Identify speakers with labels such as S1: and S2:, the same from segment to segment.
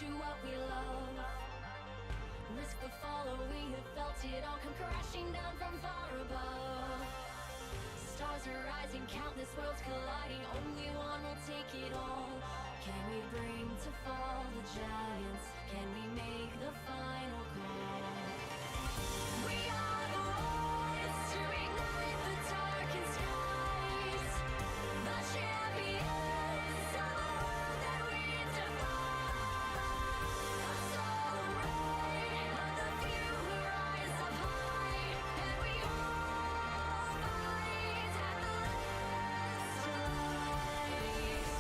S1: to what we love. Risk the follow, we have felt it all come crashing down from far above. Stars are rising, countless worlds colliding, only one will take it all. Can we bring to fall the giants? Can we make the final call? We are the ones to ignite the darkened skies, the champions of the world that we defy. A soul ray of the few who rise up high, and we all fight at the last light.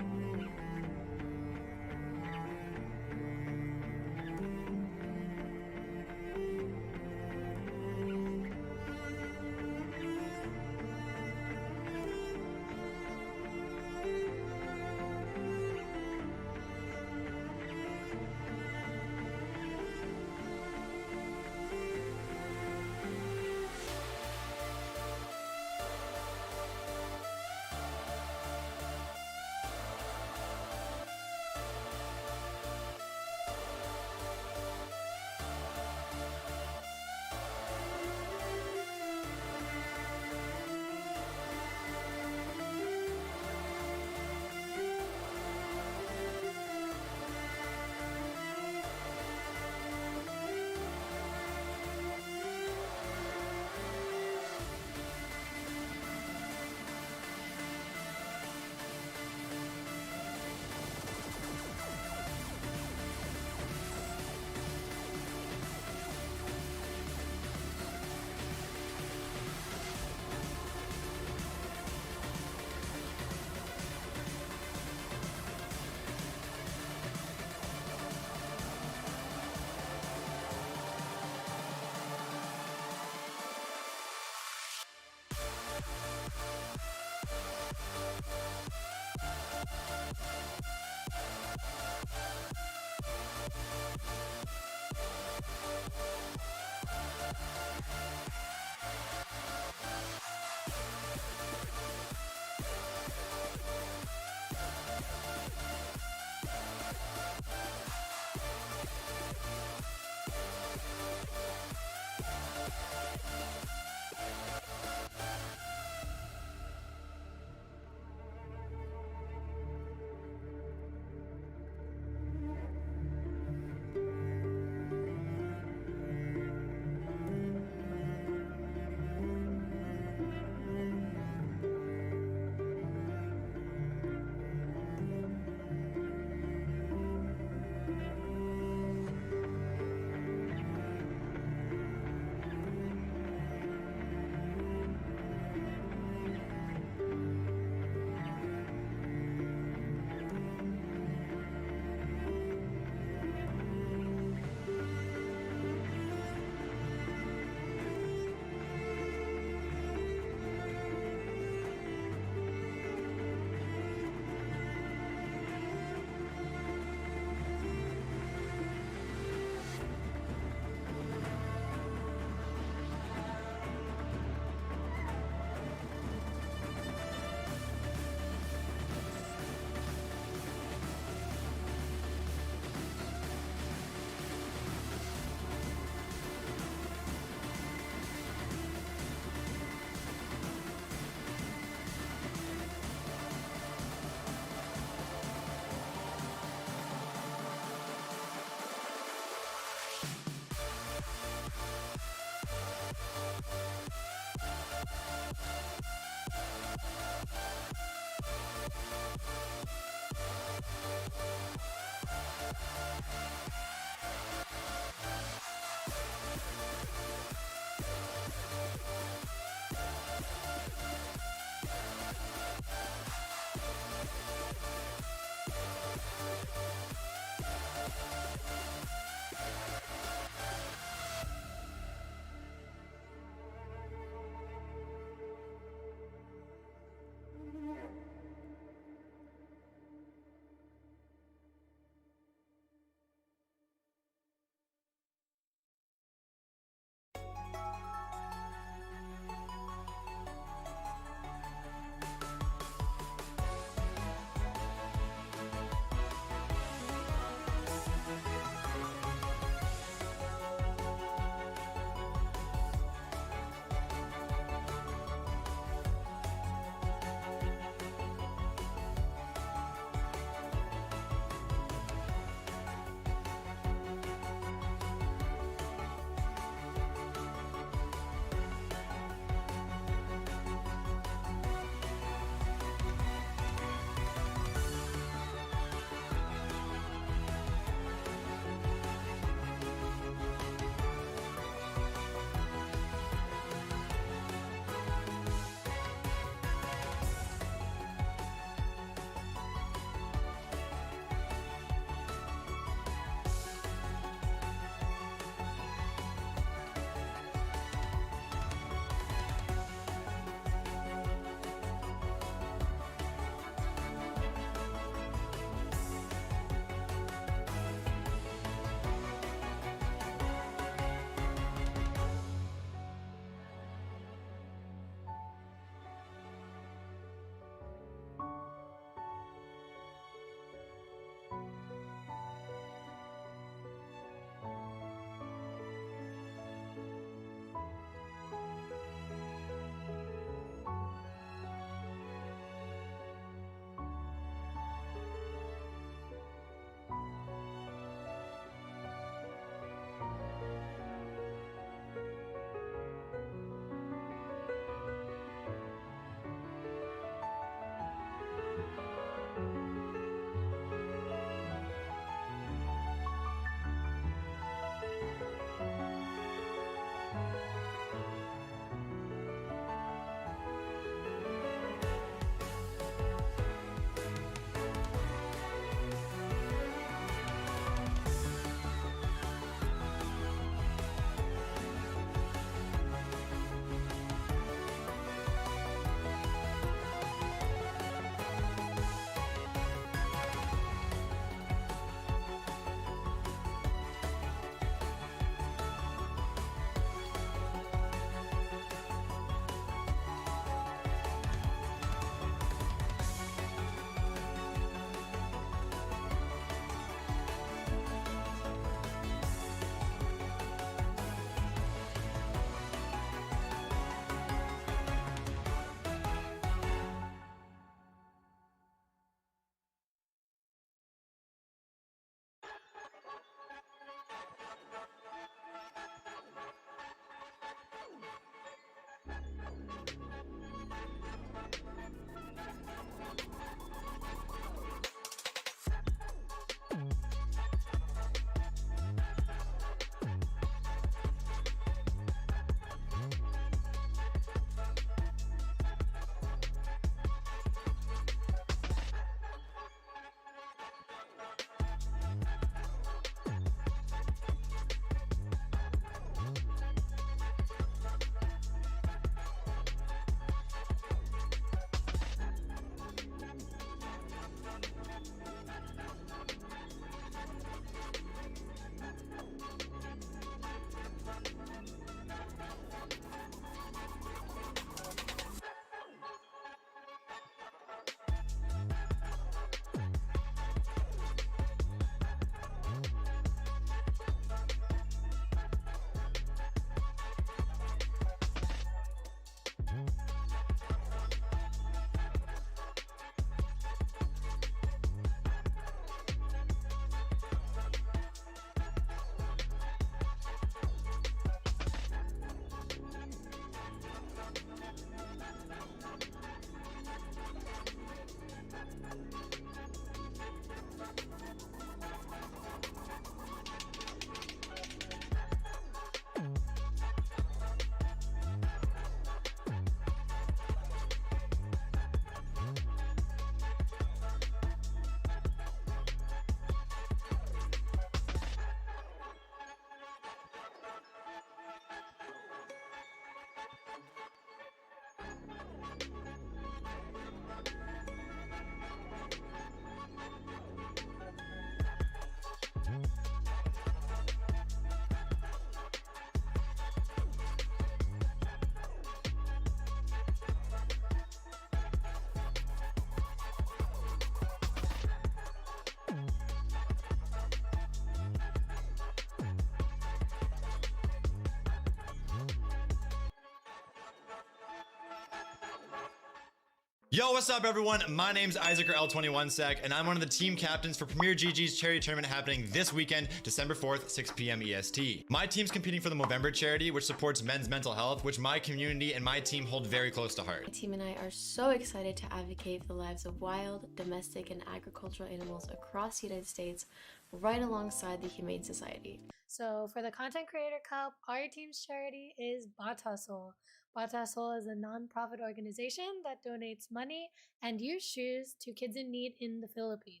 S2: Yo, what's up, everyone? My name's Isaac or L21sec, and I'm one of the team captains for Premier GG's charity tournament happening this weekend, December 4th, 6 p.m. EST. My team's competing for the Movember charity, which supports men's mental health, which my community and my team hold very close to heart.
S3: My team and I are so excited to advocate for the lives of wild, domestic, and agricultural animals across the United States, right alongside the Humane Society.
S4: So for the Content Creator Cup, our team's charity is Bot Hustle. Bot Hustle is a nonprofit organization that donates money and used shoes to kids in need in the Philippines.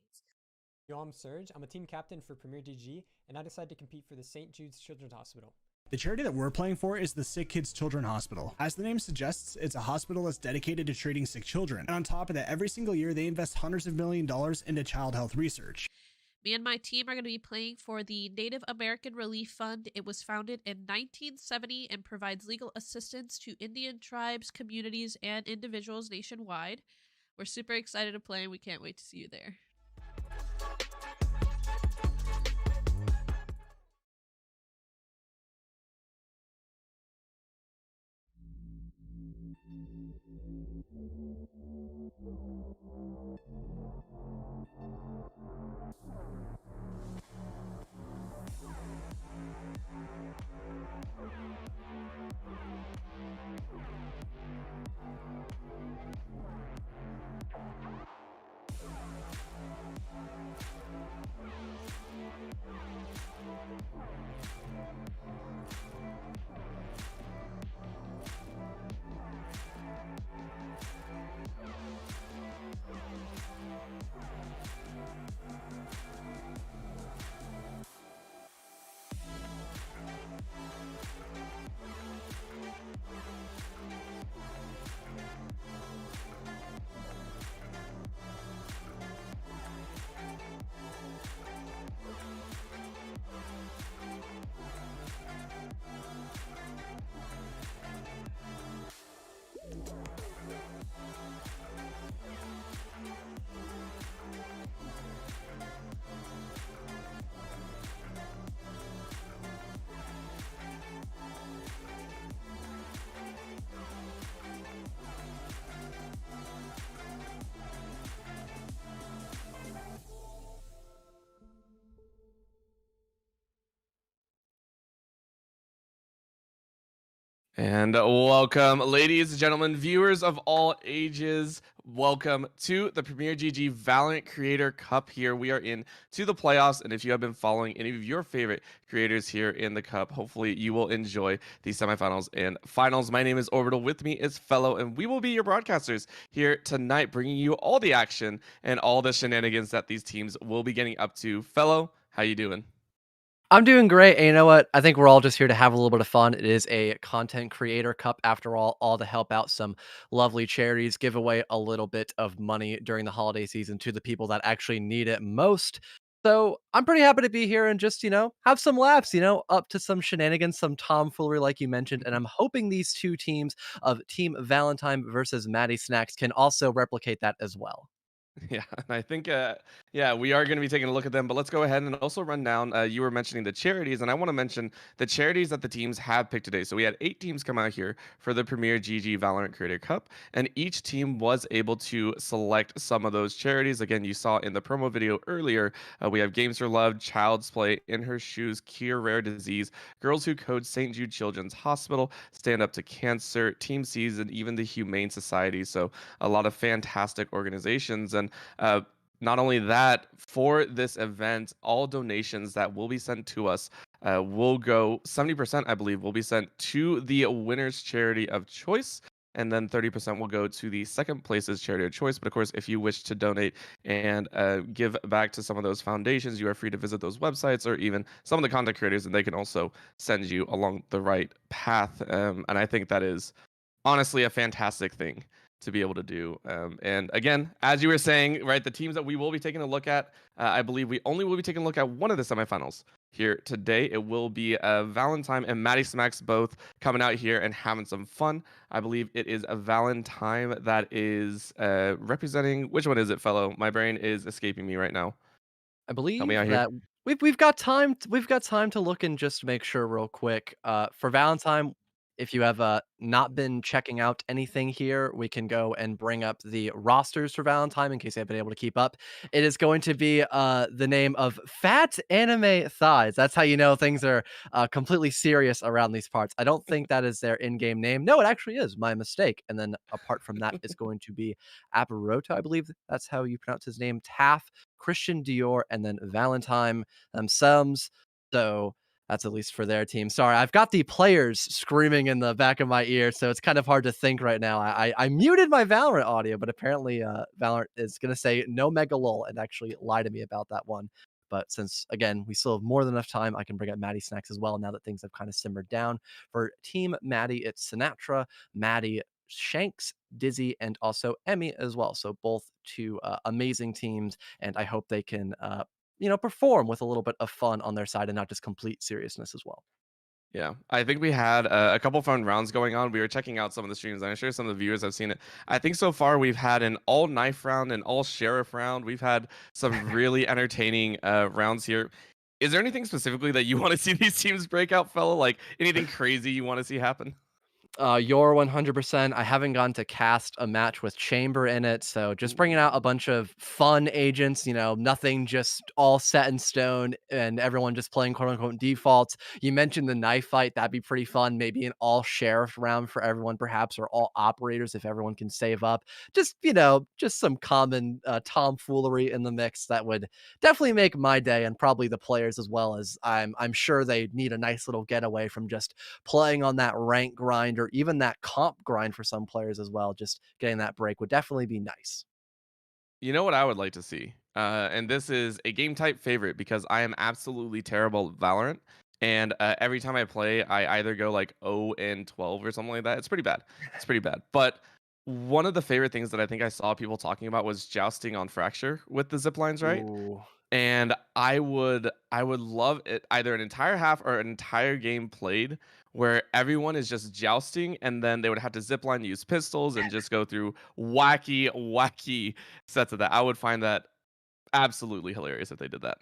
S5: Yo, I'm Serge. I'm a team captain for Premier GG, and I decided to compete for the St. Jude's Children's Hospital.
S6: The charity that we're playing for is the Sick Kids Children Hospital. As the name suggests, it's a hospital that's dedicated to treating sick children. And on top of that, every single year they invest hundreds of millions of dollars into child health research.
S7: Me and my team are going to be playing for the Native American Relief Fund. It was founded in 1970 and provides legal assistance to Indian tribes, communities, and individuals nationwide. We're super excited to play and we can't wait to see you there.
S8: And welcome, ladies and gentlemen, viewers of all ages. Welcome to the Premier GG Valorant Creator Cup. Here we are in to the playoffs, and if you have been following any of your favorite creators here in the cup, hopefully you will enjoy the semifinals and finals. My name is Orbital. With me is Fellow, and we will be your broadcasters here tonight, bringing you all the action and all the shenanigans that these teams will be getting up to. Fellow, how you doing?
S9: I'm doing great, and you know what? I think we're all just here to have a little bit of fun. It is a content creator cup after all to help out some lovely charities, give away a little bit of money during the holiday season to the people that actually need it most. So I'm pretty happy to be here and just, have some laughs, up to some shenanigans, some tomfoolery, like you mentioned. And I'm hoping these two teams of Team Valentine versus Maddie Snacks can also replicate that as well.
S8: Yeah, and I think, yeah, we are going to be taking a look at them, but let's go ahead and also run down. You were mentioning the charities, and I want to mention the charities that the teams have picked today. So we had 8 teams come out here for the Premier GG Valorant Creator Cup, and each team was able to select some of those charities. Again, you saw in the promo video earlier, we have Games for Love, Child's Play, In Her Shoes, Cure Rare Disease, Girls Who Code, St. Jude Children's Hospital, Stand Up to Cancer, Team Seas, and even the Humane Society. So a lot of fantastic organizations. And not only that, for this event, all donations that will be sent to us will go 70%, I believe, will be sent to the winner's charity of choice. And then 30% will go to the second place's charity of choice. But of course, if you wish to donate and give back to some of those foundations, you are free to visit those websites or even some of the content creators, and they can also send you along the right path. And I think that is honestly a fantastic thing to be able to do. And again, as you were saying, right, the teams that we will be taking a look at, I believe we only will be taking a look at one of the semifinals here today. It will be Valentine and Maddie Smacks both coming out here and having some fun. I believe it is a Valentine that is representing, which one is it, Fellow? My brain is escaping me right now.
S9: I
S8: Help me
S9: believe
S8: out here.
S9: that we've got time to look and just make sure real quick. For Valentine, if you have not been checking out anything here, we can go and bring up the rosters for Valentine in case you haven't been able to keep up. It is going to be the name of Fat Anime Thighs. That's how you know things are completely serious around these parts. I don't think that is their in-game name. No, it actually is. My mistake. And then apart from that, it's going to be Aparoto, I believe that's how you pronounce his name. Taff, Christian Dior, and then Valentine themselves. So that's at least for their team. Sorry, I've got the players screaming in the back of my ear, so it's kind of hard to think right now. I muted my Valorant audio, but apparently Valorant is going to say no mega lol and actually lie to me about that one. But since, again, we still have more than enough time, I can bring up Maddie Snacks as well now that things have kind of simmered down. For Team Maddie, it's Sinatra, Maddie, Shanks, Dizzy, and also Emmy as well. So both two amazing teams, and I hope they can perform with a little bit of fun on their side and not just complete seriousness as well.
S8: Yeah, I think we had a couple fun rounds going on. We were checking out some of the streams, and I'm sure some of the viewers have seen it. I think so far we've had an all knife round, an all sheriff round. We've had some really entertaining rounds here. Is there anything specifically that you want to see these teams break out, fella? Like anything crazy you want to see happen?
S9: You're 100%. I haven't gone to cast a match with Chamber in it, so just bringing out a bunch of fun agents, nothing just all set in stone and everyone just playing quote unquote defaults. You mentioned the knife fight, that'd be pretty fun. Maybe an all sheriff round for everyone, perhaps, or all operators if everyone can save up. Just some common tomfoolery in the mix that would definitely make my day and probably the players as well, as I'm sure they need a nice little getaway from just playing on that rank grind or even that comp grind for some players as well. Just getting that break would definitely be nice.
S8: You know what I would like to see? And this is a game type favorite because I am absolutely terrible at Valorant. And every time I play, I either go like 0 and 12 or something like that. It's pretty bad. It's pretty bad. But one of the favorite things that I think I saw people talking about was jousting on Fracture with the zip lines, right?
S9: Ooh.
S8: And I would love it either an entire half or an entire game played where everyone is just jousting and then they would have to zipline, use pistols, and just go through wacky sets of that. I would find that absolutely hilarious if they did that.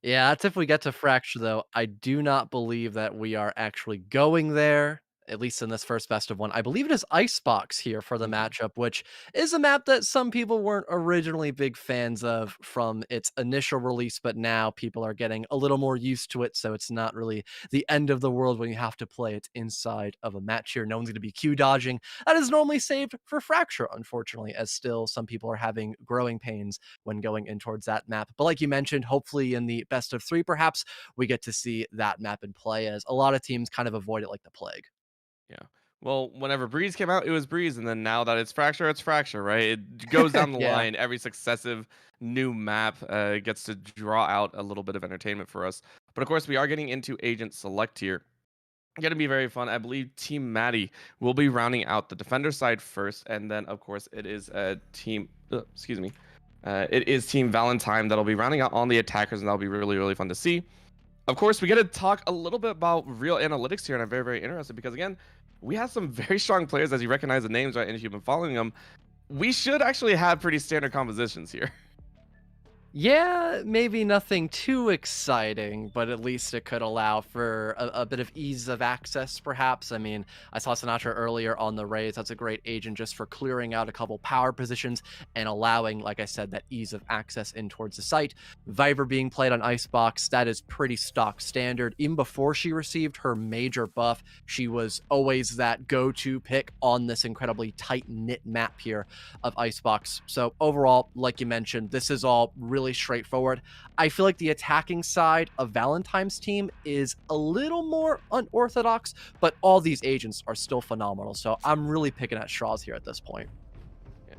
S9: Yeah, that's if we get to Fracture, though. I do not believe that we are actually going there, at least in this first best of one. I believe it is Icebox here for the matchup, which is a map that some people weren't originally big fans of from its initial release, but now people are getting a little more used to it, so it's not really the end of the world when you have to play it inside of a match here. No one's going to be Q dodging. That is normally saved for Fracture, unfortunately, as still some people are having growing pains when going in towards that map. But like you mentioned, hopefully in the best of three, perhaps we get to see that map in play, as a lot of teams kind of avoid it like the plague.
S8: Yeah. Well, whenever Breeze came out, it was Breeze, and then now that it's Fracture, right? It goes down the
S9: Yeah.
S8: line. Every successive new map gets to draw out a little bit of entertainment for us. But of course, we are getting into Agent Select here. Going to be very fun. I believe Team Maddie will be rounding out the defender side first, and then of course it is Team. Excuse me. It is Team Valentine that'll be rounding out on the attackers, and that'll be really really fun to see. Of course, we got to talk a little bit about real analytics here, and I'm very very interested because again, we have some very strong players as you recognize the names, right? And if you've been following them, we should actually have pretty standard compositions here.
S9: Yeah, maybe nothing too exciting, but at least it could allow for a bit of ease of access, perhaps. I mean, I saw Sinatra earlier on the Rays. That's a great agent just for clearing out a couple power positions and allowing, like I said, that ease of access in towards the site. Viper being played on Icebox, that is pretty stock standard. Even before she received her major buff, she was always that go-to pick on this incredibly tight-knit map here of Icebox. So overall, like you mentioned, this is all really straightforward. I feel like the attacking side of Valentine's team is a little more unorthodox, but all these agents are still phenomenal. So I'm really picking at straws here at this point.
S8: Yeah,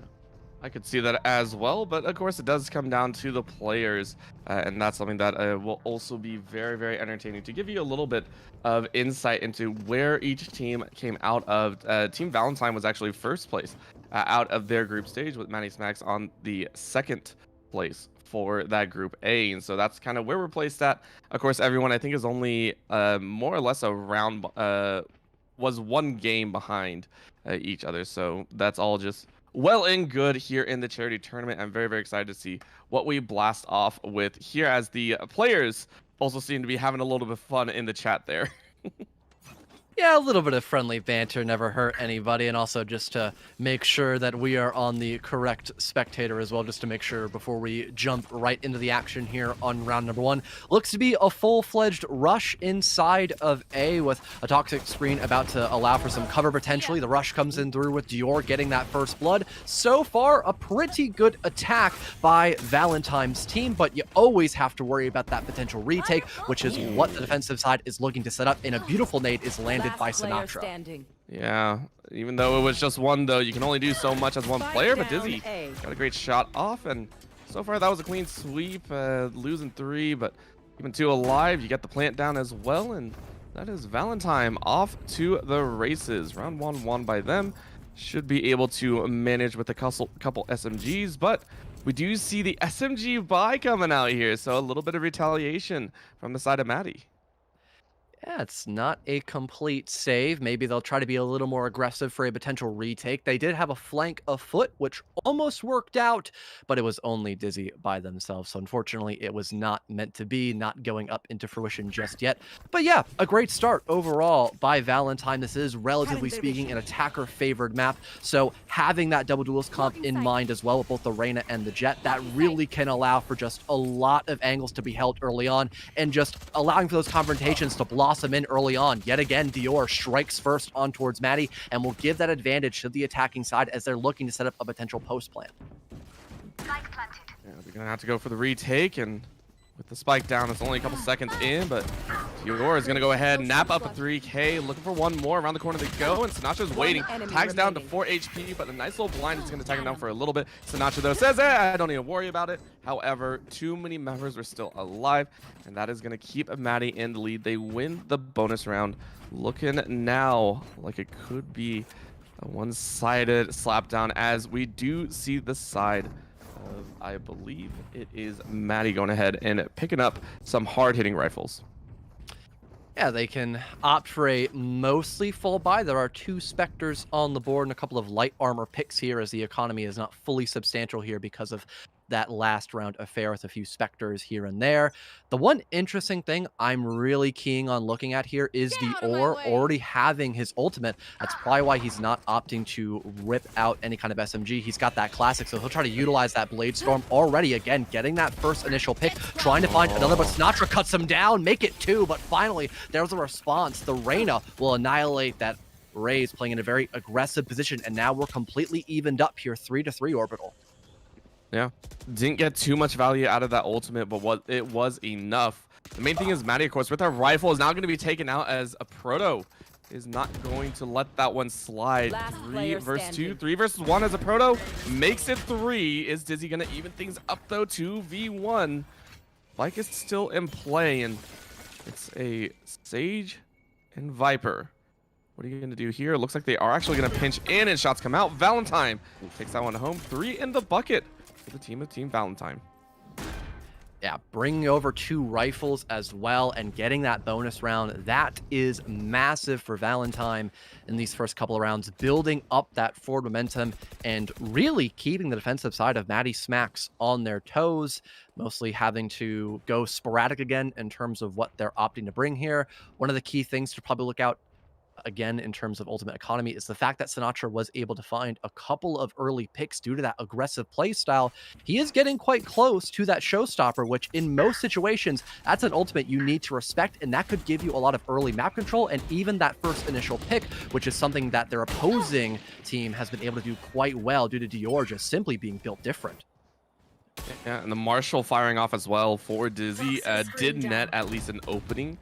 S8: I could see that as well, but of course it does come down to the players, and that's something that will also be very, very entertaining to give you a little bit of insight into where each team came out of. Team Valentine was actually first place out of their group stage with Manny Smacks on the second place for that group A, and so that's kind of where we're placed at. Of course, everyone I think is only more or less around was one game behind each other, so that's all just well and good here in the charity tournament. I'm very very excited to see what we blast off with here, as the players also seem to be having a little bit of fun in the chat there.
S9: Yeah, a little bit of friendly banter never hurt anybody, and also just to make sure that we are on the correct spectator as well, just to make sure before we jump right into the action here on round number 1. Looks to be a full-fledged rush inside of A with a toxic screen about to allow for some cover potentially. The rush comes in through with Dior getting that first blood. So far, a pretty good attack by Valentine's team, but you always have to worry about that potential retake, which is what the defensive side is looking to set up, and a beautiful nade is landed by Sinatra.
S8: Yeah, even though it was just one, though, you can only do so much as one player, but Dizzy got a great shot off, and so far that was a clean sweep, losing 3, but even 2 alive. You get the plant down as well, and that is Valentine off to the races. Round 1 won by them. Should be able to manage with a couple SMGs, but we do see the SMG buy coming out here, so a little bit of retaliation from the side of Maddie.
S9: Yeah, it's not a complete save. Maybe they'll try to be a little more aggressive for a potential retake. They did have a flank afoot, which almost worked out, but it was only Dizzy by themselves. So unfortunately, it was not meant to be, not going up into fruition just yet. But yeah, a great start overall by Valentine. This is, relatively speaking, an attacker-favored map. So having that double duelist comp in mind as well with both the Reyna and the Jet, that really can allow for just a lot of angles to be held early on and just allowing for those confrontations to blossom in early on. Yet again, Dior strikes first on towards Maddie and will give that advantage to the attacking side as they're looking to set up a potential post plan.
S8: Yeah, they're gonna have to go for the retake, and with the spike down, it's only a couple seconds in, but Dior is gonna go ahead and nap up a 3K, looking for one more. Around the corner they go, and Sinatra's waiting. Tags down to 4 HP, but a nice little blind is gonna tag him down for a little bit. Sinatra, though, says, I don't even worry about it. However, too many members were still alive, and that is gonna keep Maddie in the lead. They win the bonus round. Looking now like it could be a one-sided slapdown, as we do see the side of, I believe it is Maddie, going ahead and picking up some hard-hitting rifles.
S9: Yeah, they can opt for a mostly full buy. There are 2 Spectres on the board and a couple of light armor picks here, as the economy is not fully substantial here because of that last round affair with a few Spectres here and there. The one interesting thing I'm really keen on looking at here is Dior already having his ultimate. That's probably why he's not opting to rip out any kind of SMG. He's got that classic, so he'll try to utilize that Blade Storm already. Again, getting that first initial pick, trying to find another, but Sinatra cuts him down, make it 2, but finally, there's a response. The Reyna will annihilate that Raze, playing in a very aggressive position, and now we're completely evened up here, 3-3 orbital.
S8: Yeah, didn't get too much value out of that ultimate, but it was enough. The main thing is Maddie, of course, with her rifle, is now going to be taken out, as a Proto is not going to let that one slide. 3 versus 2, 3 versus 1 as a Proto makes it 3. Is Dizzy going to even things up, though? 2v1. Bike is still in play, and it's a Sage and Viper. What are you going to do here? It looks like they are actually going to pinch in, and shots come out. Valentine takes that one home. 3 in the bucket for the team of Team Valentine.
S9: Yeah, bringing over 2 rifles as well and getting that bonus round, that is massive for Valentine in these first couple of rounds, building up that forward momentum and really keeping the defensive side of Maddie Smacks on their toes, mostly having to go sporadic again in terms of what they're opting to bring here. One of the key things to probably look out again in terms of ultimate economy is the fact that Sinatra was able to find a couple of early picks due to that aggressive play style. He is getting quite close to that showstopper, which in most situations, that's an ultimate you need to respect, and that could give you a lot of early map control and even that first initial pick, which is something that their opposing team has been able to do quite well due to Dior just simply being built different.
S8: Yeah, and the Marshall firing off as well for Dizzy did net at least an opening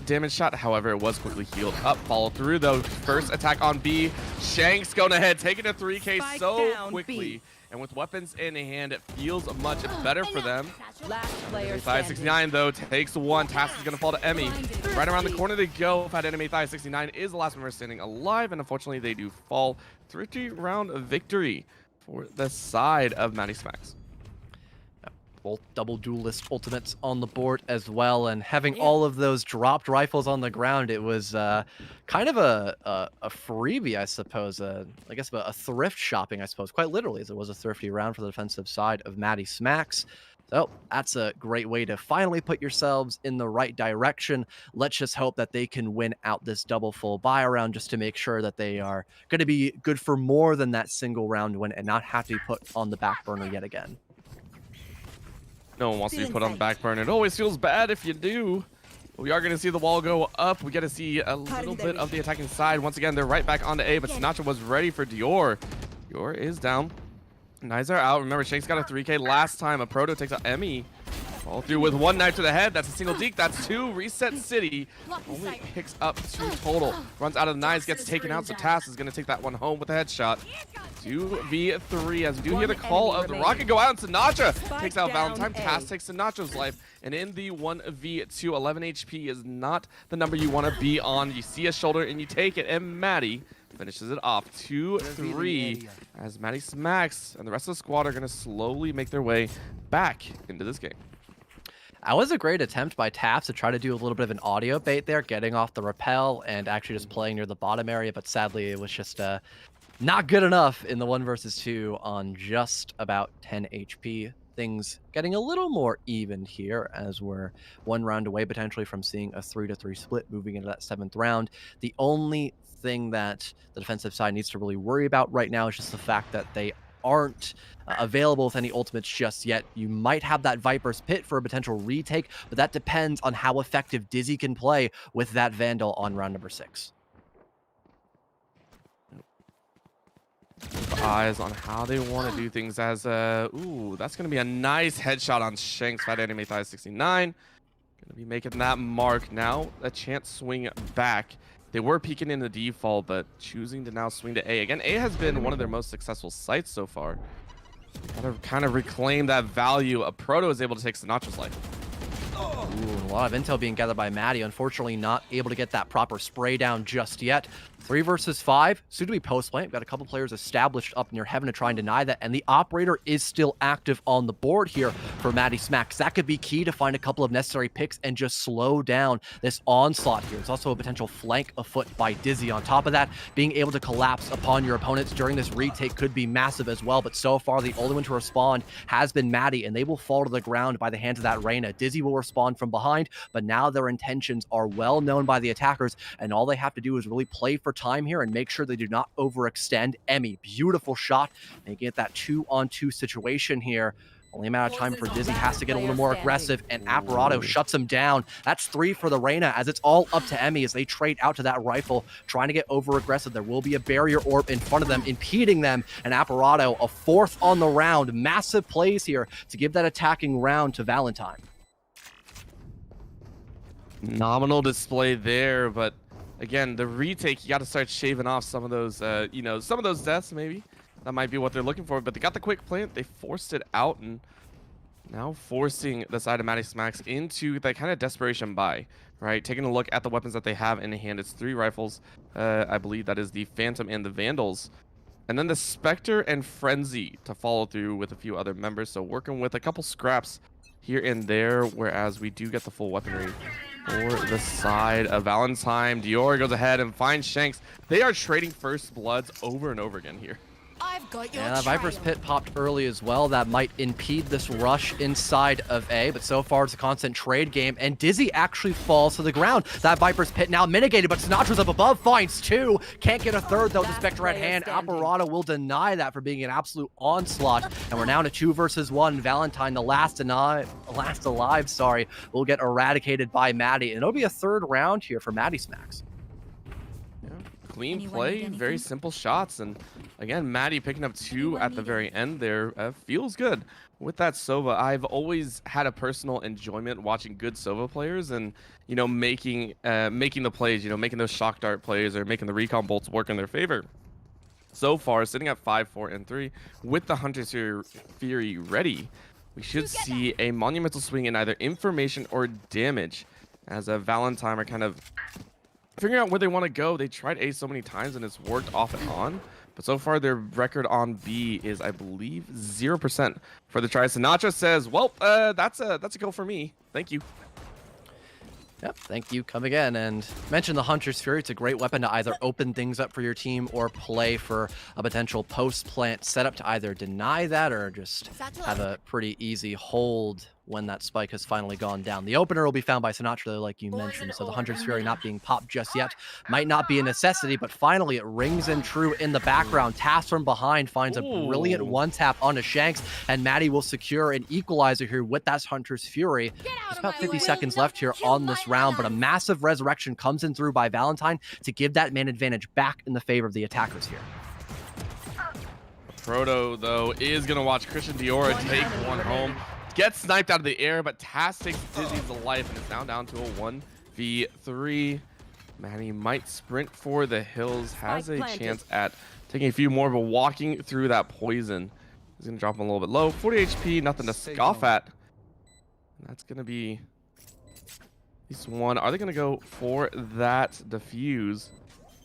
S8: damage shot. However, it was quickly healed up. Follow through, though. First attack on B. Shanks going ahead, taking a 3K Spike so quickly. B. And with weapons in hand, it feels much better for them.
S10: Last player
S8: 69, though, takes 1. Task is going to fall to Emmy. Right around the corner they go. Fat Enemy 69 is the last member standing alive, and unfortunately, they do fall. 3-round victory for the side of Maddie Smacks.
S9: Both double duelist ultimates on the board as well, and having all of those dropped rifles on the ground, it was kind of a freebie, I suppose. I guess a thrift shopping, I suppose, quite literally, as it was a thrifty round for the defensive side of Maddie Smacks. So that's a great way to finally put yourselves in the right direction. Let's just hope that they can win out this double full buy round just to make sure that they are going to be good for more than that single round win and not have to be put on the back burner yet again.
S8: No one wants to be put on the back burner. It always feels bad if you do. We are going to see the wall go up. We get to see a little bit of the attacking side. Once again, they're right back onto A, but Sinatra was ready for Dior. Dior is down. Knives are out. Remember, Shank's got a 3K last time. A Proto takes out Emmy. Fall through with one knife to the head. That's a single deke. That's two. Reset City. Only picks up 2 total. Runs out of the knives, gets taken out. So Tass is going to take that one home with a headshot. 2v3 as we do hear the call of the rocket go out, and Sinatra takes out Valentine. Tass takes Sinatra's life. And in the 1v2, 11 HP is not the number you want to be on. You see a shoulder and you take it, and Maddie finishes it off 2-3 as Maddie Smacks and the rest of the squad are going to slowly make their way back into this game.
S9: That was a great attempt by Taps to try to do a little bit of an audio bait there, getting off the rappel and actually just playing near the bottom area, but sadly it was just not good enough in the 1 versus 2 on just about 10 HP. Things getting a little more even here as we're 1 round away potentially from seeing a 3-3 split moving into that 7th round. The only thing that the defensive side needs to really worry about right now is just the fact that they aren't available with any ultimates just yet. You might have that Viper's Pit for a potential retake, but that depends on how effective Dizzy can play with that Vandal on round number 6.
S8: Eyes on how they want to do things as ooh, that's going to be a nice headshot on Shanks. Fight Anime Thighs 69. Going to be making that mark. Now a chance swing back. They were peeking in the default, but choosing to now swing to A. Again, A has been one of their most successful sites so far. Gotta kind of reclaim that value. A Proto is able to take Sinatra's life.
S9: Ooh, a lot of intel being gathered by Maddie. Unfortunately, not able to get that proper spray down just yet. 3 versus 5, soon to be post-plant. We've got a couple players established up near heaven to try and deny that, and the operator is still active on the board here for Maddie Smacks. That could be key to find a couple of necessary picks and just slow down this onslaught here. There's also a potential flank afoot by Dizzy. On top of that, being able to collapse upon your opponents during this retake could be massive as well, but so far the only one to respond has been Maddie, and they will fall to the ground by the hands of that Reyna. Dizzy will respond from behind, but now their intentions are well known by the attackers, and all they have to do is really play for time here and make sure they do not overextend. Emmy, beautiful shot, making it that 2-on-2 situation here. Only amount of time for Dizzy has to get a little more aggressive, and Apparato shuts him down. That's 3 for the Reyna, as it's all up to Emmy as they trade out to that rifle, trying to get over-aggressive. There will be a barrier orb in front of them, impeding them, and Apparato, a 4th on the round. Massive plays here to give that attacking round to Valentine.
S8: Nominal display there, but again, the retake, you got to start shaving off some of those, some of those deaths maybe. That might be what they're looking for, but they got the quick plant. They forced it out, and now forcing the side of Maddie Smacks into that kind of desperation buy, right? Taking a look at the weapons that they have in hand. It's 3 rifles. I believe that is the Phantom and the Vandals. And then the Spectre and Frenzy to follow through with a few other members. So working with a couple scraps here and there, whereas we do get the full weaponry for the side of Valentine. Dior goes ahead and finds Shanks. They are trading first bloods over and over again here.
S1: I've got your
S9: And that Viper's Pit popped early as well. That might impede this rush inside of A, but so far it's a constant trade game, and Dizzy actually falls to the ground. That Viper's Pit now mitigated, but Sinatra's up above, finds 2. Can't get a 3rd, though, the Spectre at hand. Apparato will deny that for being an absolute onslaught, and we're now in a 2 versus 1. Valentine, the last alive, will get eradicated by Maddie, and it'll be a 3rd round here for Maddie Smacks.
S8: Clean play, very simple shots, and again, Maddie picking up 2 at the very end there feels good. With that Sova, I've always had a personal enjoyment watching good Sova players, and making the plays, making those shock dart plays or making the recon bolts work in their favor. So far, sitting at 5, 4, and 3 with the Hunter's Fury ready, we should see a monumental swing in either information or damage, as a Valentine are kind of figuring out where they want to go. They tried A so many times and it's worked off and on, but so far their record on B is, I believe, 0% for the try. Sinatra says, well, that's a go for me. Thank you.
S9: Yep, thank you. Come again. And mention the Hunter's Fury. It's a great weapon to either open things up for your team or play for a potential post-plant setup to either deny that or just have a pretty easy hold when that spike has finally gone down. The opener will be found by Sinatra, like you mentioned, so the Hunter's Fury not being popped just yet might not be a necessity, but finally it rings in true in the background. Tass from behind finds a brilliant one-tap onto Shanks, and Maddie will secure an equalizer here with that Hunter's Fury. There's about 50 seconds left here on this round, but a massive resurrection comes in through by Valentine to give that man advantage back in the favor of the attackers here.
S8: Proto, though, is going to watch Christian Dior take one home. Gets sniped out of the air, but Tass takes Dizzy's life, and it's now down to a 1v3. Manny might sprint for the hills, has a chance at taking a few more, but walking through that poison. He's going to drop him a little bit low. 40 HP, nothing to scoff at. And that's going to be at least one. Are they going to go for that defuse?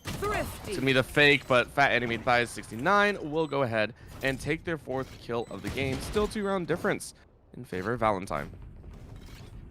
S8: It's going to be the fake, but Fat Enemy Thighs 69 will go ahead and take their 4th kill of the game. Still 2-round difference in favor of Valentine.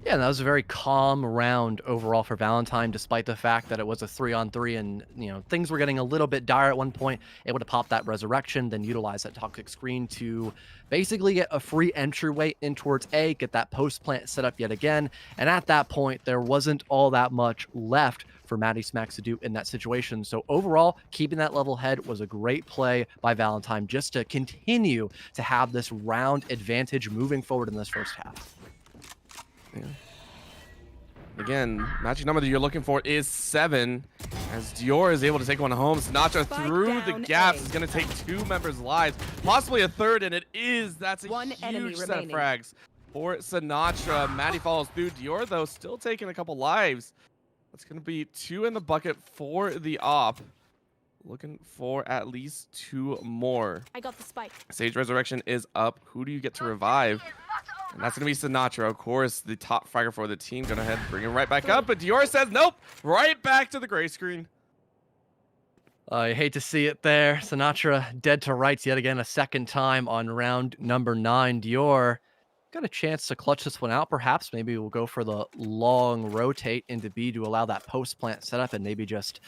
S9: Yeah, and that was a very calm round overall for Valentine, despite the fact that it was a 3-on-3 and, you know, things were getting a little bit dire at one point. Able to pop that resurrection, then utilize that toxic screen to basically get a free entryway in towards A, get that post plant set up yet again. And at that point, there wasn't all that much left for Maddie Smacks to do in that situation. So overall, keeping that level head was a great play by Valentine just to continue to have this round advantage moving forward in this first half.
S8: Yeah. Again, magic number that you're looking for is 7. As Dior is able to take one home, Sinatra through the gaps is going to take 2 members' lives, possibly a 3rd, and it is. That's a huge set of frags for Sinatra. Maddie follows through. Dior, though, still taking a couple lives. That's going to be 2 in the bucket for the op. Looking for at least 2 more.
S1: I got the spike.
S8: Sage Resurrection is up. Who do you get to revive? And that's going to be Sinatra, of course, the top fragger for the team. Going ahead and bring him right back up. But Dior says, nope, right back to the gray screen.
S9: I hate to see it there. Sinatra dead to rights yet again, a second time on round number 9. Dior got a chance to clutch this one out, perhaps. Maybe we'll go for the long rotate into B to allow that post plant setup and maybe just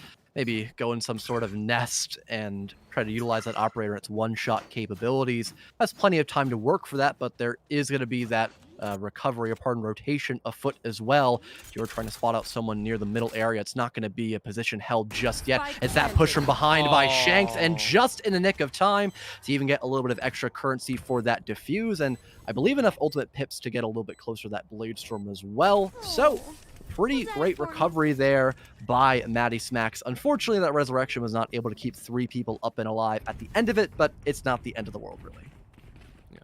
S9: go in some sort of nest and try to utilize that operator its one-shot capabilities. Has plenty of time to work for that, but there is going to be that recovery, or pardon, rotation afoot as well. If you're trying to spot out someone near the middle area, it's not going to be a position held just yet. It's that push from behind by Shanks, and just in the nick of time to even get a little bit of extra currency for that defuse, and I believe enough ultimate pips to get a little bit closer to that Blade Storm as well. So pretty great recovery there by Maddie Smacks. Unfortunately, that resurrection was not able to keep 3 people up and alive at the end of it, but it's not the end of the world, really.
S8: Yeah,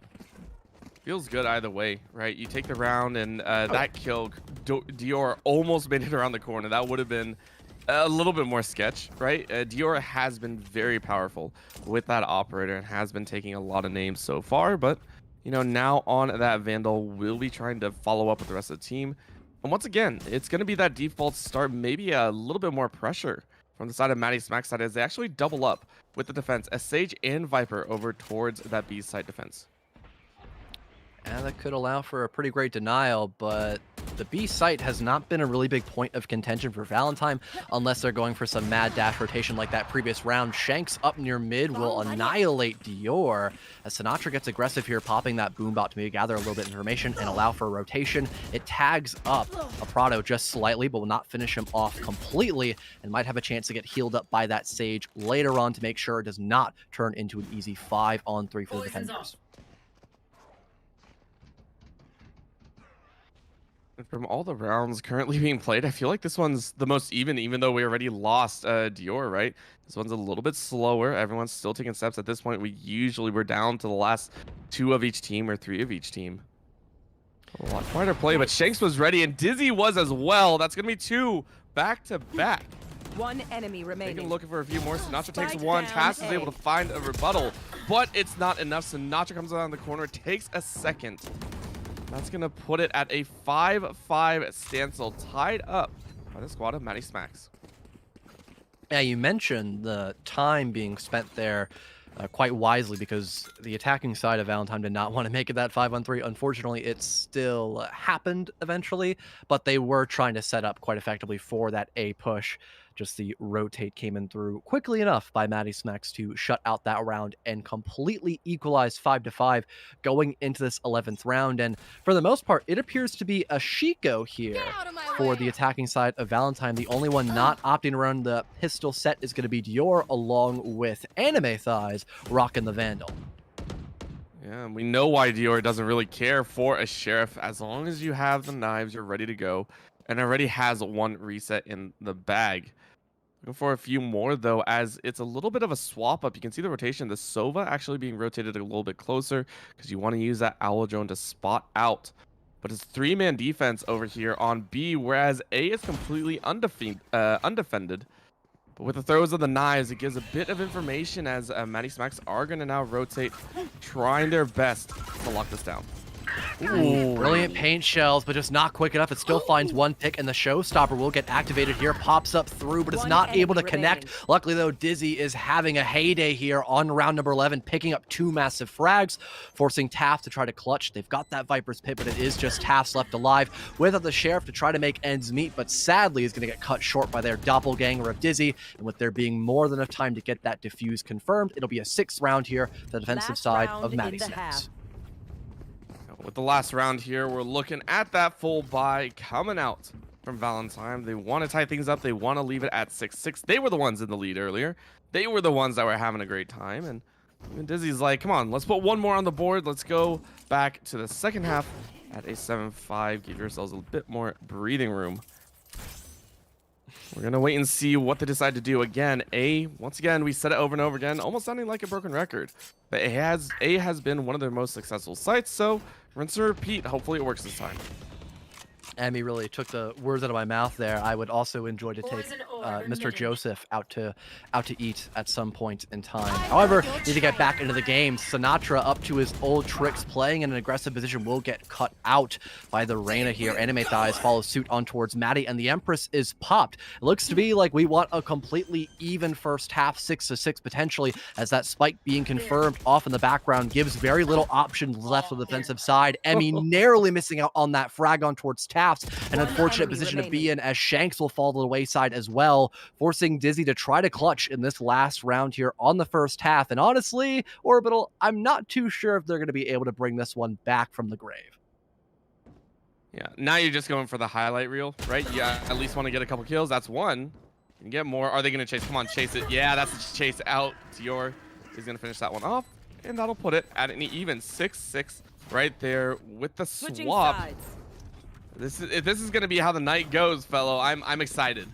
S8: feels good either way, right? You take the round, and that kill, Dior almost made it around the corner. That would have been a little bit more sketch, right? Dior has been very powerful with that operator and has been taking a lot of names so far, but you know, now on that Vandal, we'll be trying to follow up with the rest of the team. And once again, it's going to be that default start, maybe a little bit more pressure from the side of Maddie Smack's side as they actually double up with the defense as Sage and Viper over towards that B side defense.
S9: And that could allow for a pretty great denial, but the B site has not been a really big point of contention for Valentine unless they're going for some mad dash rotation like that previous round. Shanks up near mid will annihilate Dior as Sinatra gets aggressive here, popping that boombot to maybe gather a little bit of information and allow for a rotation. It tags up a Prado just slightly, but will not finish him off completely and might have a chance to get healed up by that Sage later on to make sure it does not turn into an easy 5-on-3 for the defenders.
S8: From all the rounds currently being played, I feel like this one's the most even though we already lost Dior, right? This one's a little bit slower. Everyone's still taking steps at this point. We're down to the last 2 of each team or 3 of each team. A lot quieter play, but Shanks was ready and Dizzy was as well. That's going to be 2 back-to-back.
S10: 1 enemy remaining.
S8: Taking looking for a few more. Sinatra takes 1. Tass is able to find a rebuttal, but it's not enough. Sinatra comes around the corner, takes a second. That's going to put it at a 5-5 standstill, tied up by the squad of Maddie Smacks.
S9: Yeah, you mentioned the time being spent there quite wisely, because the attacking side of Valentine did not want to make it that 5-on-3. Unfortunately, it still happened eventually, but they were trying to set up quite effectively for that A push. Just the rotate came in through quickly enough by Maddie Smacks to shut out that round and completely equalize 5-5 going into this 11th round. And for the most part, it appears to be a Shiko here for the attacking side of Valentine. The only one not opting around the pistol set is going to be Dior, along with Anime Thighs rocking the Vandal.
S8: Yeah, and we know why Dior doesn't really care for a Sheriff. As long as you have the knives, you're ready to go, and already has one reset in the bag. Looking for a few more, though, as it's a little bit of a swap up. You can see the rotation. The Sova actually being rotated a little bit closer because you want to use that Owl Drone to spot out. But it's 3-man defense over here on B, whereas A is completely undefended. But with the throws of the knives, it gives a bit of information as Maddie Smacks are going to now rotate, trying their best to lock this down.
S9: Ooh, brilliant paint shells, but just not quick enough. It still finds one pick, and the showstopper will get activated here. Pops up through, but it's not able to connect. Luckily, though, Dizzy is having a heyday here on round number 11, picking up 2 massive frags, forcing Taft to try to clutch. They've got that Viper's Pit, but it is just Taft's left alive without the Sheriff to try to make ends meet, but sadly is going to get cut short by their doppelganger of Dizzy. And with there being more than enough time to get that defuse confirmed, it'll be a 6th round here for the defensive side of Maddie Smacks.
S8: With the last round here, we're looking at that full buy coming out from Valentine. They want to tie things up. They want to leave it at 6-6. They were the ones in the lead earlier. They were the ones that were having a great time. And even Dizzy's like, come on, let's put one more on the board. Let's go back to the second half at a 7-5. Give yourselves a bit more breathing room. We're going to wait and see what they decide to do. Again, A, once again, we said it over and over again, almost sounding like a broken record. But A has been one of their most successful sites, so rinse and repeat. Hopefully it works this time.
S9: Emmy really took the words out of my mouth there. I would also enjoy to take Mr. Joseph out to eat at some point in time. However, need to get back into the game. Sinatra, up to his old tricks, playing in an aggressive position, will get cut out by the Reyna here. Anime Thighs follows suit on towards Maddie, and the Empress is popped. It looks to be like we want a completely even first half, 6-6 potentially, as that spike being confirmed off in the background gives very little options left on the defensive side. Emmy narrowly missing out on that frag on towards Taft. An unfortunate position to be in, as Shanks will fall to the wayside as well, forcing Dizzy to try to clutch in this last round here on the first half. And honestly, Orbital, I'm not too sure if they're going to be able to bring this one back from the grave.
S8: Yeah, now you're just going for the highlight reel, right? You at least want to get a couple kills. That's one. You can get more. Are they going to chase? Come on, chase it. Yeah, that's a chase out. Dior is going to finish that one off, and that'll put it at an even 6-6 right there with the swap. This is going to be how the night goes, fellow. I'm excited.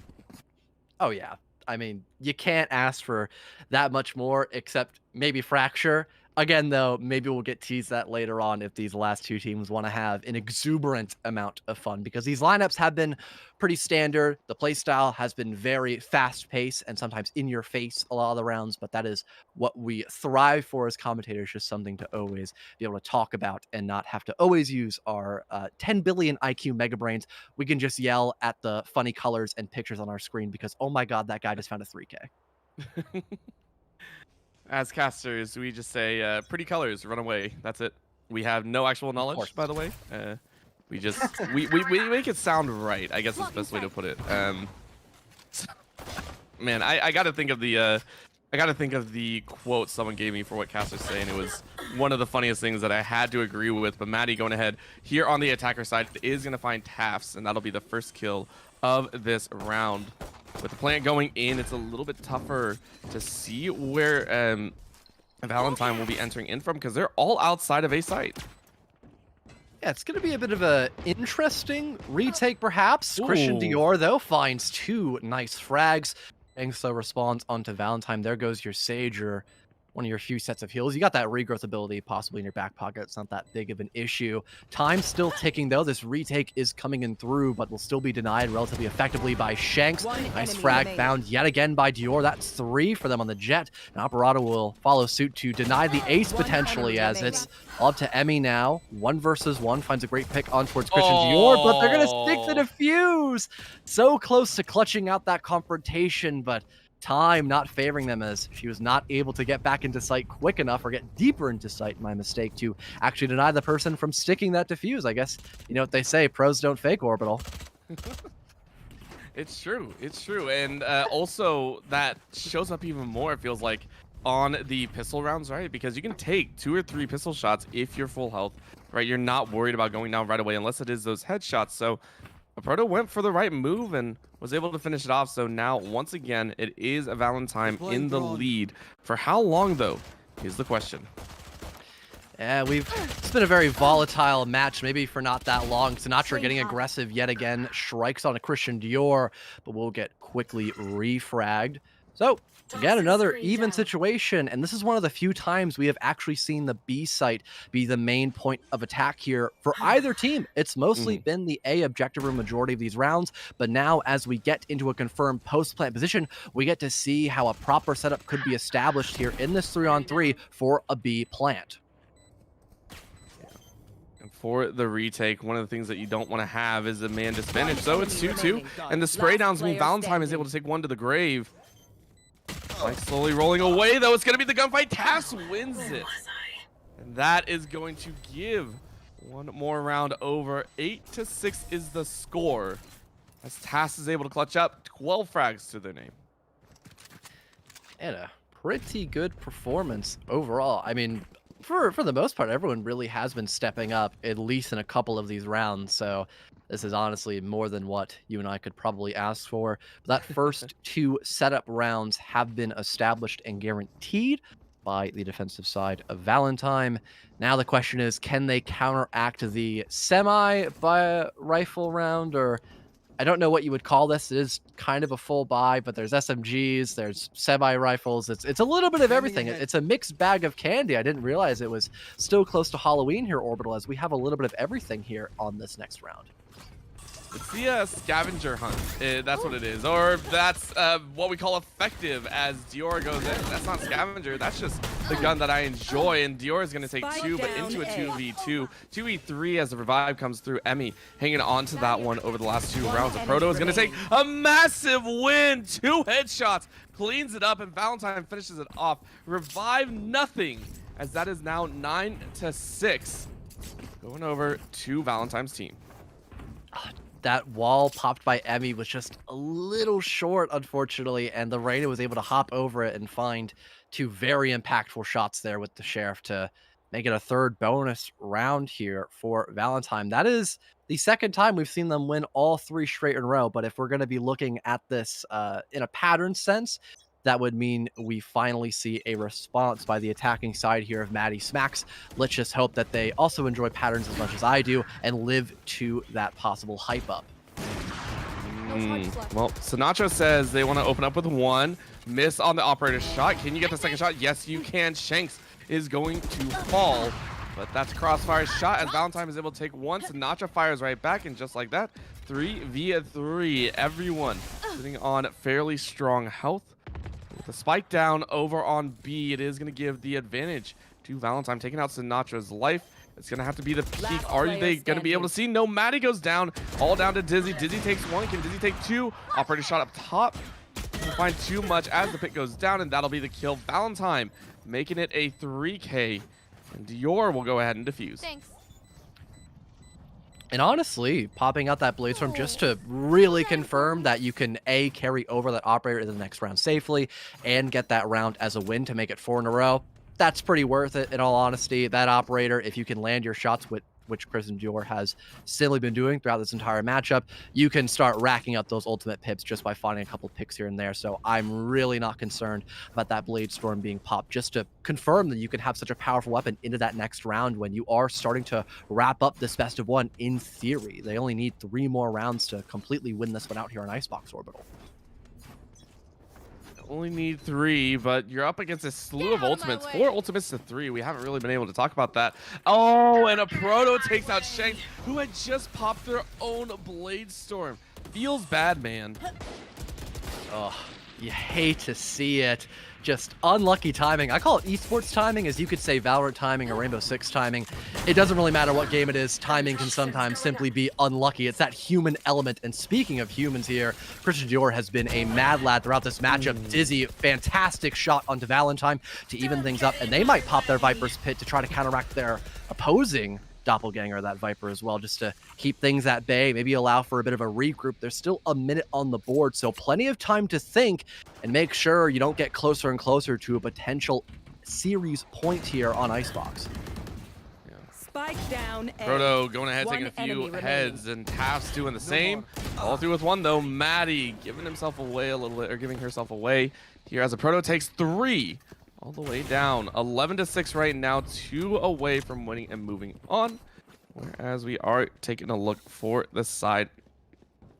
S9: Oh, yeah. I mean, you can't ask for that much more, except maybe Fracture. Again, though, maybe we'll get teased that later on if these last two teams want to have an exuberant amount of fun, because these lineups have been pretty standard. The playstyle has been very fast-paced and sometimes in your face a lot of the rounds, but that is what we thrive for as commentators, just something to always be able to talk about and not have to always use our 10 billion IQ mega brains. We can just yell at the funny colors and pictures on our screen because, oh my god, that guy just found a 3K.
S8: As casters, we just say, pretty colors, run away. That's it. We have no actual knowledge, by the way. We just, we make it sound right, I guess is the best way to put it. Man, I gotta think of the quote someone gave me for what casters say, and it was one of the funniest things that I had to agree with. But Maddie going ahead here on the attacker side is gonna find Tafts, and that'll be the first kill of this round. With the plant going in, it's a little bit tougher to see where Valentine will be entering in from, because they're all outside of A site.
S9: Yeah, it's going to be a bit of a interesting retake, perhaps. Ooh. Christian Dior, though, finds 2 nice frags. Angso responds onto Valentine. There goes your Sage, or one of your few sets of heals. You got that regrowth ability possibly in your back pocket. It's not that big of an issue. Time's still ticking, though. This retake is coming in through, but will still be denied relatively effectively by Shanks. Nice frag found yet again by Dior. That's 3 for them on the Jet. And Operato will follow suit to deny the ace potentially, as it's up to Emmy now. 1 versus 1. Finds a great pick on towards Christian Dior, but they're going to stick the defuse. So close to clutching out that confrontation, but time not favoring them, as she was not able to get back into sight quick enough, or get deeper into sight, my mistake, to actually deny the person from sticking that defuse. I guess, you know what they say, pros don't fake orbital.
S8: It's true. It's true. And also that shows up even more, it feels like, on the pistol rounds, right? Because you can take 2 or 3 pistol shots if you're full health, right? You're not worried about going down right away unless it is those headshots. So Proto went for the right move and was able to finish it off. So now, once again, it is a Valentine in the lead. For how long, though, is the question.
S9: Yeah, it's been a very volatile match, maybe for not that long. Sinatra getting aggressive yet again, strikes on a Christian Dior, but will get quickly refragged. So, again, another even situation, and this is one of the few times we have actually seen the B site be the main point of attack here for either team. It's mostly been the A objective room majority of these rounds, but now as we get into a confirmed post-plant position, we get to see how a proper setup could be established here in this 3-on-3 for a B plant.
S8: For the retake, one of the things that you don't want to have is a man disadvantage. So it's 2-2, and the spray downs mean Valentine is able to take one to the grave. Like slowly rolling away, though. It's going to be the gunfight. Tass wins it. And that is going to give one more round over. 8-6 is the score, as Tass is able to clutch up 12 frags to their name.
S9: And a pretty good performance overall. I mean, for the most part, everyone really has been stepping up, at least in a couple of these rounds. So this is honestly more than what you and I could probably ask for. But that first 2 setup rounds have been established and guaranteed by the defensive side of Valentine. Now the question is, can they counteract the semi-rifle round, or I don't know what you would call this. It is kind of a full buy, but there's SMGs, there's semi-rifles. It's a little bit of everything. It's a mixed bag of candy. I didn't realize it was still close to Halloween here, Orbital, as we have a little bit of everything here on this next round.
S8: It's the scavenger hunt. That's what it is. Or that's what we call effective, as Dior goes in. That's not scavenger. That's just the gun that I enjoy. And Dior is going to take 2, but into a 2v2. 2v3 as the revive comes through. Emmy hanging on to that one over the last 2 rounds. The Proto is going to take a massive win. 2 headshots. Cleans it up, and Valentine finishes it off. Revive nothing, as that is now 9-6. Going over to Valentine's team.
S9: That wall popped by Emmy was just a little short, unfortunately, and the Reyna was able to hop over it and find 2 very impactful shots there with the Sheriff to make it a 3rd bonus round here for Valentine. That is the 2nd time we've seen them win all 3 straight in a row, but if we're going to be looking at this in a pattern sense, that would mean we finally see a response by the attacking side here of Maddie Smacks. Let's just hope that they also enjoy patterns as much as I do and live to that possible hype up.
S8: Well, Sinatra says they want to open up with 1. Miss on the operator's shot. Can you get the 2nd shot? Yes, you can. Shanks is going to fall, but that's Crossfire's shot, as Valentine is able to take 1. Sinatra fires right back, and just like that, 3v3. Everyone sitting on fairly strong health. With the spike down over on B, it is going to give the advantage to Valentine, taking out Sinatra's life. It's going to have to be the peak. Are they going to be able to see? No, Maddie goes down. All down to Dizzy. Dizzy takes 1. Can Dizzy take 2? Operator shot up top. Doesn't find too much as the pit goes down, and that'll be the kill. Valentine making it a 3K. And Dior will go ahead and defuse.
S1: Thanks.
S9: And honestly, popping out that Blade Storm just to really confirm that you can A, carry over that operator in the next round safely, and get that round as a win to make it 4 in a row. That's pretty worth it, in all honesty. That operator, if you can land your shots with which Chris and Dior has simply been doing throughout this entire matchup, you can start racking up those ultimate pips just by finding a couple picks here and there. So I'm really not concerned about that Blade Storm being popped, just to confirm that you can have such a powerful weapon into that next round when you are starting to wrap up this best of 1 in theory. They only need 3 more rounds to completely win this one out here on Icebox Orbital.
S8: Only need 3, but you're up against a slew of ultimates. 4 ultimates to 3. We haven't really been able to talk about that. Oh, and a Proto takes out Shanks, who had just popped their own Blade Storm. Feels bad, man.
S9: Oh, you hate to see it. Just unlucky timing. I call it esports timing, as you could say Valorant timing or Rainbow Six timing. It doesn't really matter what game it is. Timing can sometimes simply be unlucky. It's that human element. And speaking of humans here, Christian Dior has been a mad lad throughout this matchup. Dizzy, fantastic shot onto Valentine to even things up. And they might pop their Viper's Pit to try to counteract their opposing doppelganger, that Viper as well, just to keep things at bay, maybe allow for a bit of a regroup. There's still a minute on the board, so plenty of time to think and make sure you don't get closer and closer to a potential series point here on Icebox.
S10: Spike down.
S8: Proto going ahead, taking a few heads, and Taft's doing the same. All through with one though. Maddie giving himself away a little bit, or giving herself away here as a Proto takes 3. All the way down, 11-6 right now, 2 away from winning and moving on. Whereas we are taking a look for the side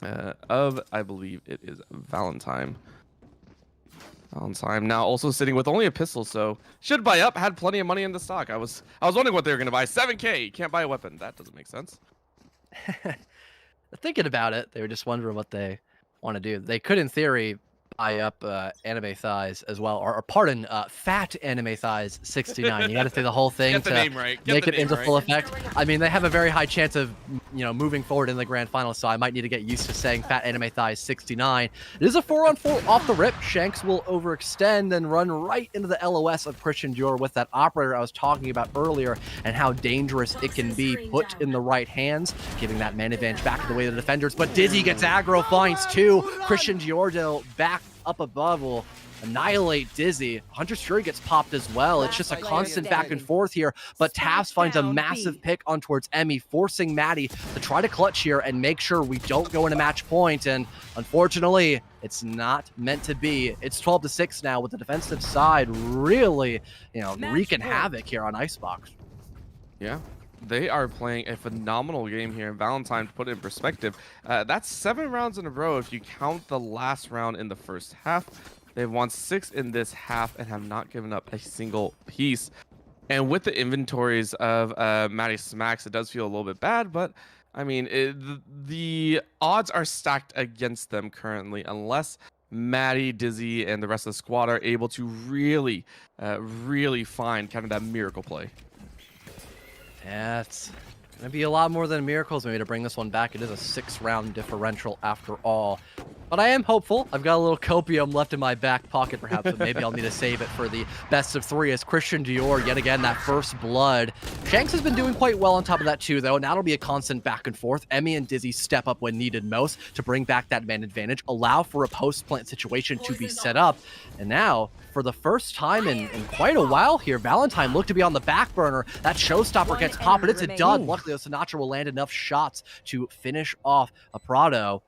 S8: of, I believe it is Valentine. Valentine now also sitting with only a pistol, so should buy up. Had plenty of money in the stock. I was wondering what they were gonna buy. 7K, can't buy a weapon. That doesn't make sense.
S9: Thinking about it, they were just wondering what they want to do. They could, in theory, buy up anime thighs as well, or pardon, fat anime thighs 69. You got to say the whole thing to make it into full effect. I mean, they have a very high chance of, moving forward in the grand final, so I might need to get used to saying fat anime thighs 69. It is a 4-on-4 off the rip. Shanks will overextend and run right into the LOS of Christian Dior with that operator I was talking about earlier, and how dangerous it can be put in the right hands, giving that man advantage back to the way of the defenders. But Dizzy gets aggro, finds 2. Christian Dior back up above will annihilate Dizzy. Hunter's Fury gets popped as well. It's just a constant back and forth here, but Tafts finds a massive pick on towards Emmy, forcing Maddie to try to clutch here and make sure we don't go into match point. And unfortunately, it's not meant to be. It's 12-6 now, with the defensive side really, wreaking havoc here on Icebox.
S8: Yeah. They are playing a phenomenal game here. Valentine, to put it in perspective, that's 7 rounds in a row if you count the last round in the first half. They've won 6 in this half and have not given up a single piece. And with the inventories of Maddie Smacks, it does feel a little bit bad, but I mean, the odds are stacked against them currently, unless Maddie, Dizzy, and the rest of the squad are able to really, really find kind of that miracle play.
S9: Yeah, it's going to be a lot more than miracles maybe to bring this one back. It is a 6-round differential after all. But I am hopeful. I've got a little copium left in my back pocket, perhaps, but maybe I'll need to save it for the best of 3 as Christian Dior, yet again, that first blood. Shanks has been doing quite well on top of that too, though, and that'll be a constant back and forth. Emmy and Dizzy step up when needed most to bring back that man advantage, allow for a post-plant situation to be set up. And now, for the first time in quite a while here, Valentine looked to be on the back burner. That showstopper gets popped, but it's a dud. Luckily, Sinatra will land enough shots to finish off a Prado.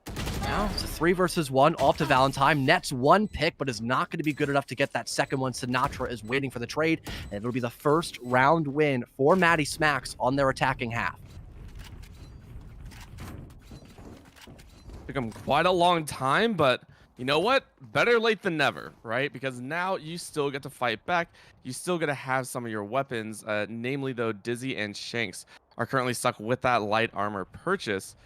S9: Now it's a 3-versus-1 off to Valentine. Nets 1 pick, but is not going to be good enough to get that second one. Sinatra is waiting for the trade, and it'll be the first round win for Maddie Smacks on their attacking half.
S8: Took them quite a long time, but you know what? Better late than never, right? Because now you still get to fight back. You still get to have some of your weapons, namely, though, Dizzy and Shanks are currently stuck with that light armor purchase.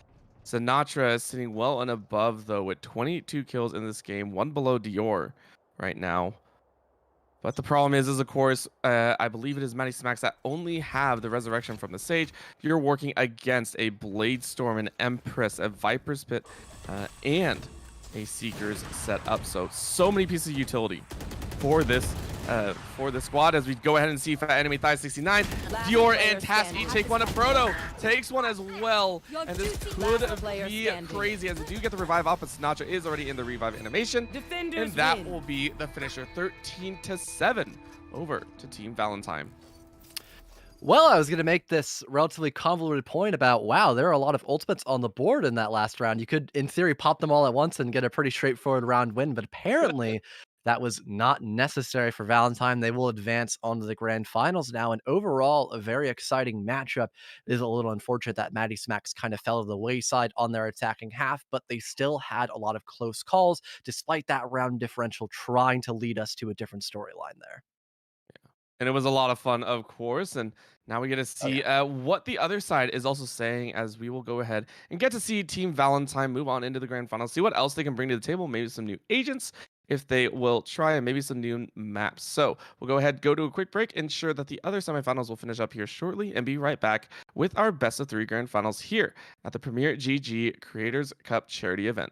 S8: Sinatra is sitting well and above, though, with 22 kills in this game, 1 below Dior right now. But the problem is of course, I believe it is Maddie Smacks that only have the resurrection from the Sage. You're working against a Blade Storm, an Empress, a Viper's Pit, and a Seeker's set up. So many pieces of utility for this squad as we go ahead and see Fat Enemy Thigh 69. Dior and Tass each take one. Proto takes one as well, and this could be crazy as they do get the revive off, but Sinatra is already in the revive animation, and that will be the finisher. 13-7 over to Team Valentine.
S9: Well, I was going to make this relatively convoluted point about, wow, there are a lot of ultimates on the board in that last round. You could, in theory, pop them all at once and get a pretty straightforward round win, but apparently that was not necessary for Valentine. They will advance onto the grand finals now, and overall, a very exciting matchup. It is a little unfortunate that Maddie Smacks kind of fell to the wayside on their attacking half, but they still had a lot of close calls, despite that round differential trying to lead us to a different storyline there.
S8: And it was a lot of fun, of course. And now we get to see what the other side is also saying, as we will go ahead and get to see Team Valentine move on into the grand final, see what else they can bring to the table, maybe some new agents, if they will try and maybe some new maps. So we'll go ahead, go to a quick break, ensure that the other semifinals will finish up here shortly, and be right back with our best of 3 grand finals here at the Premier GG Creators Cup charity event.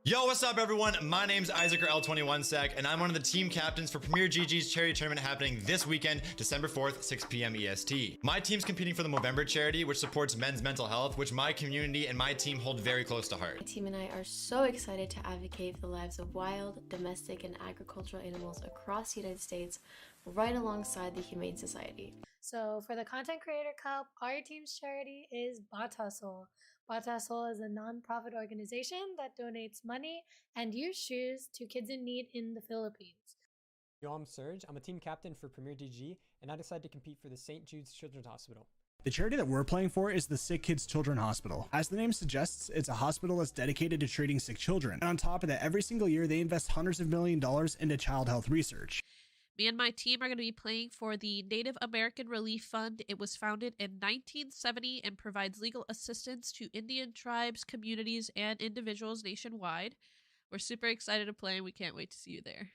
S2: Yo, what's up, everyone? My name's L21sec, and I'm one of the team captains for Premier GG's charity tournament happening this weekend, December 4th, 6 p.m. EST. My team's competing for the Movember charity, which supports men's mental health, which my community and my team hold very close to heart.
S3: My team and I are so excited to advocate for the lives of wild, domestic, and agricultural animals across the United States, right alongside the Humane Society.
S4: So for the Content Creator Cup, our team's charity is Bot Hustle. Bot Hustle is a non-profit organization that donates money and used shoes to kids in need in the Philippines.
S5: Yo, I'm Serge. I'm a team captain for Premier DG, and I decided to compete for the St. Jude's Children's Hospital.
S6: The charity that we're playing for is the Sick Kids Children Hospital. As the name suggests, it's a hospital that's dedicated to treating sick children. And on top of that, every single year they invest hundreds of millions of dollars into child health research.
S7: Me and my team are going to be playing for the Native American Relief Fund. It was founded in 1970 and provides legal assistance to Indian tribes, communities, and individuals nationwide. We're super excited to play, and we can't wait to see you there.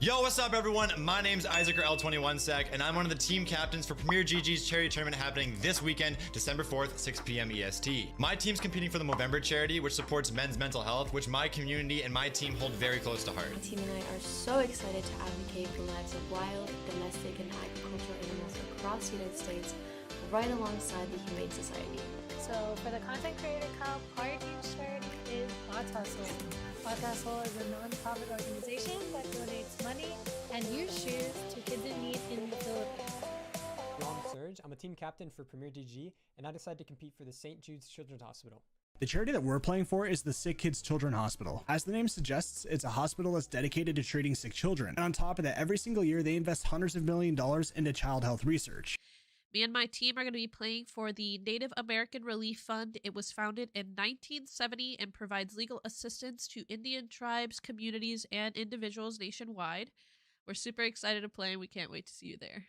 S2: Yo, what's up everyone? My name's Isaac or L21sec, and I'm one of the team captains for Premier GG's charity tournament happening this weekend, December 4th, 6 p.m. EST. My team's competing for the Movember charity, which supports men's mental health, which my community and my team hold very close to heart.
S3: My team and I are so excited to advocate for the lives of wild, domestic, and agricultural animals across the United States, right alongside the Humane Society.
S4: So for the Content Creator Cup, our team's charity is Batasol. Batasol is a non-profit organization that donates money and used shoes to kids in need in the Philippines.
S5: Yo, I'm Serge. I'm a team captain for Premier DG, and I decided to compete for the St. Jude's Children's Hospital.
S6: The charity that we're playing for is the Sick Kids Children Hospital. As the name suggests, it's a hospital that's dedicated to treating sick children. And on top of that, every single year they invest hundreds of $millions into child health research.
S7: Me and my team are going to be playing for the Native American Relief Fund. It was founded in 1970 and provides legal assistance to Indian tribes, communities, and individuals nationwide. We're super excited to play and we can't wait to see you there.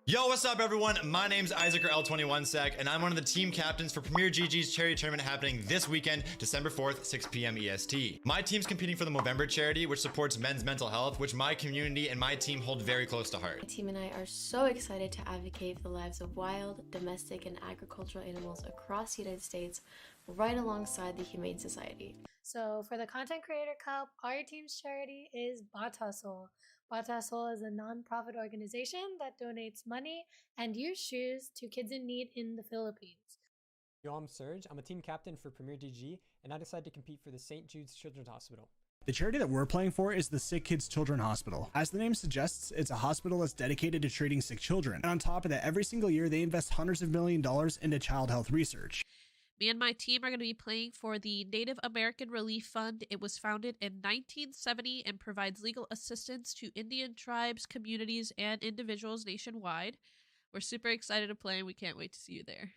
S2: Yo, what's up, everyone? My name's Isaac or L21sec, and I'm one of the team captains for Premier GG's charity tournament happening this weekend, December 4th, 6 p.m. EST. My team's competing for the Movember charity, which supports men's mental health, which my community and my team hold very close to heart.
S3: My team and I are so excited to advocate for the lives of wild, domestic, and agricultural animals across the United States, right alongside the Humane Society.
S4: So for the Content Creator Cup, our team's charity is Bot Hustle. Bot Hustle is a non-profit organization that donates money and used shoes to kids in need in the Philippines.
S5: Yo, I'm Serge. I'm a team captain for Premier DG, and I decided to compete for the St. Jude's Children's Hospital.
S6: The charity that we're playing for is the Sick Kids Children Hospital. As the name suggests, it's a hospital that's dedicated to treating sick children. And on top of that, every single year they invest hundreds of millions of dollars into child health research.
S7: Me and my team are going to be playing for the Native American Relief Fund. It was founded in 1970 and provides legal assistance to Indian tribes, communities, and individuals nationwide. We're super excited to play and we can't wait to see you there.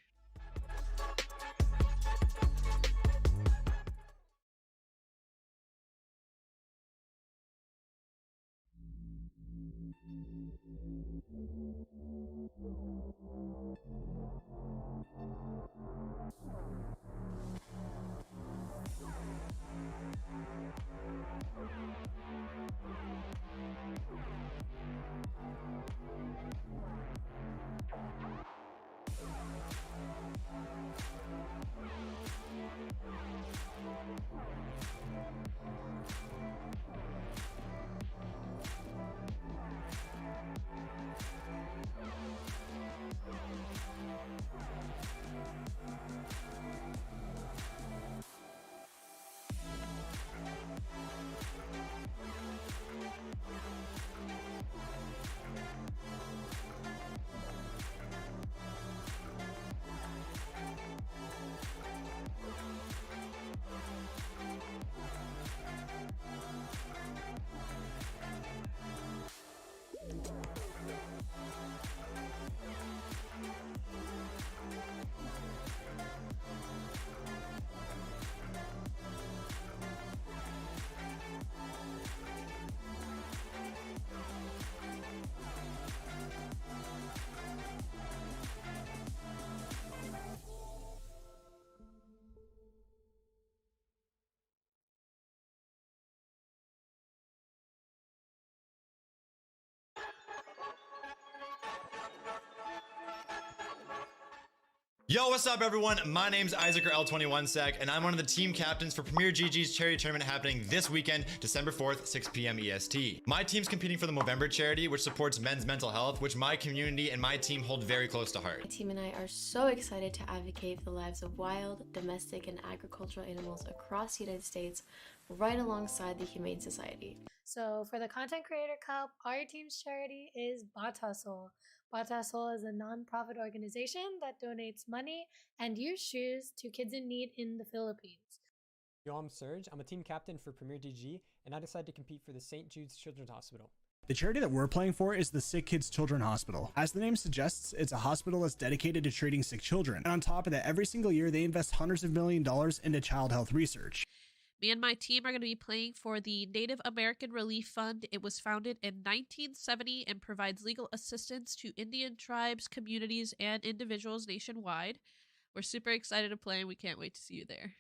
S2: Yo, what's up, everyone? My name's Isaac or L21sec, and I'm one of the team captains for Premier GG's charity tournament happening this weekend, December 4th, 6 p.m. EST. My team's competing for the Movember charity, which supports men's mental health, which my community and my team hold very close to heart.
S3: My team and I are so excited to advocate for the lives of wild, domestic, and agricultural animals across the United States, right alongside the Humane Society.
S4: So for the Content Creator Cup, our team's charity is Bot Hustle. Bot Hustle is a non-profit organization that donates money and used shoes to kids in need in the Philippines.
S5: Yo, I'm Serge. I'm a team captain for Premier DG, and I decided to compete for the St. Jude's Children's Hospital.
S6: The charity that we're playing for is the Sick Kids Children Hospital. As the name suggests, it's a hospital that's dedicated to treating sick children. And on top of that, every single year they invest hundreds of millions of dollars into child health research.
S7: Me and my team are going to be playing for the Native American Relief Fund. It was founded in 1970 and provides legal assistance to Indian tribes, communities, and individuals nationwide. We're super excited to play and we can't wait to see you there.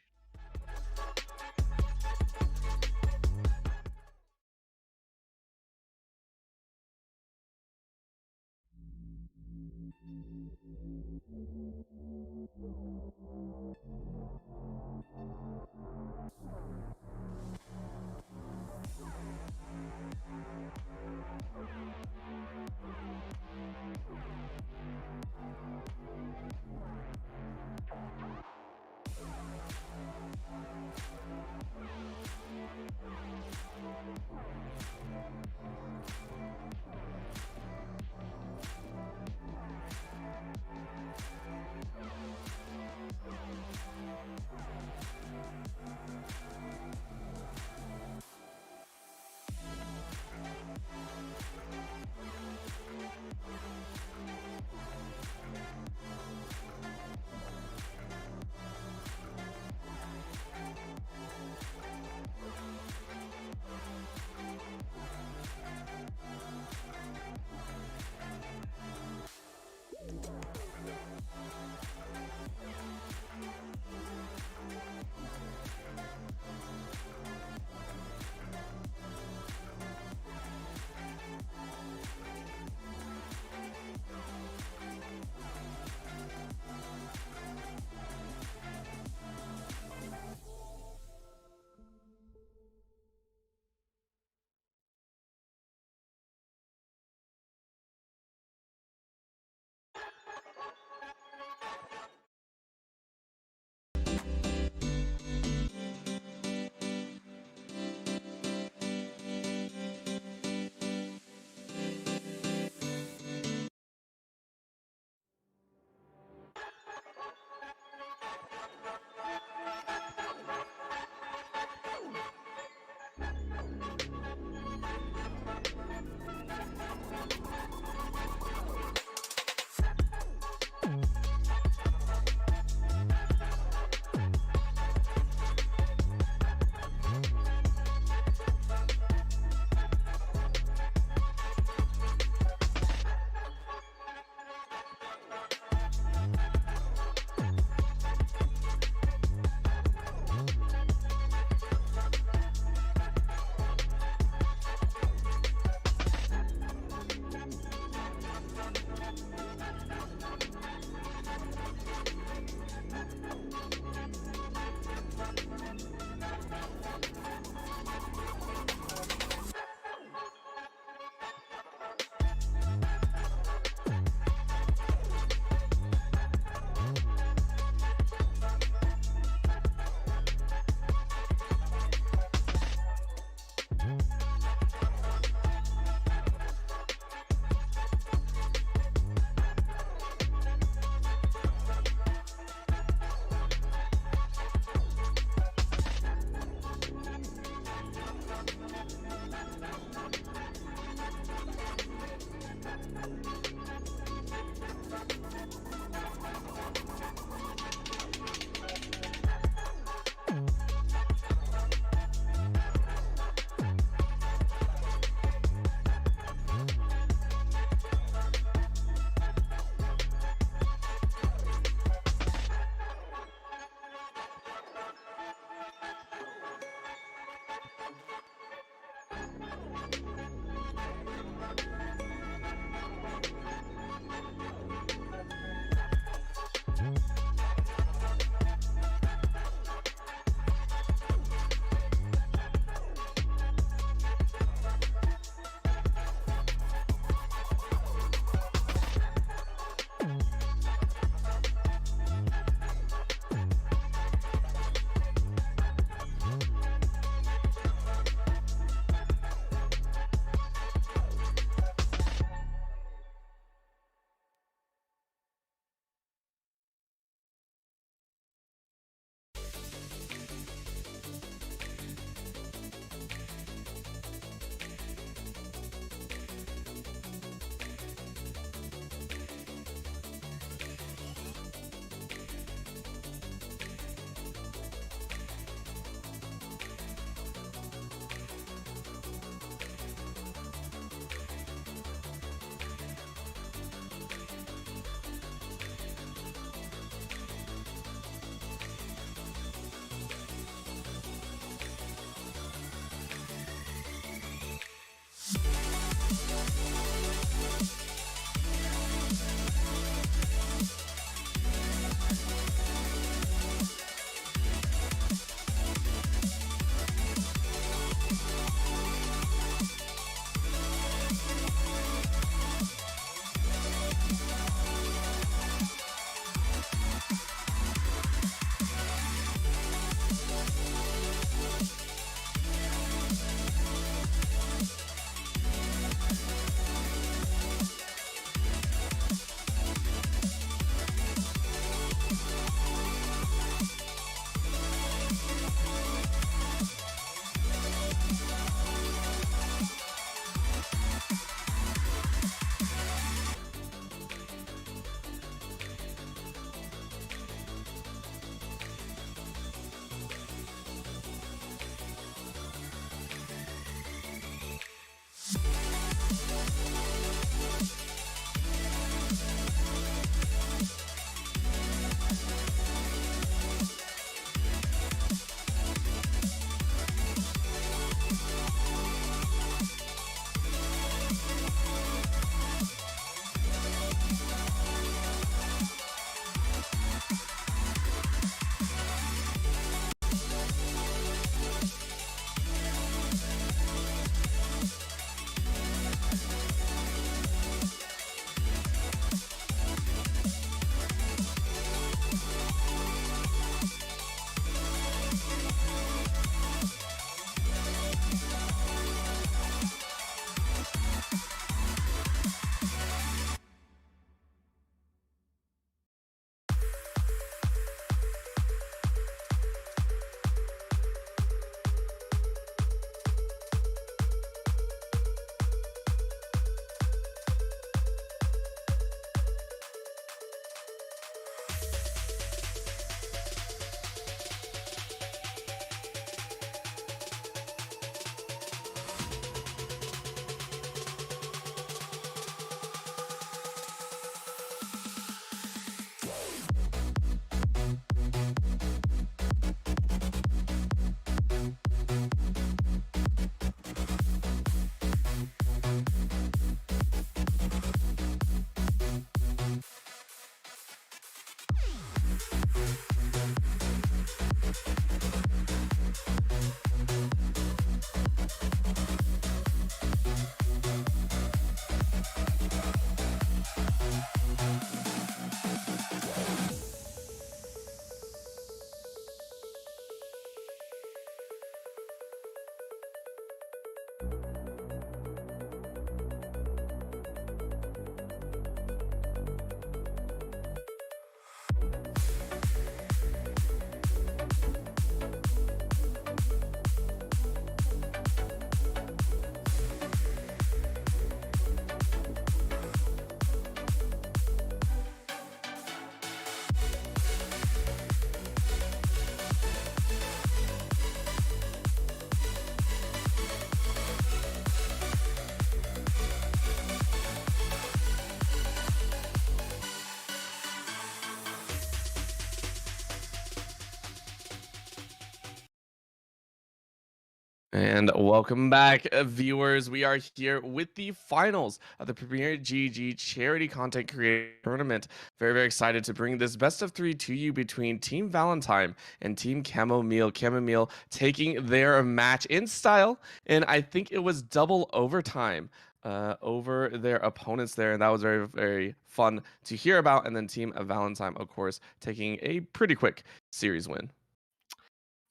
S8: And welcome back, viewers. We are here with the finals of the Premier GG Charity Content Creator Tournament. Very, very excited to bring this best of three to you between Team Valentine and Team Chamomile. Chamomile taking their match in style, and I think it was double overtime over their opponents there, and that was very, very fun to hear about. And then Team Valentine, of course, taking a pretty quick series win.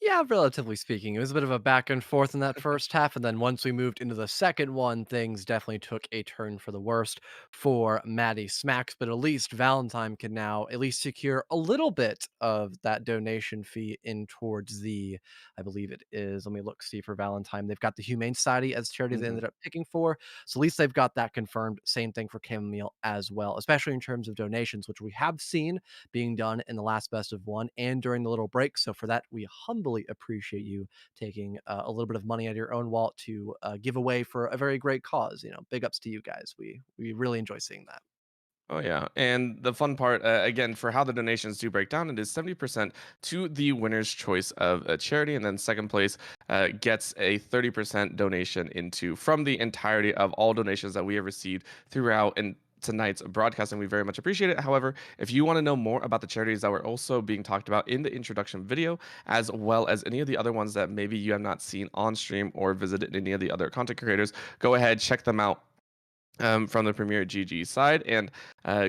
S9: Yeah, relatively speaking, it was a bit of a back and forth in that first half, and then once we moved into the second one, things definitely took a turn for the worst for Maddie Smacks. But at least Valentine can now at least secure a little bit of that donation fee in towards the, I believe it is. Let me look see for Valentine. They've got the Humane Society as charity they ended up picking for, so at least they've got that confirmed. Same thing for Chamomile as well, especially in terms of donations, which we have seen being done in the last best of one and during the little break. So for that, we humbly appreciate you taking a little bit of money out of your own wallet to give away for a very great cause. You know, big ups to you guys. We really enjoy seeing that.
S8: Oh yeah, and the fun part again for how the donations do break down, it is 70% to the winner's choice of a charity, and then second place gets a 30% donation into from the entirety of all donations that we have received throughout and tonight's broadcast, and we very much appreciate it. However, if you want to know more about the charities that were also being talked about in the introduction video, as well as any of the other ones that maybe you have not seen on stream or visited any of the other content creators, go ahead, check them out from the Premier GG side, and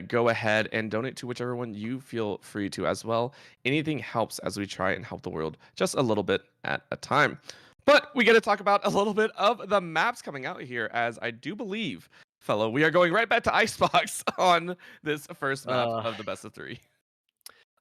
S8: go ahead and donate to whichever one you feel free to as well. Anything helps as we try and help the world just a little bit at a time. But we get to talk about a little bit of the maps coming out here, as I do believe, fellow, we are going right back to Icebox on this first map of the best of 3.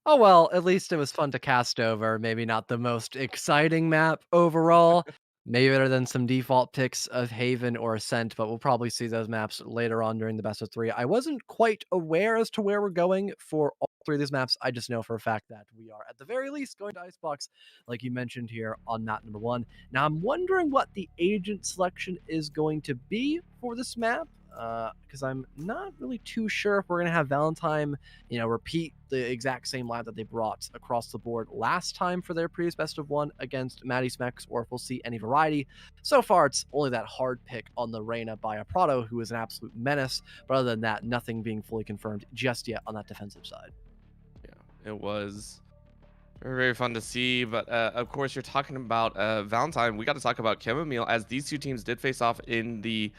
S9: Oh well, at least it was fun to cast over. Maybe not the most exciting map overall. Maybe better than some default picks of Haven or Ascent, but we'll probably see those maps later on during the best of 3. I wasn't quite aware as to where we're going for all 3 of these maps. I just know for a fact that we are at the very least going to Icebox, like you mentioned here on map number 1. Now I'm wondering what the agent selection is going to be for this map. Because I'm not really too sure if we're going to have Valentine, repeat the exact same line that they brought across the board last time for their previous best of 1 against Maddie Smex, or if we'll see any variety. So far, it's only that hard pick on the Reyna by a Prado, who is an absolute menace. But other than that, nothing being fully confirmed just yet on that defensive side.
S8: Yeah, it was very, very fun to see. But of course, you're talking about Valentine. We got to talk about Chamomile, as these two teams did face off in the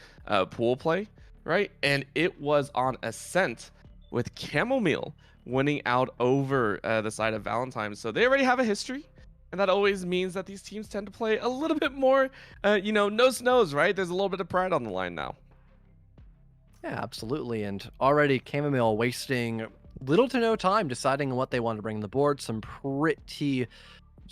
S8: pool play, right? And it was on Ascent, with Chamomile winning out over the side of Valentine. So they already have a history, and that always means that these teams tend to play a little bit more, nose to nose, right? There's a little bit of pride on the line now.
S9: Yeah, absolutely. And already Chamomile wasting little to no time deciding on what they want to bring to the board. Some pretty,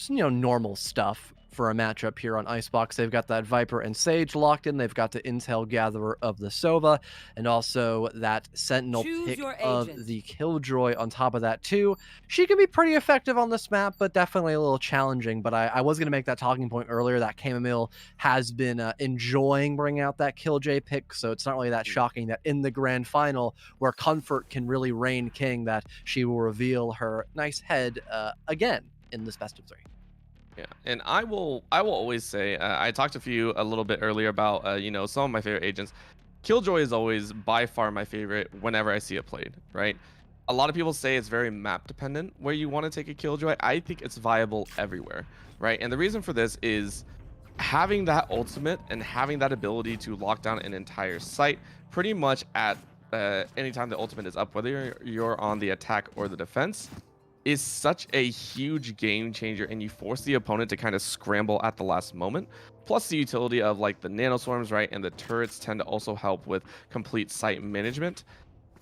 S9: normal stuff for a matchup here on Icebox. They've got that Viper and Sage locked in. They've got the Intel Gatherer of the Sova, and also that Sentinel pick of the Killjoy on top of that too. She can be pretty effective on this map, but definitely a little challenging. But I was going to make that talking point earlier that Chamomile has been enjoying bringing out that Killjoy pick, so it's not really that shocking that in the grand final, where Comfort can really reign king, that she will reveal her nice head again in this best of 3.
S8: Yeah, and I will always say, I talked to you a little bit earlier about some of my favorite agents. Killjoy is always by far my favorite whenever I see it played, right? A lot of people say it's very map dependent where you want to take a Killjoy. I think it's viable everywhere, right? And the reason for this is having that ultimate and having that ability to lock down an entire site pretty much at any time the ultimate is up, whether you're on the attack or the defense, is such a huge game changer, and you force the opponent to kind of scramble at the last moment. Plus the utility of like the nanoswarms, right, and the turrets tend to also help with complete site management.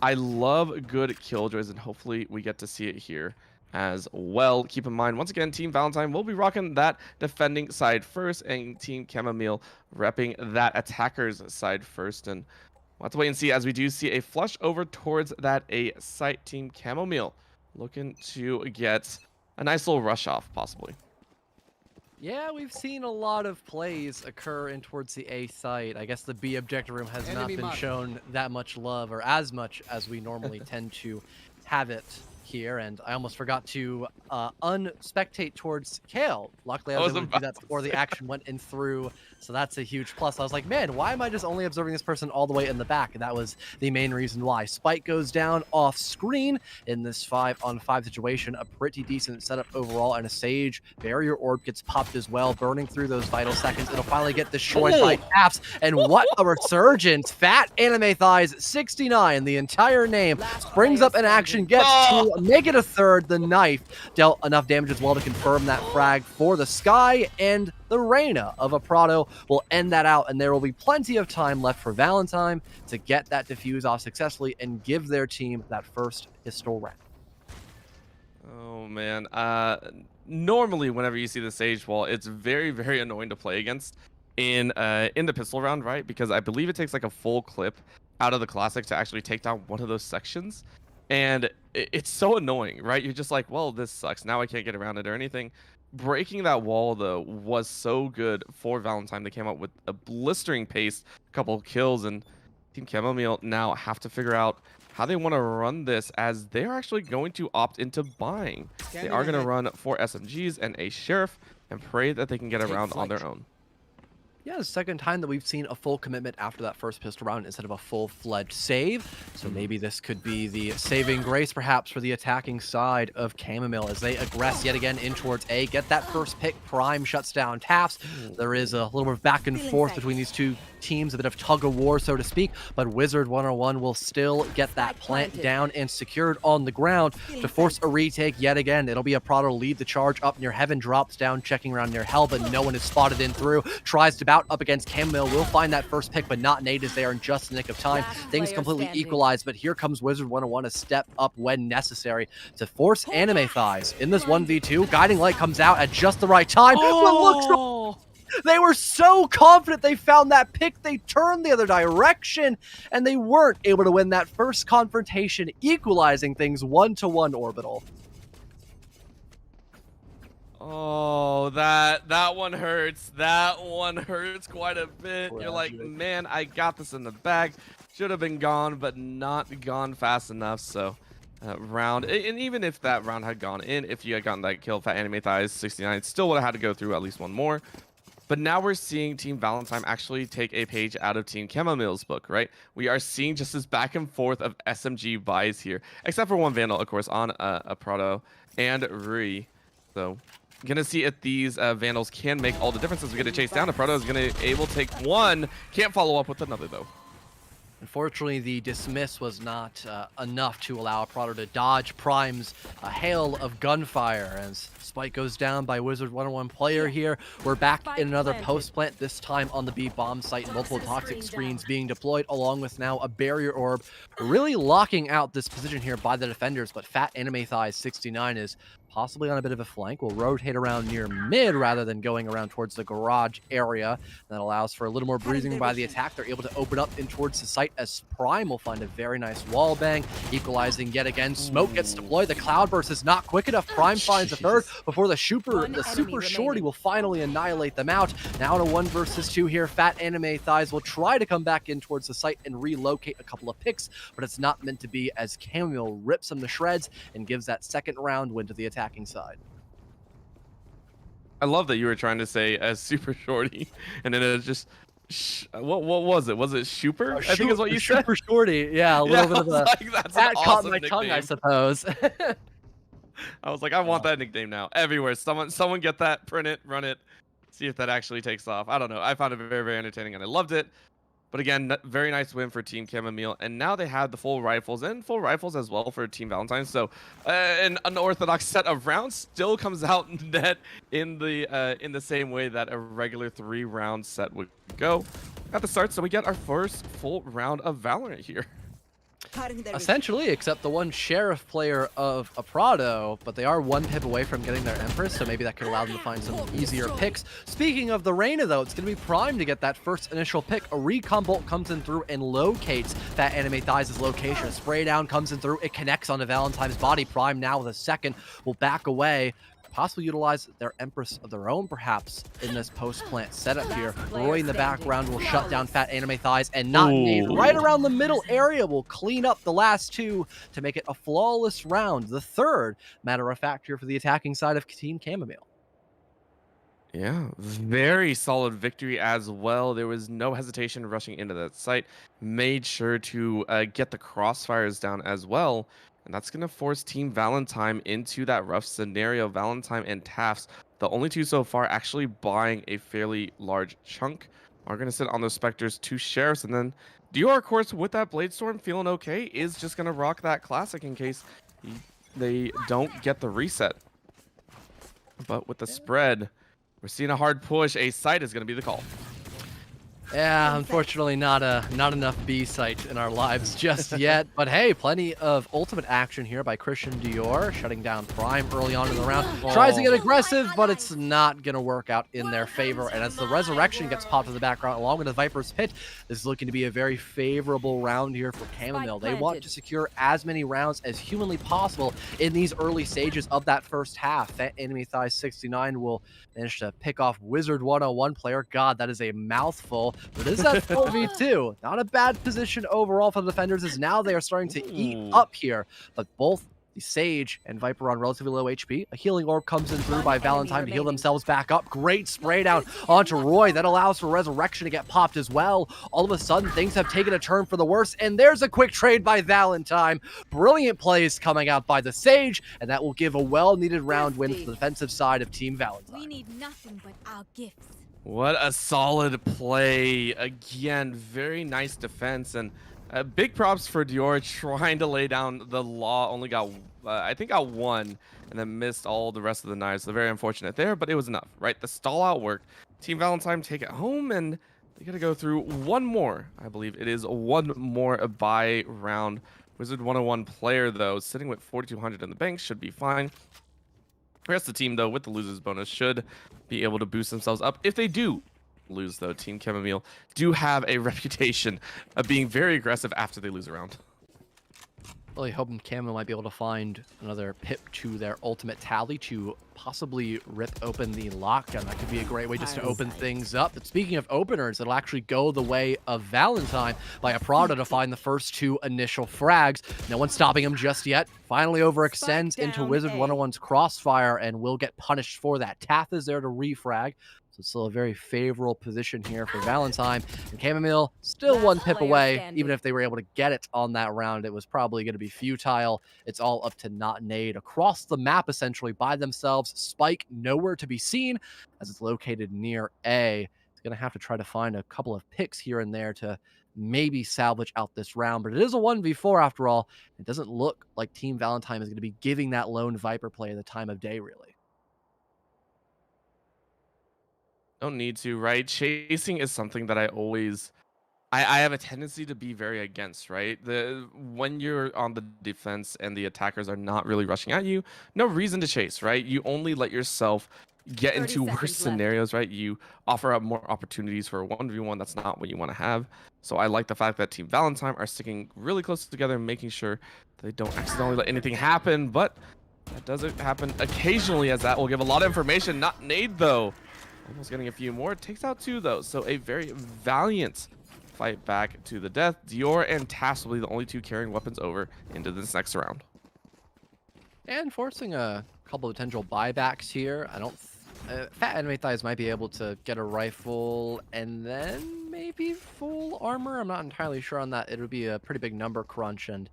S8: I love good Killjoys, and hopefully we get to see it here as well. Keep in mind, once again, Team Valentine will be rocking that defending side first, and Team Chamomile repping that attackers side first. And we'll have to wait and see, as we do see a flush over towards that A site. Team Chamomile looking to get a nice little rush off, possibly.
S9: Yeah, we've seen a lot of plays occur in towards the A site. I guess the B objective room has not been shown that much love, or as much as we normally tend to have it here. And I almost forgot to unspectate towards Kale. Luckily, I was able to do that before the action went in through, so that's a huge plus. I was like, man, why am I just only observing this person all the way in the back? And that was the main reason why. Spike goes down off screen in this 5-on-5 situation. A pretty decent setup overall, and a Sage barrier orb gets popped as well, burning through those vital seconds. It'll finally get destroyed by Caps, and what a resurgence. Fat Anime Thighs 69, the entire name, brings up an action, gets to make it a third. The knife dealt enough damage as well to confirm that frag for the Sky, and the Reyna of a Prado will end that out, and there will be plenty of time left for Valentine to get that defuse off successfully and give their team that first pistol round.
S8: Oh man, normally whenever you see the Sage wall, it's very, very annoying to play against in the pistol round, right? Because I believe it takes like a full clip out of the classic to actually take down one of those sections, and it's so annoying, right? You're just like, well, this sucks, now I can't get around it or anything. Breaking that wall, though, was so good for Valentine. They came out with a blistering pace, a couple kills, and Team Chamomile now have to figure out how they want to run this, as they are actually going to opt into buying. They are going to run 4 SMGs and a Sheriff and pray that they can get around on their own.
S9: Yeah, the second time that we've seen a full commitment after that first pistol round instead of a full-fledged save. So maybe this could be the saving grace, perhaps, for the attacking side of Chamomile as they aggress yet again in towards A. Get that first pick. Prime shuts down Taps. There is a little more back and forth between these two teams, a bit of tug-of-war, so to speak, but Wizard 101 will still get that plant down and secured on the ground to force a retake yet again. It'll be a Prado to lead the charge up near Heaven, drops down, checking around near Hell, but no one is spotted in through. Tries to bout up against Chamomile, will find that first pick, but not Nate as they are in just the nick of time. Things completely equalized, but here comes Wizard 101 a step up when necessary to force Anime Thighs in this 1v2. Guiding Light comes out at just the right time.
S5: Oh!
S9: They were so confident they found that pick, they turned the other direction, and they weren't able to win that first confrontation, equalizing things 1-1 Orbital.
S8: Oh, that one hurts. That one hurts quite a bit. You're like, man, I got this in the bag. Should have been gone, but not gone fast enough. So, round, and even if that round had gone in, if you had gotten that kill, Fat Anime Thighs 69, still would have had to go through at least one more. But now we're seeing Team Valentine actually take a page out of Team Chamomile's book, right? We are seeing just this back and forth of SMG buys here, except for one Vandal, of course, on a Prado and Rui. So, gonna see if these Vandals can make all the differences. We get a chase down. The Prado is gonna able to take one. Can't follow up with another though.
S9: Unfortunately, the dismiss was not enough to allow Prado to dodge Prime's hail of gunfire as Spike goes down by Wizard 101 player here. We're back in another post plant, this time on the B bomb site. Multiple toxic screens being deployed along with now a barrier orb, really locking out this position here by the defenders. But Fat Anime Thighs 69 is possibly on a bit of a flank. Will rotate around near mid rather than going around towards the garage area. That allows for a little more breathing by the attack. They're able to open up in towards the site as Prime will find a very nice wall bang, equalizing yet again. Smoke gets deployed. The cloudburst is not quick enough. Prime finds a third before the super shorty will finally annihilate them out. Now in a 1 versus 2 here, Fat Anime Thighs will try to come back in towards the site and relocate a couple of picks, but it's not meant to be as Chamomile rips them to shreds and gives that second round win to the attacking side.
S8: I love that you were trying to say as super shorty, and then it's just what was it? Was it Super? I think is what you said.
S9: Super shorty, yeah, a little bit of a
S8: like, that's
S9: that
S8: an
S9: caught
S8: awesome
S9: my
S8: nickname.
S9: tongue, I suppose.
S8: I was like, I want that nickname now everywhere. Someone get that, print it, run it, see if that actually takes off. I don't know. I found it very, very entertaining, and I loved it. But again, very nice win for Team Chamomile, and now they have the full rifles as well for Team Valentine. So an unorthodox set of rounds still comes out net in the same way that a regular 3-round set would go at the start. So we get our first full round of Valorant here.
S9: Essentially, except the one Sheriff player of a Prado, but they are 1 pip away from getting their Empress, so maybe that could allow them to find some easier picks. Speaking of the Reyna, though, it's going to be Prime to get that first initial pick. A recon bolt comes in through and locates that Anime Thighs' location. A spray down comes in through. It connects onto Valentine's body. Prime now with a second will back away. Possibly utilize their Empress of their own, perhaps, in this post-plant setup here. Roy in the background will shut down Fat Anime Thighs, and not Nate right around the middle area will clean up the last 2 to make it a flawless round. The third, matter of fact, here for the attacking side of Team Chamomile.
S8: Yeah, very solid victory as well. There was no hesitation rushing into that site. Made sure to get the crossfires down as well. And that's going to force Team Valentine into that rough scenario. Valentine and Tafts, the only 2 so far actually buying a fairly large chunk, are going to sit on those Spectres, 2 Sheriffs. And then Dior, of course, with that Bladestorm feeling okay, is just going to rock that Classic in case they don't get the reset. But with the spread, we're seeing a hard push. A site is going to be the call.
S9: Yeah, unfortunately not enough B site in our lives just yet. But hey, plenty of ultimate action here by Christian Dior, shutting down Prime early on in the round. Tries to get aggressive, but it's not going to work out in their favor. And as the Resurrection gets popped in the background along with the Viper's Pit, this is looking to be a very favorable round here for Chamomile. They want to secure as many rounds as humanly possible in these early stages of that first half. Fat Enemy Thighs 69 will manage to pick off Wizard 101 player. God, that is a mouthful. But is that 4v2? Not a bad position overall for the defenders, as now they are starting to eat up here. But both The Sage and Viper on relatively low HP. A healing orb comes in through by Valentine to heal themselves back up. Great spray down onto Roy. That allows for Resurrection to get popped as well. All of a sudden, things have taken a turn for the worse, and there's a quick trade by Valentine. Brilliant plays coming out by the Sage, and that will give a well-needed round win for the defensive side of Team Valentine.
S10: We need nothing but our gifts.
S8: What a solid play. Again, very nice defense. And big props for Dior trying to lay down the law. Only got, I think, got one and then missed all the rest of the knives. So very unfortunate there, but it was enough, right? The stall out worked. Team Valentine take it home, and they got to go through one more. I believe it is one more buy round. Wizard 101 player, though, sitting with 4,200 in the bank, should be fine. The rest of the team, though, with the losers bonus, should be able to boost themselves up. If they do lose, though, Team Chamomile do have a reputation of being very aggressive after they lose a round.
S9: Really hoping Camo might be able to find another pip to their ultimate tally to possibly rip open the lockdown. That could be a great way just to open things up. But speaking of openers, it'll actually go the way of Valentine by a Prada to find the first two initial frags. No one's stopping him just yet. Finally overextends into Wizard 101's crossfire and will get punished for that. Tath is there to refrag. So it's still a very favorable position here for Valentine. And Chamomile still one pip away. Even if they were able to get it on that round, it was probably going to be futile. It's all up to Not Nade across the map, essentially, by themselves. Spike nowhere to be seen as it's located near A. It's going to have to try to find a couple of picks here and there to maybe salvage out this round. But it is a 1v4 after all. It doesn't look like Team Valentine is going to be giving that lone Viper play at the time of day, really.
S8: Don't need to, right? Chasing is something that I have a tendency to be very against, right? When you're on the defense and the attackers are not really rushing at you, no reason to chase, right? You only let yourself get into worse scenarios, right? You offer up more opportunities for a 1v1. That's not what you want to have. So I like the fact that Team Valentine are sticking really close together and making sure they don't accidentally let anything happen, but that doesn't happen occasionally, as that will give a lot of information. Not Nade, though. Almost getting a few more. Takes out two, though. So a very valiant fight back to the death. Dior and Tass will be the only two carrying weapons over into this next round.
S9: And forcing a couple of potential buybacks here. I don't... Fat Anime Thighs might be able to get a rifle and then maybe full armor. I'm not entirely sure on that. It would be a pretty big number crunch, and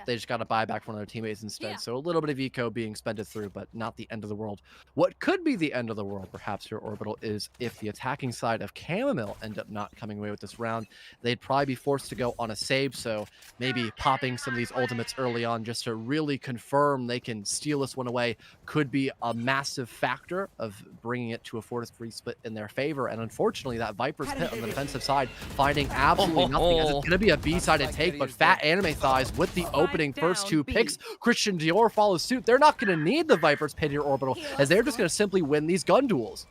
S9: they just got to buy back from their teammates instead. So a little bit of eco being spent through, but not the end of the world. What could be the end of the world, perhaps, here, Orbital, is if the attacking side of Chamomile end up not coming away with this round. They'd probably be forced to go on a save, so maybe popping some of these ultimates early on just to really confirm they can steal this one away could be a massive factor of bringing it to a 4-3 split in their favor. And unfortunately, that Viper's pit on the defensive side finding absolutely nothing, as it's going to be a B-sided take, but Fat Anime Thighs with the opening first two picks. Christian Dior follows suit. They're not going to need the Viper's pit here, Orbital, as they're just going to simply win these gun duels.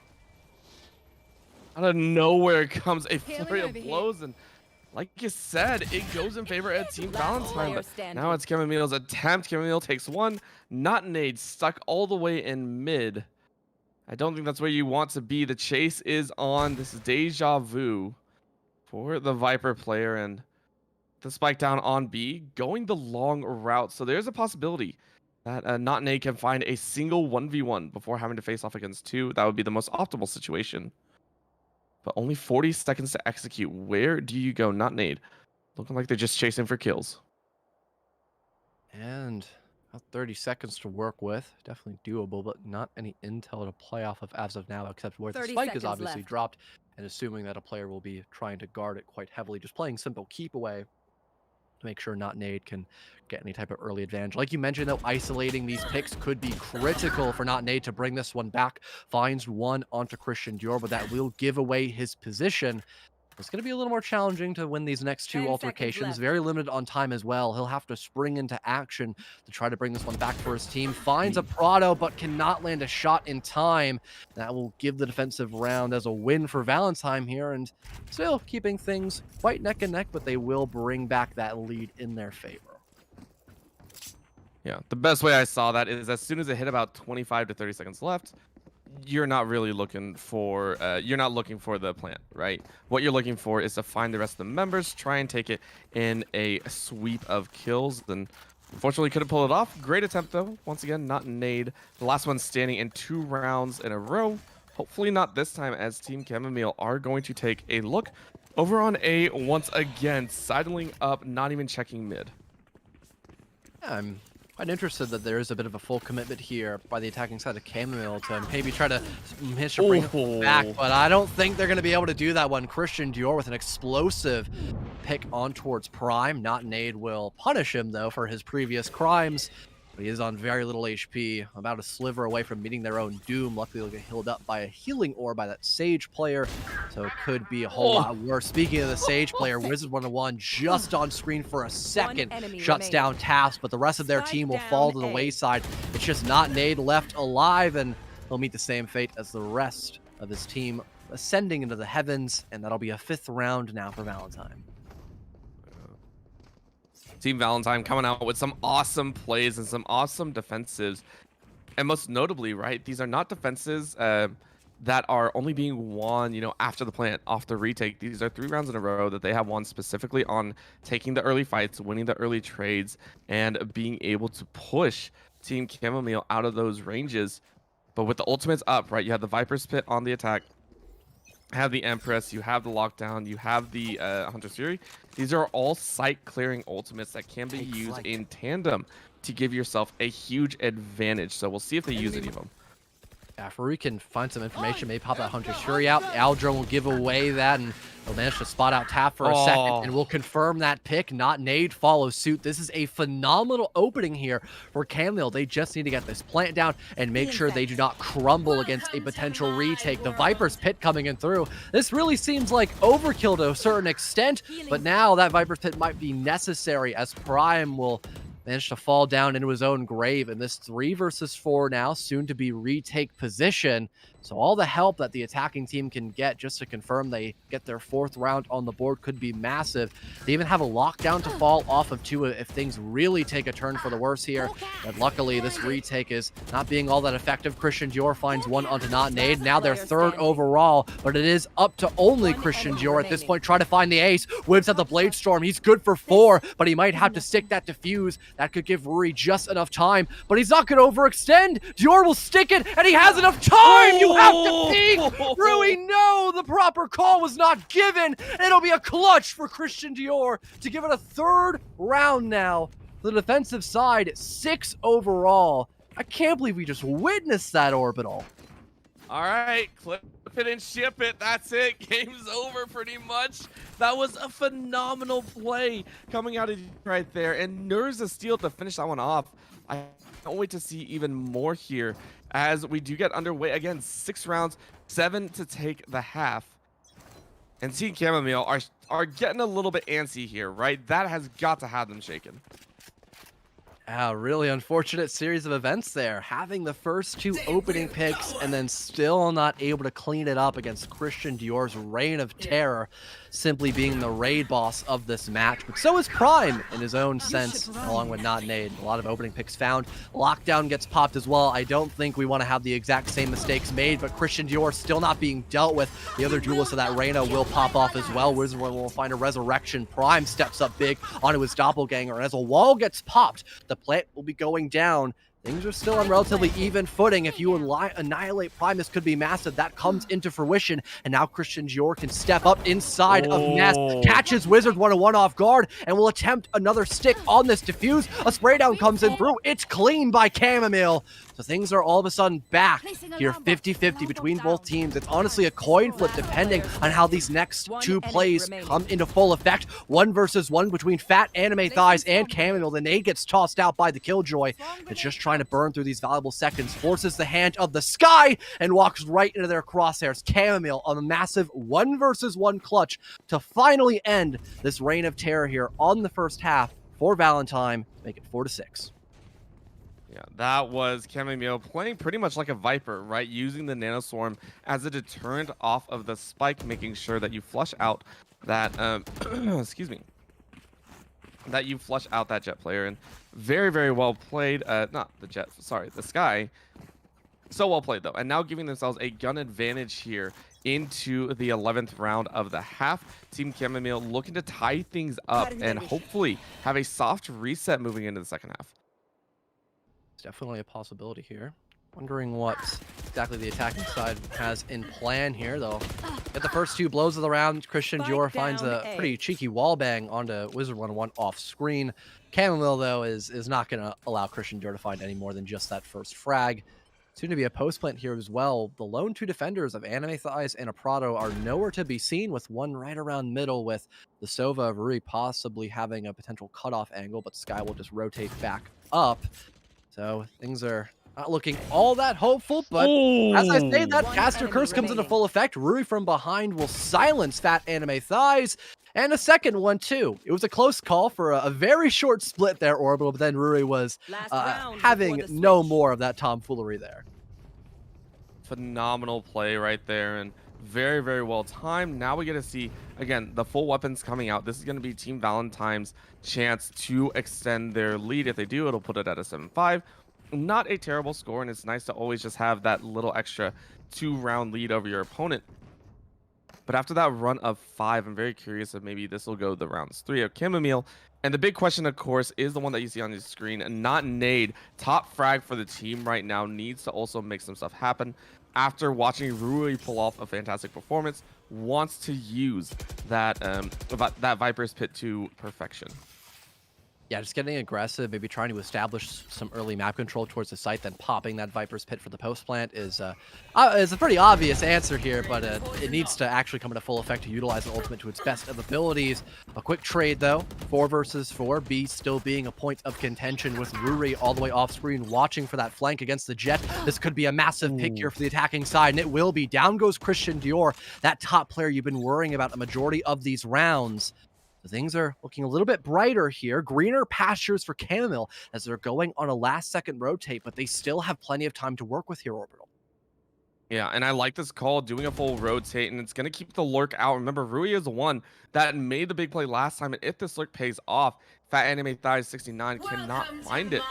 S8: Out of nowhere comes a flurry of blows, and like you said, it goes in favor of Team Valentine, but now it's Chamomile's attempt. Chamomile takes one. Not Nade, stuck all the way in mid. I don't think that's where you want to be. The chase is on. This is Deja Vu for the Viper player, and the spike down on B, going the long route. So there's a possibility that Not Nade can find a single 1v1 before having to face off against two. That would be the most optimal situation. But only 40 seconds to execute. Where do you go? Not Nade. Looking like they're just chasing for kills.
S9: And about 30 seconds to work with. Definitely doable, but not any intel to play off of as of now, except where the spike is obviously dropped, and assuming that a player will be trying to guard it quite heavily, just playing simple keep away to make sure Not Nade can get any type of early advantage. Like you mentioned, though, isolating these picks could be critical for Not Nade to bring this one back. Finds one onto Christian Dior, but that will give away his position. It's going to be a little more challenging to win these next two altercations. Very limited on time as well. He'll have to spring into action to try to bring this one back for his team. Finds a Prado, but cannot land a shot in time. That will give the defensive round as a win for Valentine here, and still keeping things quite neck and neck, but they will bring back that lead in their favor.
S8: Yeah, the best way I saw that is as soon as it hit about 25 to 30 seconds left, you're not really looking for the plant, right? What you're looking for is to find the rest of the members, try and take it in a sweep of kills. And Unfortunately, couldn't pull it off. Great attempt, though. Once again, not nade. The last one standing in 2 rounds in a row. Hopefully not this time, as Team Chamomile are going to take a look over on A once again, sidling up, not even checking mid.
S9: Yeah, I'm quite interested that there is a bit of a full commitment here by the attacking side of Chamomile to maybe try to manage to bring it back, but I don't think they're going to be able to do that one. Christian Dior with an explosive pick on towards Prime. Not Nade will punish him, though, for his previous crimes. But he is on very little HP, about a sliver away from meeting their own doom. Luckily, they'll get healed up by a healing ore by that Sage player, so it could be a whole lot worse. Speaking of the Sage player, Wizard 101 just on screen for a second shuts down Task, but the rest of their team will fall to the wayside. It's just Not Nade left alive, and he'll meet the same fate as the rest of his team, ascending into the heavens, and that'll be a 5th round now for Valentine.
S8: Team Valentine coming out with some awesome plays and some awesome defensives. And most notably, right, these are not defenses that are only being won, you know, after the plant, off the retake. These are 3 rounds in a row that they have won specifically on taking the early fights, winning the early trades, and being able to push Team Chamomile out of those ranges. But with the ultimates up, right, you have the Viper's Pit on the attack, have the Empress, you have the Lockdown, you have the Hunter's Fury. These are all site-clearing ultimates that can be used in tandem to give yourself a huge advantage. So we'll see if they use any of them.
S9: Yeah, Farouk can find some information, maybe pop that Hunter's Fury out. Aldro will give away that, and he'll manage to spot out Tap for a second, and we'll confirm that pick. Not Nade follows suit. This is a phenomenal opening here for Camille. They just need to get this plant down and make sure they do not crumble against a potential retake. The Viper's Pit coming in through. This really seems like overkill to a certain extent, but now that Viper's Pit might be necessary, as Prime will managed to fall down into his own grave in this 3 versus 4 now, soon to be retake position. So all the help that the attacking team can get just to confirm they get their 4th round on the board could be massive. They even have a lockdown to fall off of too if things really take a turn for the worse here. But luckily, this retake is not being all that effective. Christian Dior finds one onto Not Nade. Now they're 3rd overall, but it is up to only Christian Dior at this point. Try to find the ace. Whips at the Blade Storm. He's good for 4, but he might have to stick that defuse. That could give Ruri just enough time, but he's not going to overextend. Dior will stick it, and he has enough time. You have to peek. Rui, no, the proper call was not given. It'll be a clutch for Christian Dior to give it a 3rd round now. The defensive side, 6 overall. I can't believe we just witnessed that orbital.
S8: All right, clip it and ship it. That's it. Game's over pretty much. That was a phenomenal play coming out of right there. And Nurza Steel to finish that one off. I can't wait to see even more here as we do get underway. Again, 6 rounds, 7 to take the half. And Team Chamomile are getting a little bit antsy here, right? That has got to have them shaken.
S9: Really unfortunate series of events there. Having the first 2 opening picks and then still not able to clean it up against Christian Dior's Reign of Terror, simply being the raid boss of this match. But so is Prime in his own sense, along with Not Nade. A lot of opening picks found. Lockdown gets popped as well. I don't think we want to have the exact same mistakes made, but Christian Dior still not being dealt with. The other duelist of that Reyna will pop off as well. Wizard will find a resurrection. Prime steps up big onto his doppelganger, and as a wall gets popped, the plant will be going down. Things are still on relatively even footing. If you annihilate Prime, this could be massive. That comes into fruition, and now Christian Dior can step up inside of Nest, catches Wizard 101 off guard, and will attempt another stick on this defuse. A spray down comes in through. It's clean by Chamomile. So things are all of a sudden back here 50-50 between both teams. It's honestly a coin flip depending on how these next 2 plays come into full effect. 1 versus 1 between Fat Anime Thighs and Chamomile. The nade gets tossed out by the Killjoy. It's just trying to burn through these valuable seconds, forces the hand of the sky, and walks right into their crosshairs. Chamomile on a massive 1 versus 1 clutch to finally end this Reign of Terror here on the first half for Valentine, make it 4-6.
S8: Yeah, that was Chamomile playing pretty much like a Viper, right? Using the Nanoswarm as a deterrent off of the spike, making sure that you flush out that, excuse me, that you flush out that Jet player. And very, very well played. Not the Jet, sorry, the Sky. So well played, though. And now giving themselves a gun advantage here into the 11th round of the half. Team Chamomile looking to tie things up and hopefully have a soft reset moving into the second half.
S9: It's definitely a possibility here. Wondering what exactly the attacking side has in plan here, though. Get the first 2 blows of the round. Christian Dior finds a pretty cheeky wall bang onto Wizard 101 off screen. Chamomile, though, is not going to allow Christian Dior to find any more than just that first frag. Soon to be a post plant here as well. The lone 2 defenders of Anime Thighs and a Prado are nowhere to be seen, with one right around middle, with the Sova of Rui possibly having a potential cutoff angle, but Sky will just rotate back up. So things are not looking all that hopeful, but as I say that, Caster Curse comes into full effect. Rui from behind will silence Fat Anime Thighs, and a second one too. It was a close call for a very short split there, Orbital, but then Rui was having no more of that tomfoolery there.
S8: Phenomenal play right there, and very, very well timed. Now we get to see, again, the full weapons coming out. This is going to be Team Valentine's chance to extend their lead. If they do, it'll put it at a 7-5. Not a terrible score, and it's nice to always just have that little extra 2-round lead over your opponent. But after that run of 5, I'm very curious if maybe this will go the rounds 3 of Chamomile. And the big question, of course, is the one that you see on your screen, not Nade. Top frag for the team right now, needs to also make some stuff happen. After watching Rui pull off a fantastic performance, wants to use that that Viper's Pit to perfection.
S9: Yeah, just getting aggressive, maybe trying to establish some early map control towards the site, then popping that Viper's Pit for the post plant is a pretty obvious answer here, but it needs to actually come into full effect to utilize the ultimate to its best of abilities. A quick trade, though. 4 versus 4. B still being a point of contention, with Ruri all the way off screen watching for that flank against the Jet. This could be a massive pick here for the attacking side, and it will be. Down goes Christian Dior, that top player you've been worrying about a majority of these rounds. Things are looking a little bit brighter here. Greener pastures for Chamomile as they're going on a last-second rotate, but they still have plenty of time to work with here, Orbital.
S8: Yeah, and I like this call, doing a full rotate, and it's going to keep the lurk out. Remember, Rui is the one that made the big play last time, and if this lurk pays off, Fat Anime Thighs 69 cannot find it.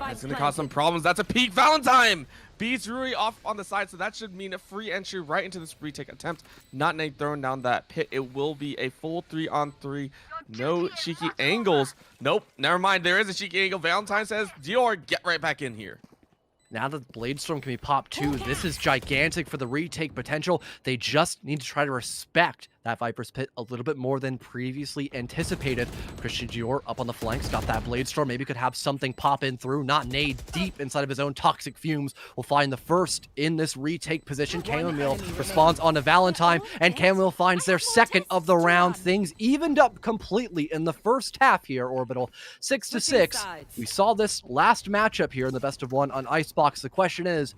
S8: It's going to cause some problems. That's a peak Valentine! Beats Rui off on the side, so that should mean a free entry right into this retake attempt. Not Nate throwing down that pit. It will be a full 3-on-3. No cheeky angles. Nope, never mind. There is a cheeky angle. Valentine says, Dior, get right back in here.
S9: Now that Bladestorm can be popped too, this is gigantic for the retake potential. They just need to try to respect that Viper's Pit a little bit more than previously anticipated. Christian Dior up on the flanks, got that Bladestorm. Maybe could have something pop in through. Not Nade, deep inside of his own toxic fumes, will find the first in this retake position. Chamomile responds onto Valentine, and Chamomile finds their second of the round. Things evened up completely in the first half here, Orbital. 6-6. We saw this last matchup here in the best of 1 on Icebox. The question is,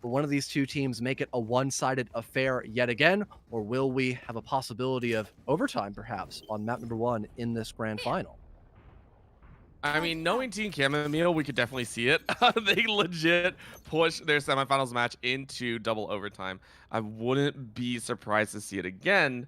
S9: will one of these two teams make it a one-sided affair yet again, or will we have a possibility of overtime, perhaps, on map number 1 in this grand final?
S8: I mean, knowing Team Chamomile, we could definitely see it. They legit push their semifinals match into double overtime. I wouldn't be surprised to see it again.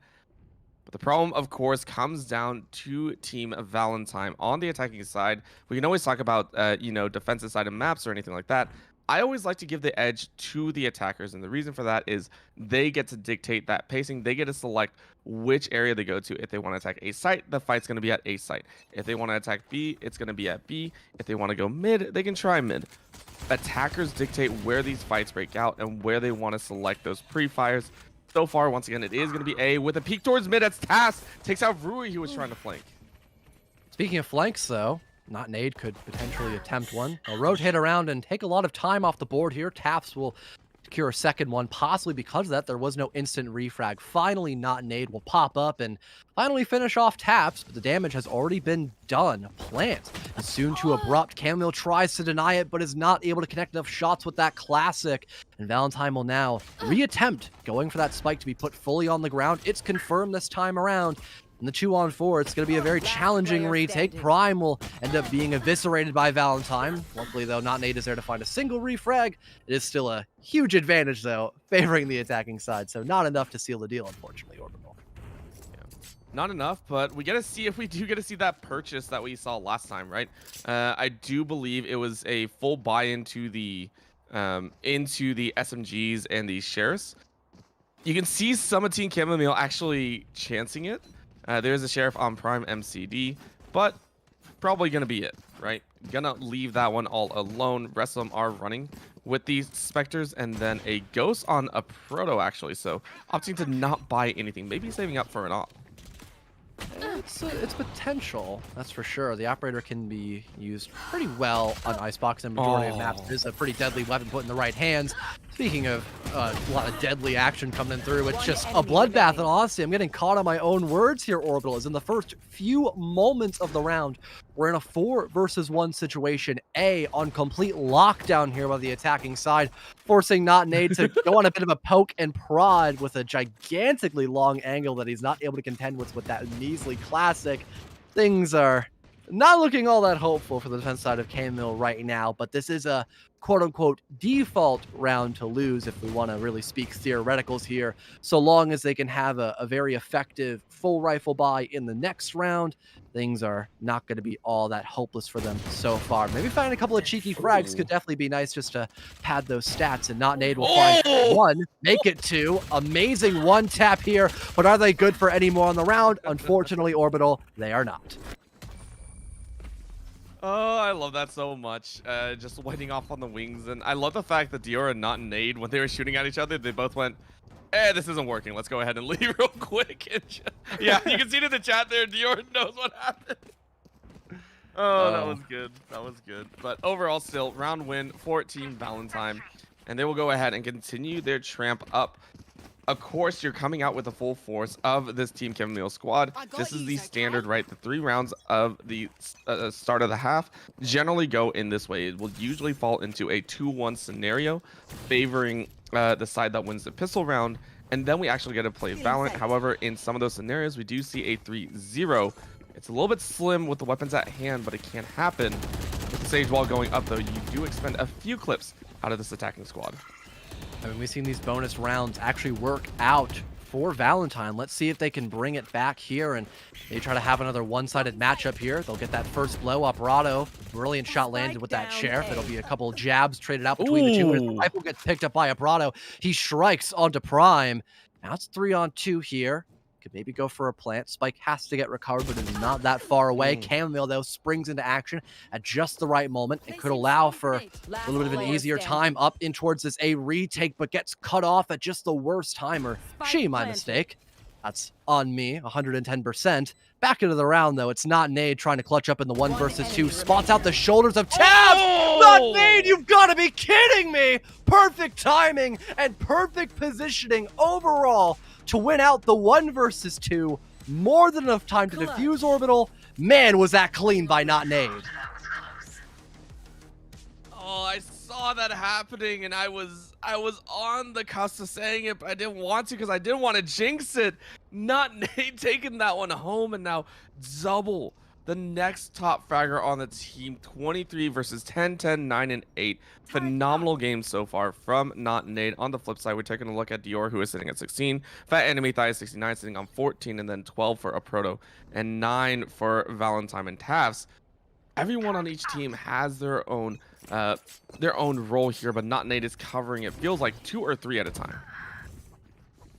S8: But the problem, of course, comes down to Team Valentine. On the attacking side, we can always talk about, defensive side of maps or anything like that. I always like to give the edge to the attackers, and the reason for that is they get to dictate that pacing. They get to select which area they go to. If they want to attack A site, the fight's going to be at A site. If they want to attack B, it's going to be at B. If they want to go mid, they can try mid. Attackers dictate where these fights break out and where they want to select those pre-fires. So far, once again, it is going to be A with a peek towards mid. That's Tass. Takes out Rui, who was trying to flank.
S9: Speaking of flanks, though, Not Nade could potentially attempt one. A rotate around and take a lot of time off the board here. Taps will secure a second one, possibly because of that. There was no instant refrag. Finally, Not Nade will pop up and finally finish off Taps, but the damage has already been done. Plant is soon too abrupt. Chamomile tries to deny it, but is not able to connect enough shots with that classic. And Valentine will now reattempt going for that spike to be put fully on the ground. It's confirmed this time around. In the 2-on-4, it's going to be a very challenging retake. Prime will end up being eviscerated by Valentine. Luckily, though, Not Nade is there to find a single refrag. It is still a huge advantage, though, favoring the attacking side. So not enough to seal the deal, unfortunately, Orbital.
S8: Yeah. Not enough, but we get to see if we do get to see that purchase that we saw last time, right? I do believe it was a full buy into the SMGs and the Sheriffs. You can see some of Team Chamomile actually chancing it. There's a Sheriff on Prime MCD, but probably going to be it, right? Gonna leave that one all alone. Rest of them are running with these Spectres, and then a Ghost on a Proto, actually. So opting to not buy anything. Maybe saving up for an op.
S9: It's potential, that's for sure. The operator can be used pretty well on Icebox and majority of maps. It is a pretty deadly weapon put in the right hands. Speaking of a lot of deadly action coming through, it's just a bloodbath. And honestly, I'm getting caught on my own words here, Orbital. As in the first few moments of the round, we're in a 4 versus 1 situation. A on complete lockdown here by the attacking side, forcing Not Nade to go on a bit of a poke and prod with a gigantically long angle that he's not able to contend with that measly classic. Things are not looking all that hopeful for the defense side of Chamomile right now, but this is a quote-unquote default round to lose if we want to really speak theoreticals here, so long as they can have a very effective full rifle buy in the next round. Things are not going to be all that hopeless for them so far. Maybe find a couple of cheeky frags could definitely be nice just to pad those stats, and Not Nade will find 1, make it 2. Amazing one tap here, but are they good for any more on the round? Unfortunately, Orbital, they are not.
S8: Oh, I love that so much. Just winding off on the wings. And I love the fact that Dior and Not Nade, when they were shooting at each other, they both went, this isn't working. Let's go ahead and leave real quick. And yeah, you can see it in the chat there. Dior knows what happened. Oh, that was good. That was good. But overall, still, round win for Team Valentine. And they will go ahead and continue their tramp up. Of course, you're coming out with the full force of this Team Chamomile squad. This is the standard, right? The 3 rounds of the start of the half generally go in this way. It will usually fall into a 2-1 scenario, favoring the side that wins the pistol round. And then we actually get to play Valent. However, in some of those scenarios, we do see a 3-0. It's a little bit slim with the weapons at hand, but it can happen. With the Sage Wall going up, though, you do expend a few clips out of this attacking squad.
S9: I mean, we've seen these bonus rounds actually work out for Valentine. Let's see if they can bring it back here and they try to have another one-sided matchup here. They'll get that first blow. Operato, brilliant shot landed with that Sheriff. It'll be a couple of jabs traded out between the two. As the rifle gets picked up by Operato, he strikes onto Prime. Now it's 3-on-2 here. Could maybe go for a plant. Spike has to get recovered, but it's not that far away. Chamomile, though, springs into action at just the right moment. It could allow for a little bit of an easier time up in towards this A retake, but gets cut off at just the worst time, or my mistake. That's on me, 110%. Back into the round, though. It's Not Nade trying to clutch up in the 1 versus 2. Spots out the shoulders of Tab! Not Nade, you've got to be kidding me! Perfect timing and perfect positioning overall to win out the 1 versus 2. More than enough time to defuse Orbital. Man, was that clean by Not Nade.
S8: Oh, I saw that happening, and I was on the cusp of saying it, but I didn't want to because I didn't want to jinx it. Not Nade taking that one home, and now double the next top fragger on the team. 23 versus 10, 10, 9, and 8. Phenomenal game so far from Not Nade. On the flip side, we're taking a look at Dior, who is sitting at 16. Fat Enemy Thigh 69, sitting on 14, and then 12 for Aproto, and 9 for Valentine and Tafs. Everyone on each team has their own role here, but Not Nade is covering it. Feels like 2 or 3 at a time.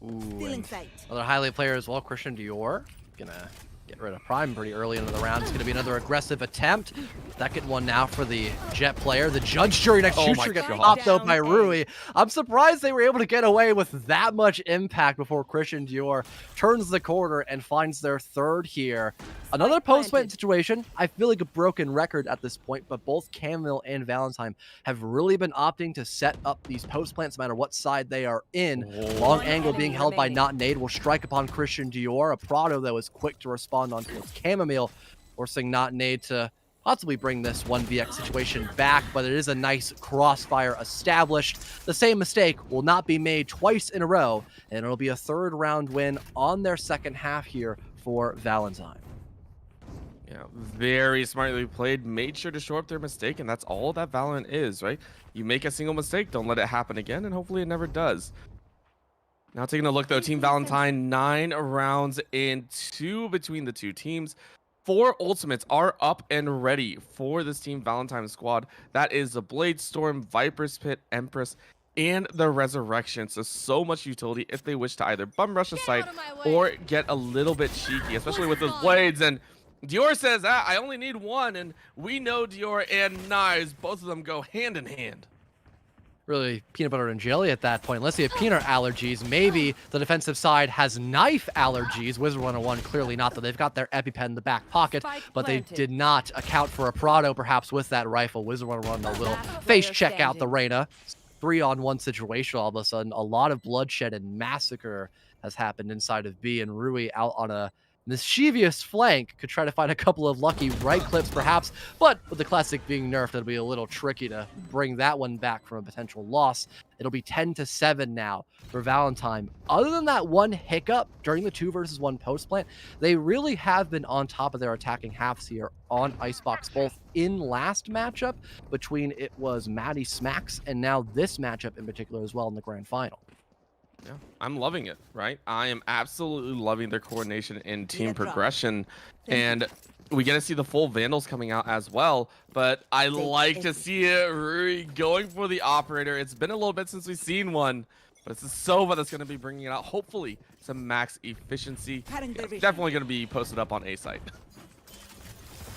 S9: Ooh, another highlight player as well, Christian Dior. Gonna get rid of Prime pretty early into the round. It's going to be another aggressive attempt. Second one now for the Jet player. The judge jury next shooter gets popped though by Rui. I'm surprised they were able to get away with that much impact before Christian Dior turns the corner and finds their 3rd here. Another post-plant situation. I feel like a broken record at this point, but both Chamomile and Valentine have really been opting to set up these post-plants no matter what side they are in. Long angle being held by Not Nade will strike upon Christian Dior. Aproto, though, is quick to respond on towards Chamomile, forcing Not Nade to possibly bring this 1vx situation back, but it is a nice crossfire established. The same mistake will not be made twice in a row, and it'll be a 3rd round win on their second half here for Valentine.
S8: Yeah, very smartly played. Made sure to show up their mistake, and that's all that Valorant is, right? You make a single mistake, don't let it happen again, and hopefully it never does. Now taking a look, though, Team Valentine, 9 rounds in 2 between the two teams. 4 ultimates are up and ready for this Team Valentine squad. That is the Blade Storm, Viper's Pit, Empress, and the resurrection. So much utility if they wish to either bum rush the site or get a little bit cheeky, especially with those blades. And Dior says, I only need one, and we know Dior and knives, both of them go hand in hand.
S9: Really peanut butter and jelly at that point. Unless you have peanut allergies, maybe the defensive side has knife allergies. Wizard 101 clearly not, though. They've got their EpiPen in the back pocket, but they did not account for a Prado perhaps with that rifle. Wizard 101 a little face check out the Reyna. 3-on-1 situation all of a sudden. A lot of bloodshed and massacre has happened inside of B, and Rui out on a mischievous flank could try to find a couple of lucky right clips perhaps, but with the classic being nerfed, it'll be a little tricky to bring that one back from a potential loss. It'll be 10-7 now for Valentine. Other than that one hiccup during the 2-versus-1 post plant, they really have been on top of their attacking halves here on Icebox, both in last matchup between it was Maddie Smacks and now this matchup in particular as well in the grand final.
S8: Yeah, I'm loving it, right? I am absolutely loving their coordination and team progression. And we get to see the full Vandals coming out as well. But I like to see it Rui going for the operator. It's been a little bit since we've seen one, but it's the Sova that's going to be bringing it out. Hopefully, some max efficiency. Yeah, definitely going to be posted up on A site.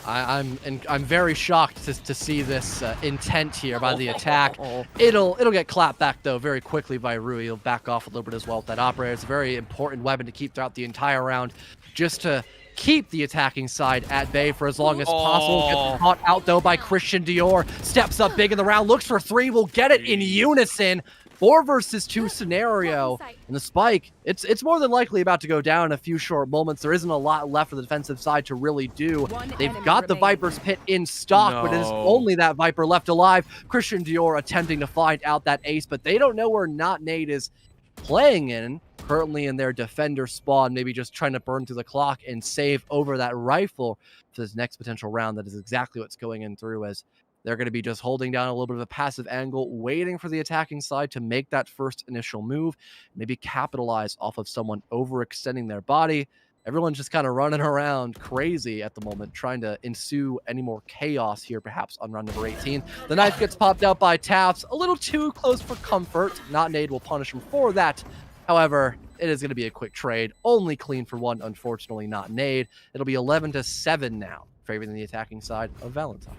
S9: I'm very shocked to see this intent here by the attack. It'll get clapped back though very quickly by Rui. He'll back off a little bit as well with that operator. It's a very important weapon to keep throughout the entire round, just to keep the attacking side at bay for as long as possible. Gets caught out though by Christian Dior. Steps up big in the round, looks for 3, will get it in unison. 4-versus-2 scenario, and the spike, it's more than likely about to go down in a few short moments. There isn't a lot left for the defensive side to really do. They've got the Viper's Pit in stock, but it is only that Viper left alive. Christian Dior attempting to find out that ace, but they don't know where Not Nate is playing in. Currently in their defender spawn, maybe just trying to burn through the clock and save over that rifle for this next potential round. That is exactly what's going in through, as they're going to be just holding down a little bit of a passive angle, waiting for the attacking side to make that first initial move, maybe capitalize off of someone overextending their body. Everyone's just kind of running around crazy at the moment, trying to ensue any more chaos here, perhaps on round number 18. The knife gets popped out by Taps, a little too close for comfort. Not Nade will punish him for that. However, it is going to be a quick trade. Only clean for one, unfortunately, not Nade. It'll be 11-7 now, favoring the attacking side of Valentine.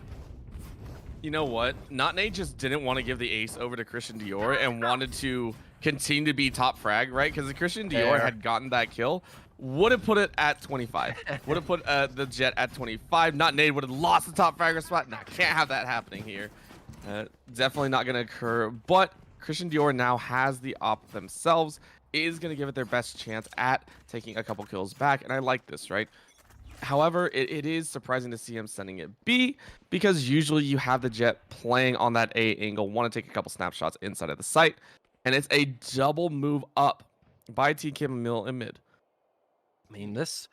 S8: You know what? Not Nate just didn't want to give the ace over to Christian Dior and wanted to continue to be top frag, right? Because if Christian Dior had gotten that kill, would have put it at 25. Would have put the Jet at 25. Not Nate would have lost the top fragger spot. Nah, can't have that happening here. Definitely not going to occur. But Christian Dior now has the op themselves, is going to give it their best chance at taking a couple kills back. And I like this, right? However, it is surprising to see him sending it B, because usually you have the Jet playing on that A angle, want to take a couple snapshots inside of the site, and it's a double move up by TK Mill in mid.
S9: I mean, this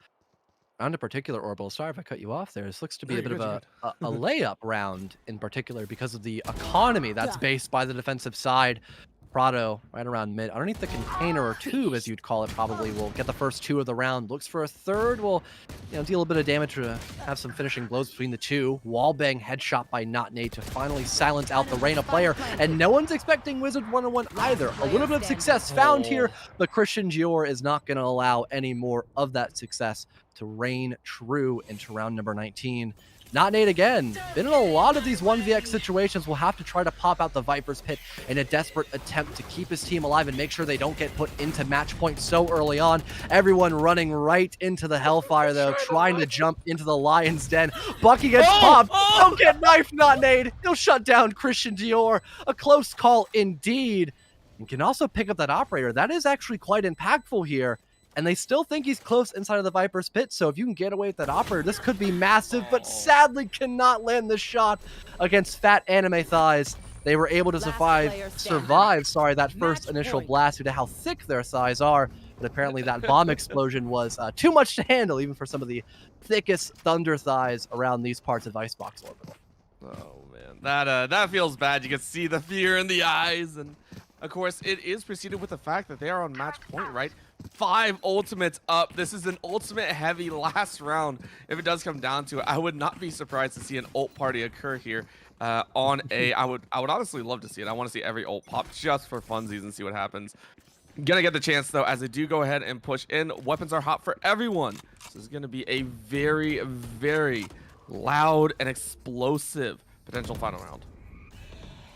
S9: round in particular, Orbital, sorry if I cut you off there, this looks to be a bit of a layup round in particular because of the economy that's based by the defensive side. Prado right around mid, underneath the container or tube, as you'd call it, probably will get the first 2 of the round. Looks for a third, will deal a little bit of damage to have some finishing blows between the two. Wallbang headshot by Not Nate to finally silence out the Reyna player, and no one's expecting Wizard 101 either. A little bit of success found here, but Christian Dior is not going to allow any more of that success to reign true into round number 19. Not Nate again. Been in a lot of these 1vx situations. Will have to try to pop out the Viper's Pit in a desperate attempt to keep his team alive and make sure they don't get put into match point so early on. Everyone running right into the Hellfire, though, trying to jump into the Lion's Den. Bucky gets popped. Don't get knifed, Not Nate. He'll shut down Christian Dior. A close call indeed. And can also pick up that operator. That is actually quite impactful here. And they still think he's close inside of the Viper's Pit, so if you can get away with that operator, this could be massive, but sadly cannot land the shot against Fat Anime Thighs. They were able to survive that first initial blast due to how thick their thighs are, but apparently that bomb explosion was too much to handle, even for some of the thickest Thunder Thighs around these parts of Icebox Orbital.
S8: Oh, man. That feels bad. You can see the fear in the eyes, and of course, it is preceded with the fact that they are on match point, right? 5 ultimates up. This is an ultimate heavy last round. If it does come down to it, I would not be surprised to see an ult party occur here. on A. I would honestly love to see it. I want to see every ult pop just for funsies and see what happens. Gonna get the chance though, as they do go ahead and push in. Weapons are hot for everyone. So this is gonna be a very, very loud and explosive potential final round.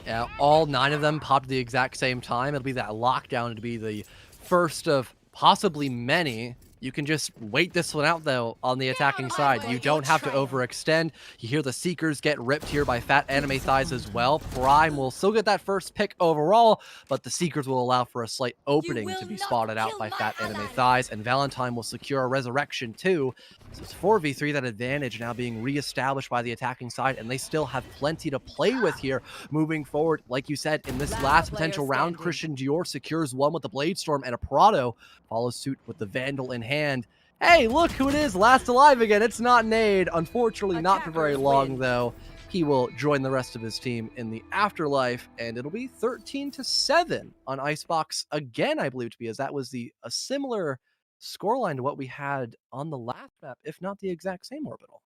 S9: Yeah, all 9 of them popped at the exact same time. It'll be that lockdown to be the first of possibly many. You can just wait this one out, though, on the attacking side. You don't have to overextend. You hear the Seekers get ripped here by fat anime thighs as well. Prime will still get that first pick overall, but the Seekers will allow for a slight opening to be spotted out by fat anime thighs, and Valentine will secure a resurrection too. So it's 4v3, that advantage now being reestablished by the attacking side, and they still have plenty to play with here moving forward. Like you said, in this last potential round, Christian Dior secures one with the Blade Storm, and a Prado follows suit with the Vandal in hand. Hey, look who it is, last alive again. It's not Nade. Unfortunately, not for very long, though. He will join the rest of his team in the afterlife, and it'll be 13-7 on Icebox again, I believe to be, as that was a similar scoreline to what we had on the last map, if not the exact same orbital.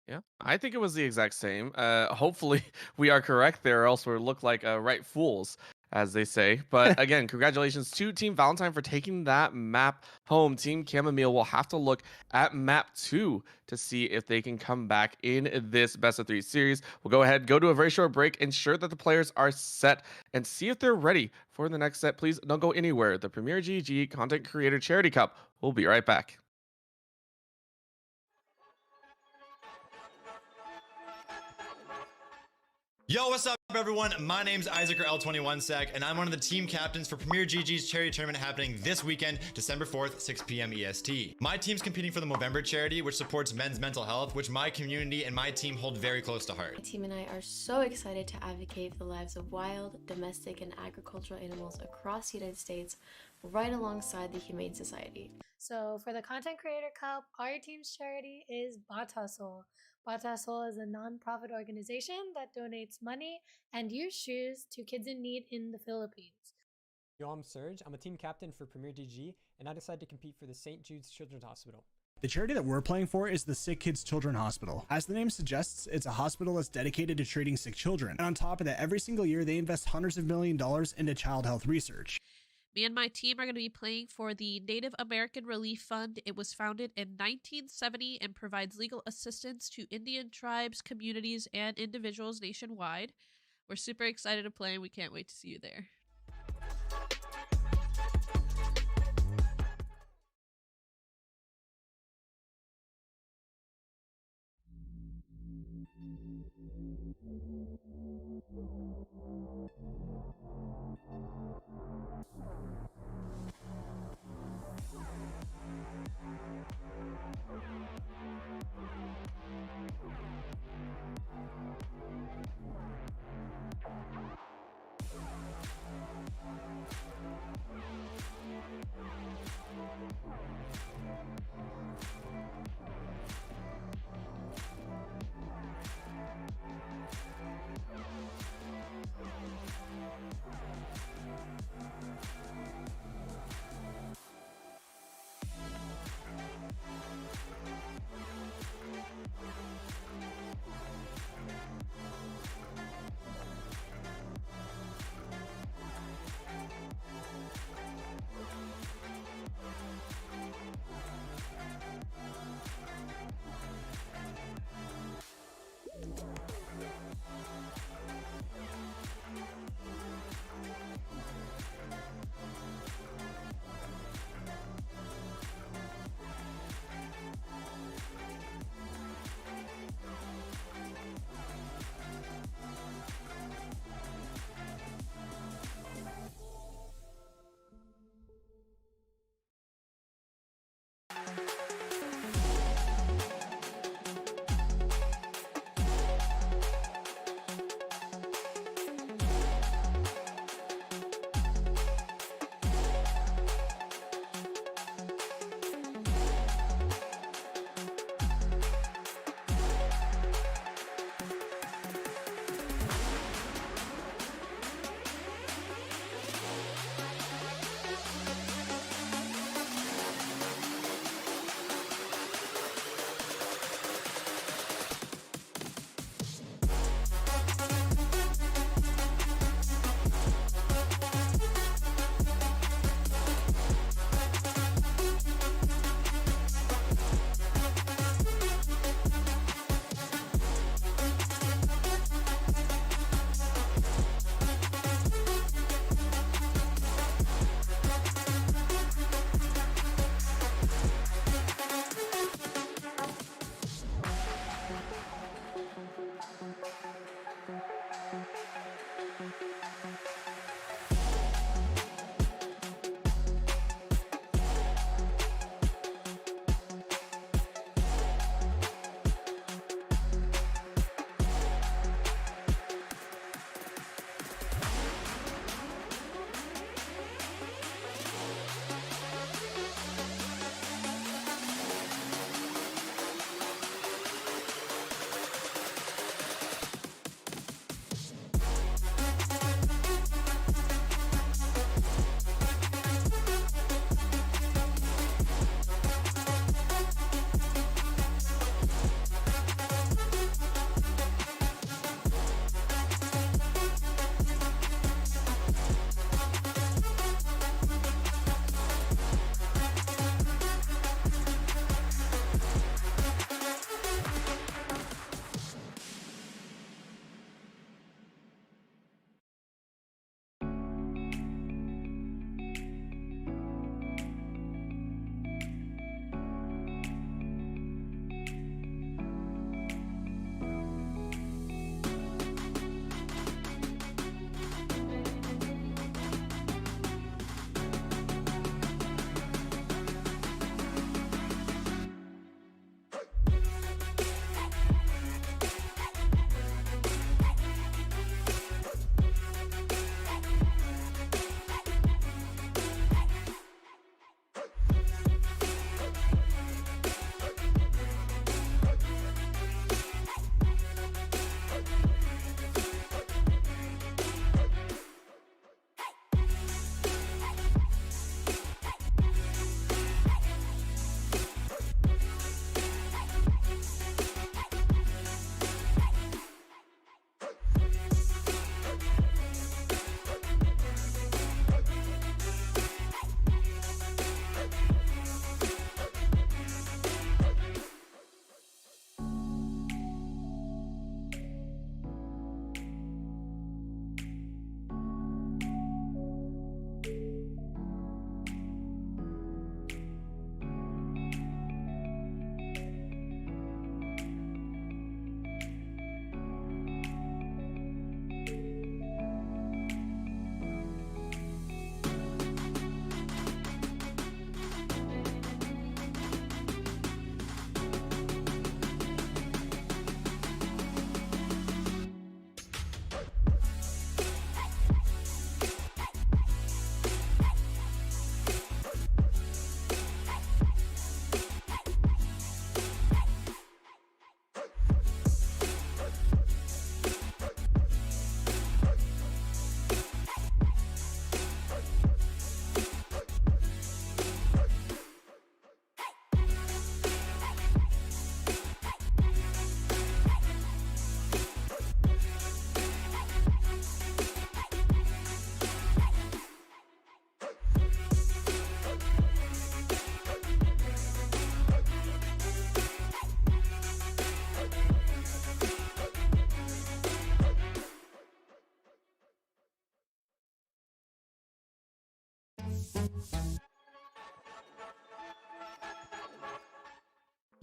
S8: Yeah, I think it was the exact same. Hopefully we are correct there, or else we'll look like right fools, as they say. But again, congratulations to Team Valentine for taking that map home. Team Chamomile will have to look at map 2 to see if they can come back in this best of 3 series. We'll go ahead, go to a very short break, ensure that the players are set, and see if they're ready for the next set. Please don't go anywhere. The Premier GG Content Creator Charity Cup. We'll be right back.
S2: Yo, what's up, everyone? My name's Isaac, or L21sec, and I'm one of the team captains for Premier GG's charity tournament happening this weekend, December 4th, 6 p.m. EST. My team's competing for the Movember charity, which supports men's mental health, which my community and my team hold very close to heart.
S3: My team and I are so excited to advocate for the lives of wild, domestic, and agricultural animals across the United States, right alongside the Humane Society.
S4: So for the Content Creator Cup, our team's charity is Bot Hustle. Bot Hustle is a non-profit organization that donates money and used shoes to kids in need in the Philippines.
S5: Yo, I'm Serge. I'm a team captain for Premier DG, and I decided to compete for the St. Jude's Children's Hospital.
S6: The charity that we're playing for is the Sick Kids Children Hospital. As the name suggests, it's a hospital that's dedicated to treating sick children. And on top of that, every single year they invest hundreds of $millions into child health research.
S7: Me and my team are going to be playing for the Native American Relief Fund. It was founded in 1970 and provides legal assistance to Indian tribes, communities, and individuals nationwide. We're super excited to play, and we can't wait to see you there.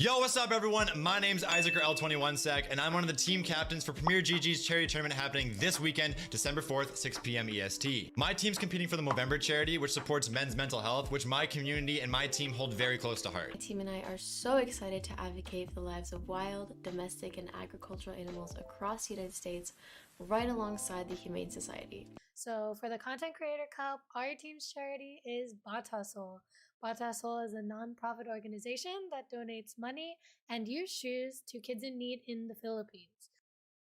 S2: Yo, what's up, everyone? My name's Isaac or L21sec, and I'm one of the team captains for Premier GG's charity tournament happening this weekend, December 4th, 6 p.m. EST. My team's competing for the Movember charity, which supports men's mental health, which my community and my team hold very close to heart.
S3: My team and I are so excited to advocate for the lives of wild, domestic, and agricultural animals across the United States, right alongside the Humane Society.
S4: So for the Content Creator Cup, our team's charity is Bot Hustle. Bot Hustle is a non-profit organization that donates money and used shoes to kids in need in the Philippines.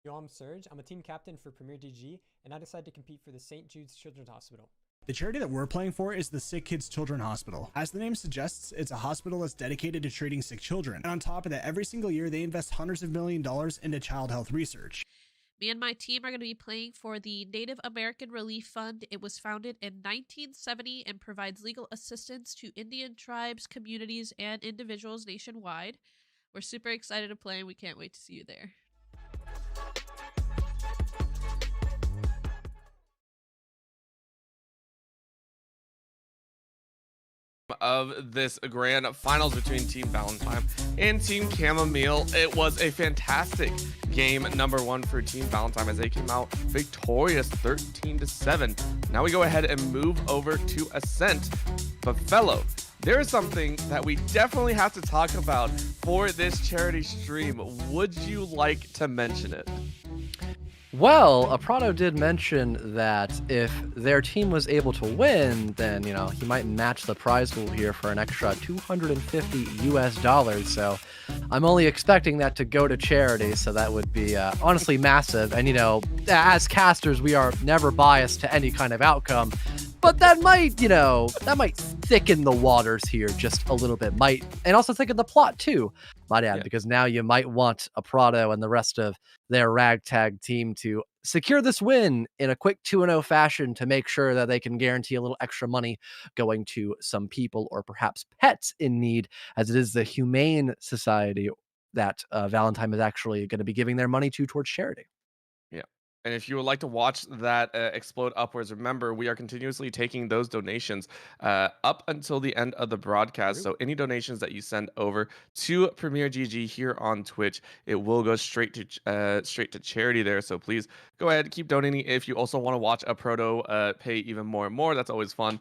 S5: Yo, I'm Serge. I'm a team captain for Premier DG, and I decided to compete for the St. Jude's Children's Hospital.
S6: The charity that we're playing for is the Sick Kids Children Hospital. As the name suggests, it's a hospital that's dedicated to treating sick children. And on top of that, every single year they invest hundreds of millions of dollars into child health research.
S7: Me and my team are going to be playing for the Native American Relief Fund. It was founded in 1970 and provides legal assistance to Indian tribes, communities, and individuals nationwide. We're super excited to play and we can't wait to see you there.
S8: Of this grand finals between Team Valentine and Team Chamomile. It was a fantastic game number one for Team Valentine as they came out victorious 13-7. Now we go ahead and move over to Ascent. But fellow, there is something that we definitely have to talk about for this charity stream. Would you like to mention it?
S9: Well, Aprado did mention that if their team was able to win, then, you know, he might match the prize pool here for an extra $250 US. So I'm only expecting that to go to charity. So that would be honestly massive. And, you know, as casters, we are never biased to any kind of outcome. But that might, you know, that might thicken the waters here just a little bit. And also thicken the plot too, might add, because now you might want Aprado and the rest of their ragtag team to secure this win in a quick 2-0 fashion to make sure that they can guarantee a little extra money going to some people or perhaps pets in need, as it is the Humane Society that Valentine is actually going to be giving their money towards charity.
S8: Yeah. And if you would like to watch that explode upwards, remember, we are continuously taking those donations up until the end of the broadcast. So any donations that you send over to Premier GG here on Twitch, it will go straight to charity there. So please go ahead, keep donating. If you also want to watch a proto pay even more and more, that's always fun.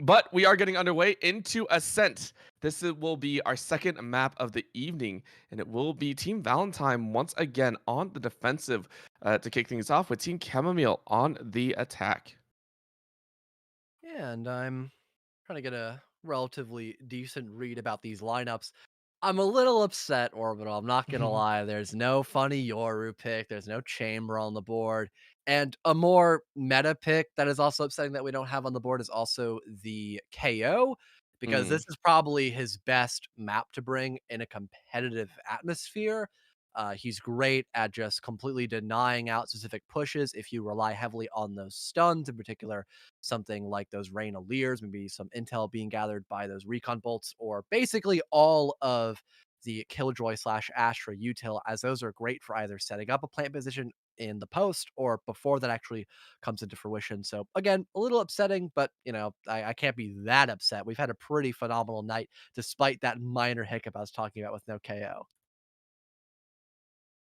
S8: But we are getting underway into Ascent. This will be our second map of the evening, and it will be Team Valentine once again on the defensive to kick things off with Team Chamomile on the attack.
S9: Yeah, and I'm trying to get a relatively decent read about these lineups. I'm a little upset, Orbital. I'm not going to lie. There's no funny Yoru pick. There's no Chamber on the board. And a more meta pick that is also upsetting that we don't have on the board is also the KO, because this is probably his best map to bring in a competitive atmosphere. He's great at just completely denying out specific pushes if you rely heavily on those stuns, in particular, something like those Rain Leers, maybe some intel being gathered by those recon bolts, or basically all of the Killjoy / Astra util, as those are great for either setting up a plant position in the post or before that actually comes into fruition. So again, a little upsetting, but you know, I can't be that upset. We've had a pretty phenomenal night despite that minor hiccup I was talking about with no KO.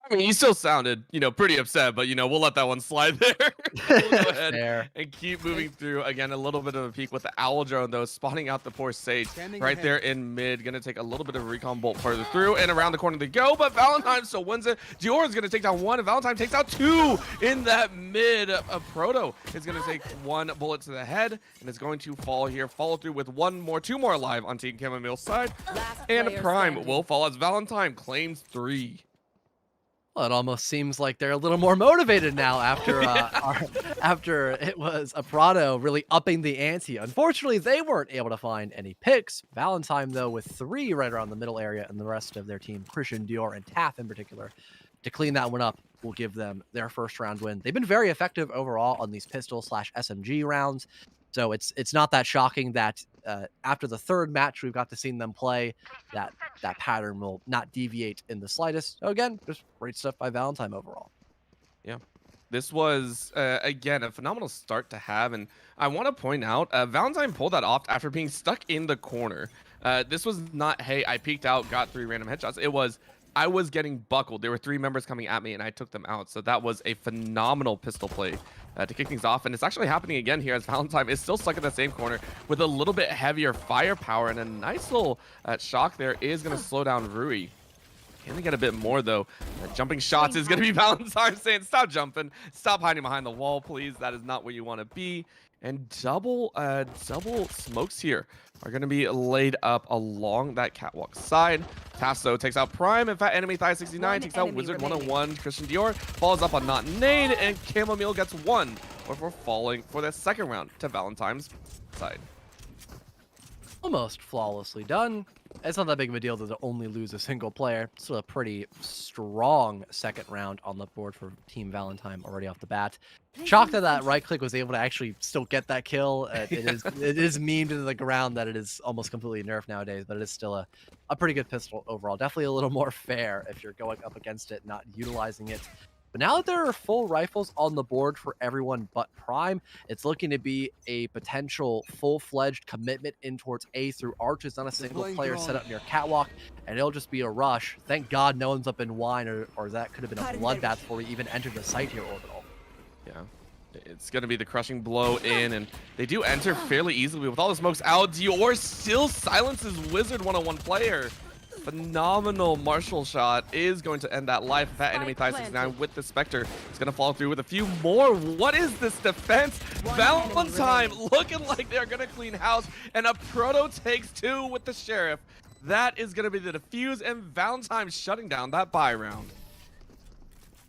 S8: I mean, you still sounded, you know, pretty upset, but, you know, we'll let that one slide there. We'll go ahead
S9: Fair.
S8: and keep moving through. Again, a little bit of a peek with the Owl Drone, though, spawning out the poor Sage right there in mid. Going to take a little bit of a recon bolt further through, and around the corner they go, but Valentine still wins it. Dior is going to take down one, and Valentine takes out two in that mid. Proto is going to take one bullet to the head, and is going to fall here. Follow through with two more alive on Team Chamomile's side. And Prime will fall as Valentine claims 3.
S9: Well, it almost seems like they're a little more motivated now after after it was Aprado really upping the ante. Unfortunately, they weren't able to find any picks. Valentine, though, with 3 right around the middle area, and the rest of their team, Christian, Dior, and Taff in particular, to clean that one up will give them their first round win. They've been very effective overall on these pistol / SMG rounds. So it's not that shocking that after the third match we've got to see them play, that pattern will not deviate in the slightest. So again, just great stuff by Valentine overall.
S8: Yeah. This was, again, a phenomenal start to have. And I want to point out, Valentine pulled that off after being stuck in the corner This was not, hey, I peeked out, got 3 random headshots. It was, I was getting buckled. There were 3 members coming at me, and I took them out. So that was a phenomenal pistol play to kick things off. And it's actually happening again here as Valentine is still stuck in the same corner with a little bit heavier firepower. And a nice little shock there is going to slow down Rui. Can they get a bit more, though? Jumping shots is going to be Valentine saying, stop jumping. Stop hiding behind the wall, please. That is not where you want to be. And double smokes here are going to be laid up along that catwalk side. Tasso takes out Prime, and Fat Enemy Thigh 69 takes out Wizard 101. Christian Dior falls up on Not Nade, and Chamomile gets 1 before falling for the second round to Valentine's side.
S9: Almost flawlessly done. It's not that big of a deal to only lose a single player. Still a pretty strong second round on the board for Team Valentine already off the bat. Shocked that right click was able to actually still get that kill. It is memed into the ground that it is almost completely nerfed nowadays, but it is still a pretty good pistol overall. Definitely a little more fair if you're going up against it, not utilizing it. But now that there are full rifles on the board for everyone but Prime, it's looking to be a potential full-fledged commitment in towards A through Arches, not a single player set up near Catwalk, and it'll just be a rush. Thank God no one's up in Wine, or that could have been a bloodbath before we even entered the site here, Orbital.
S8: Yeah, it's going to be the crushing blow in, and they do enter fairly easily with all the smokes out. Dior still silences Wizard 101 player. Phenomenal martial shot is going to end that life. Fat Enemy Thigh 69 with the Spectre. It's going to follow through with a few more. What is this defense? Valentine looking like they're going to clean house, and a Proto takes 2 with the Sheriff. That is going to be the defuse, and Valentine shutting down that buy round.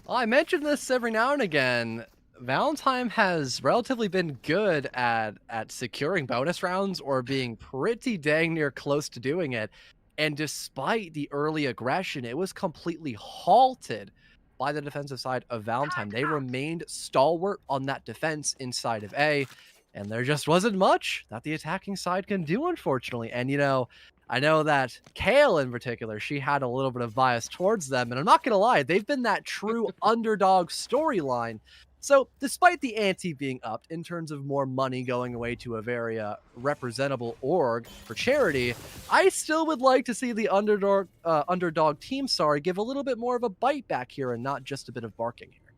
S9: Well, I mentioned this every now and again. Valentine has relatively been good at securing bonus rounds or being pretty dang near close to doing it. And despite the early aggression, it was completely halted by the defensive side of Valentine. They remained stalwart on that defense inside of A, and there just wasn't much that the attacking side can do, unfortunately. And, you know, I know that Kale in particular, she had a little bit of bias towards them, and I'm not going to lie, they've been that true underdog storyline. So, despite the ante being upped in terms of more money going away to a very representable org for charity, I still would like to see the underdog team, give a little bit more of a bite back here and not just a bit of barking here.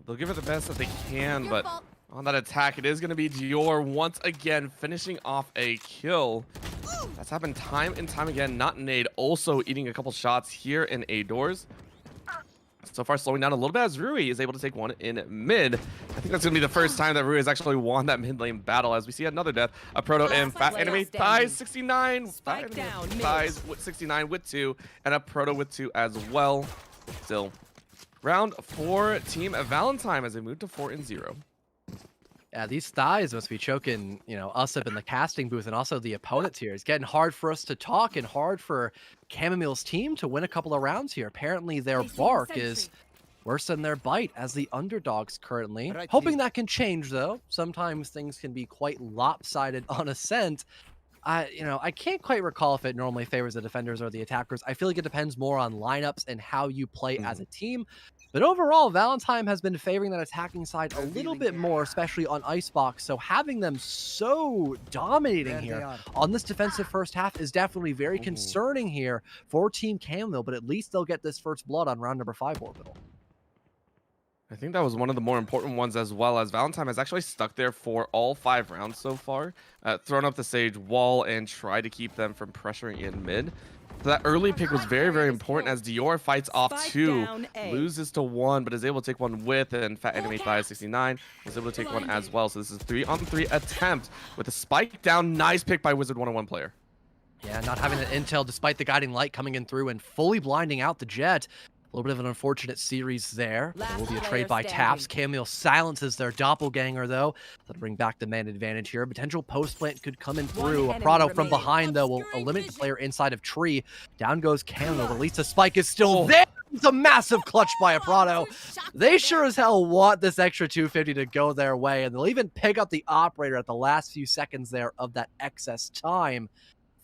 S8: They'll give it the best that they can, but on that attack, it is going to be Dior once again finishing off a kill. That's happened time and time again. Not Nade also eating a couple shots here in A doors. So far slowing down a little bit as Rui is able to take 1 in mid. I think that's going to be the first time that Rui has actually won that mid lane battle, as we see another death. A Proto and Fat Enemy Thighs 69. Thighs with 69 with 2, and a Proto with 2 as well. Still, round 4 Team Valentine as they move to 4-0.
S9: Yeah, these thighs must be choking, you know, us up in the casting booth and also the opponents here. It's getting hard for us to talk and hard for Chamomile's team to win a couple of rounds here. Apparently their bark is worse than their bite as the underdogs currently. Hoping that can change, though. Sometimes things can be quite lopsided on Ascent. I can't quite recall if it normally favors the defenders or the attackers. I feel like it depends more on lineups and how you play as a team. But overall, Valentine has been favoring that attacking side a little bit more, especially on Icebox. So having them so dominating here on this defensive first half is definitely very concerning here for Team Chamomile, but at least they'll get this first blood on round number 5 Orbital.
S8: I think that was one of the more important ones, as well, as Valentine has actually stuck there for all 5 rounds so far, thrown up the Sage wall and tried to keep them from pressuring in mid. So that early pick was very, very important as Dior fights off 2, loses to 1, but is able to take 1 with, and Fat Enemy Thighs 69 was able to take 1 as well. So this is 3-on-3 attempt with a spike down. Nice pick by Wizard 101 player.
S9: Yeah, not having an intel despite the guiding light coming in through and fully blinding out the Jet. A little bit of an unfortunate series there. There will be a trade by Taps. Chamomile silences their doppelganger, though. That'll bring back the man advantage here. Potential post plant could come in through. A Prado from behind, though, will eliminate the player inside of Tree. Down goes Chamomile. At least the spike is still there. It's a massive clutch by a Prado. They sure as hell want this extra 250 to go their way, and they'll even pick up the operator at the last few seconds there of that excess time.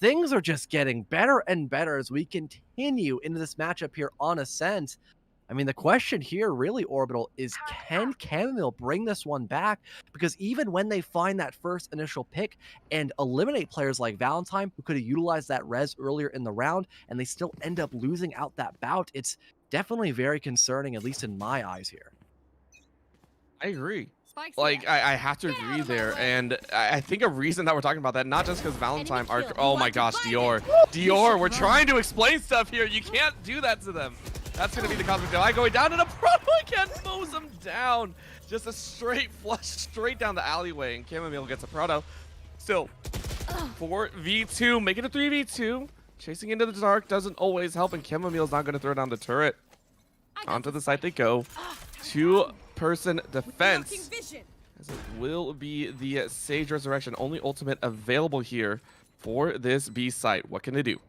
S9: Things are just getting better and better as we continue into this matchup here on Ascent. I mean, the question here really, Orbital, is can Chamomile bring this one back? Because even when they find that first initial pick and eliminate players like Valentine, who could have utilized that res earlier in the round, and they still end up losing out that bout, it's definitely very concerning, at least in my eyes here.
S8: I agree. Like, I have to agree there. And I think a reason that we're talking about that, not just because Valentine are... Oh my gosh, Dior. Dior, we're trying to explain stuff here. You can't do that to them. That's going to be the Cosmic Delay going down, and a Proto again mows him down. Just a straight flush straight down the alleyway, and Chamomile gets a Proto. Still, 4v2, making a 3v2. Chasing into the dark doesn't always help, and Chamomile's not going to throw down the turret. Onto the site they go. Two-person defense, as it will be the Sage Resurrection, only ultimate available here for this B site. What can they do?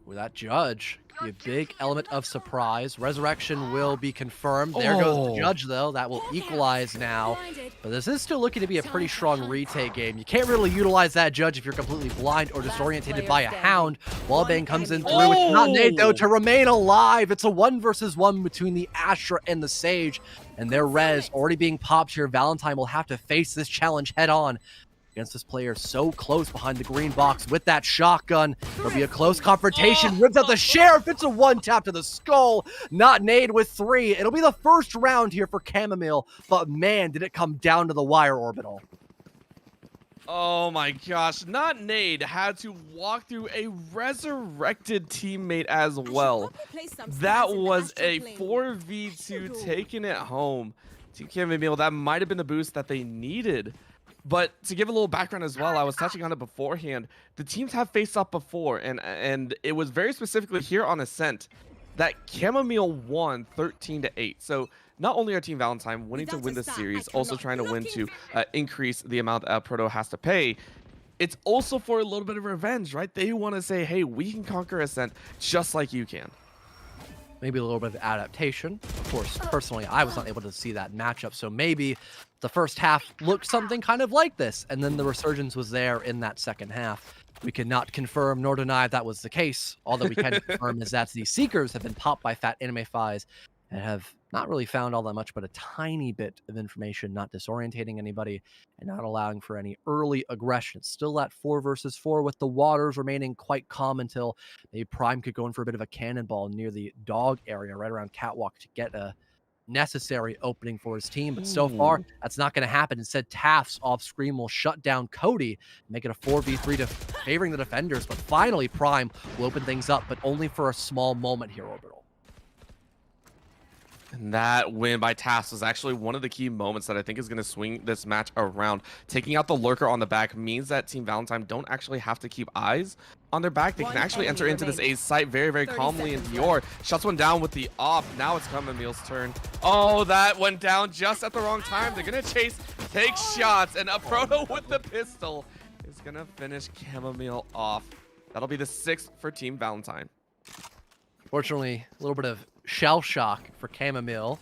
S9: With that Judge, be a big element of surprise. Resurrection will be confirmed. There goes the Judge, though. That will equalize now. But this is still looking to be a pretty strong retake game. You can't really utilize that Judge if you're completely blind or disorientated by a Hound. Wallbang comes in through. It's not Nate, though, to remain alive. It's a 1v1 between the Astra and the Sage. And their res already being popped here. Valentine will have to face this challenge head on against this player so close behind the green box with that shotgun. It'll be a close confrontation. Rips out the Sheriff. It's a one-tap to the skull. Not Nade with 3. It'll be the first round here for Chamomile, but man, did it come down to the wire, Orbital.
S8: Oh my gosh, not Nade had to walk through a resurrected teammate as well. That was a 4v2 taking it home. Team Chamomile, that might have been the boost that they needed. But to give a little background as well, I was touching on it beforehand. The teams have faced off before, and it was very specifically here on Ascent that Chamomile won 13-8. So not only are Team Valentine winning to win this series, also trying to win to increase the amount Proto has to pay, it's also for a little bit of revenge, right? They want to say, hey, we can conquer Ascent just like you can.
S9: Maybe a little bit of adaptation. Of course, personally, I was not able to see that matchup, so maybe the first half looked something kind of like this, and then the resurgence was there in that second half. We cannot confirm nor deny if that was the case. All that we can confirm is that the Seekers have been popped by Fat Anime Thighs and have not really found all that much, but a tiny bit of information, not disorientating anybody and not allowing for any early aggression. Still at 4 versus 4 with the waters remaining quite calm until maybe Prime could go in for a bit of a cannonball near the dog area right around Catwalk to get a necessary opening for his team. But so far, that's not going to happen. Instead, Tafts off screen will shut down Cody, make it a 4v3 to favoring the defenders. But finally, Prime will open things up, but only for a small moment here, Orbital.
S8: And that win by Tafts was actually one of the key moments that I think is going to swing this match around. Taking out the Lurker on the back means that Team Valentine don't actually have to keep eyes on their back. They can actually enter into this A site very, very calmly. And Dior shuts one down with the op. Now it's Chamomile's turn. Oh, that went down just at the wrong time. They're going to chase, take shots, and a Proto with the pistol is going to finish Chamomile off. That'll be the 6th for Team Valentine.
S9: Fortunately, a little bit of shell shock for Chamomile,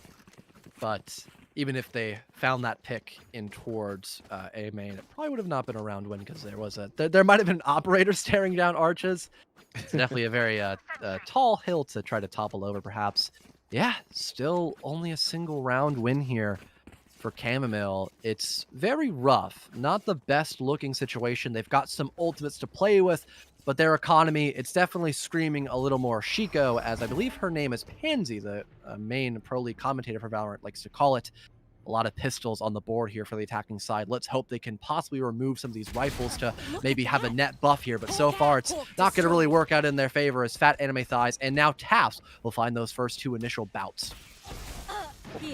S9: but even if they found that pick in towards A main, it probably would have not been a round win because there was there might have been an operator staring down arches. It's definitely a very tall hill to try to topple over, perhaps. Yeah, still only a single round win here for Chamomile. It's very rough, not the best looking situation. They've got some ultimates to play with, but their economy, it's definitely screaming a little more Shiko, as I believe her name is Pansy, the main pro league commentator for Valorant likes to call it. A lot of pistols on the board here for the attacking side. Let's hope they can possibly remove some of these rifles to maybe have a net buff here, but so far it's not going to really work out in their favor as Fat Anime Thighs and now Tafts will find those first 2 initial bouts.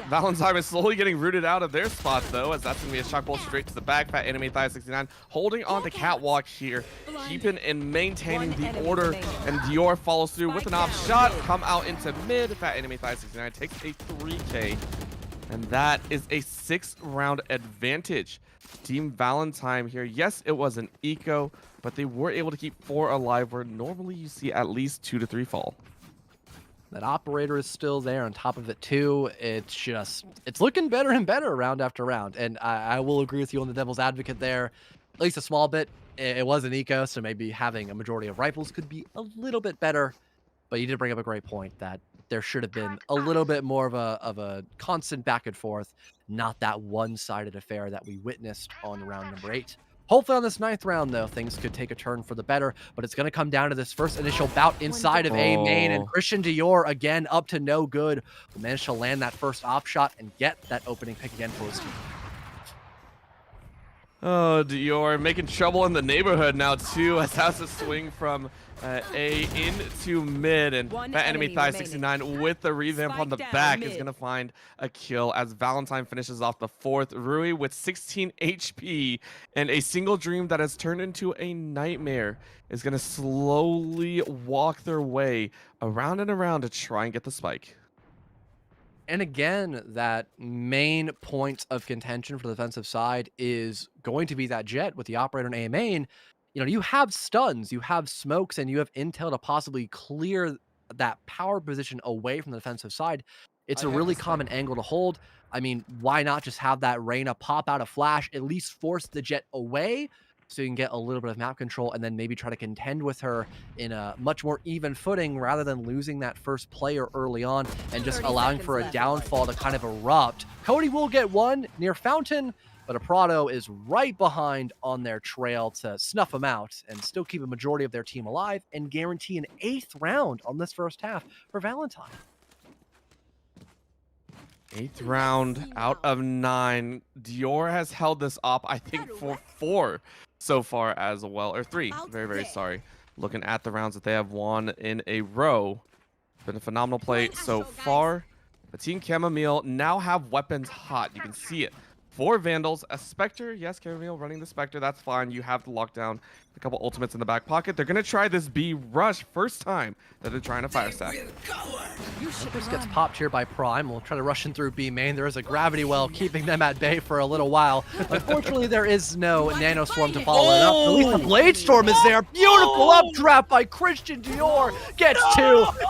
S8: Valentine is slowly getting rooted out of their spot, though, as that's going to be a shock bolt straight to the back. Fat Anime Thigh 69 holding on to Catwalk here, keeping and maintaining the order, and Dior follows through with an off shot, come out into mid. Fat Anime Thigh 69 takes a 3K, and that is a 6th round advantage. Team Valentine here, yes, it was an eco, but they were able to keep 4 alive, where normally you see at least 2 to 3 fall.
S9: That operator is still there on top of it too. It's looking better and better round after round. And I will agree with you on the devil's advocate there, at least a small bit. It was an eco, so maybe having a majority of rifles could be a little bit better. But you did bring up a great point that there should have been a little bit more of a constant back and forth, not that one-sided affair that we witnessed on round number 8. Hopefully on this 9th round, though, things could take a turn for the better, but it's going to come down to this first initial bout inside of A main, and Christian Dior, again, up to no good, will manage to land that first op shot and get that opening pick again for his team.
S8: Oh, Dior making trouble in the neighborhood now, too, as has to swing from A into mid, and that enemy Thigh 69 with the revamp on the back is going to find a kill as Valentine finishes off the 4th. Rui with 16 HP and a single dream that has turned into a nightmare is going to slowly walk their way around and around to try and get the spike.
S9: And again, that main point of contention for the defensive side is going to be that Jet with the operator in A main. You know, you have stuns, you have smokes, and you have intel to possibly clear that power position away from the defensive side. It's a really common angle to hold. I mean, why not just have that Reyna pop out a flash, at least force the Jet away so you can get a little bit of map control and then maybe try to contend with her in a much more even footing rather than losing that first player early on and just allowing for a downfall to kind of erupt. Cody will get one near Fountain, but a Prado is right behind on their trail to snuff them out and still keep a majority of their team alive and guarantee an 8th round on this first half for Valentine.
S8: 8th round out of 9. Dior has held this up, I think, for 4 so far as well, or 3. Very sorry. Looking at the rounds that they have won in a row. Been a phenomenal play so far. The Team Chamomile now have weapons hot. You can see it. 4 Vandals, a Spectre. Yes, Chamomile running the Spectre. That's fine. You have the lockdown. A couple ultimates in the back pocket. They're going to try this B rush first time that they're trying to fire stack.
S9: This gets popped here by Prime. We'll try to rush in through B main. There is a gravity well keeping them at bay for a little while. Unfortunately, there is no Nano Swarm to follow it up. At least the Blade Storm is there. Beautiful updraft by Christian Dior. Gets 2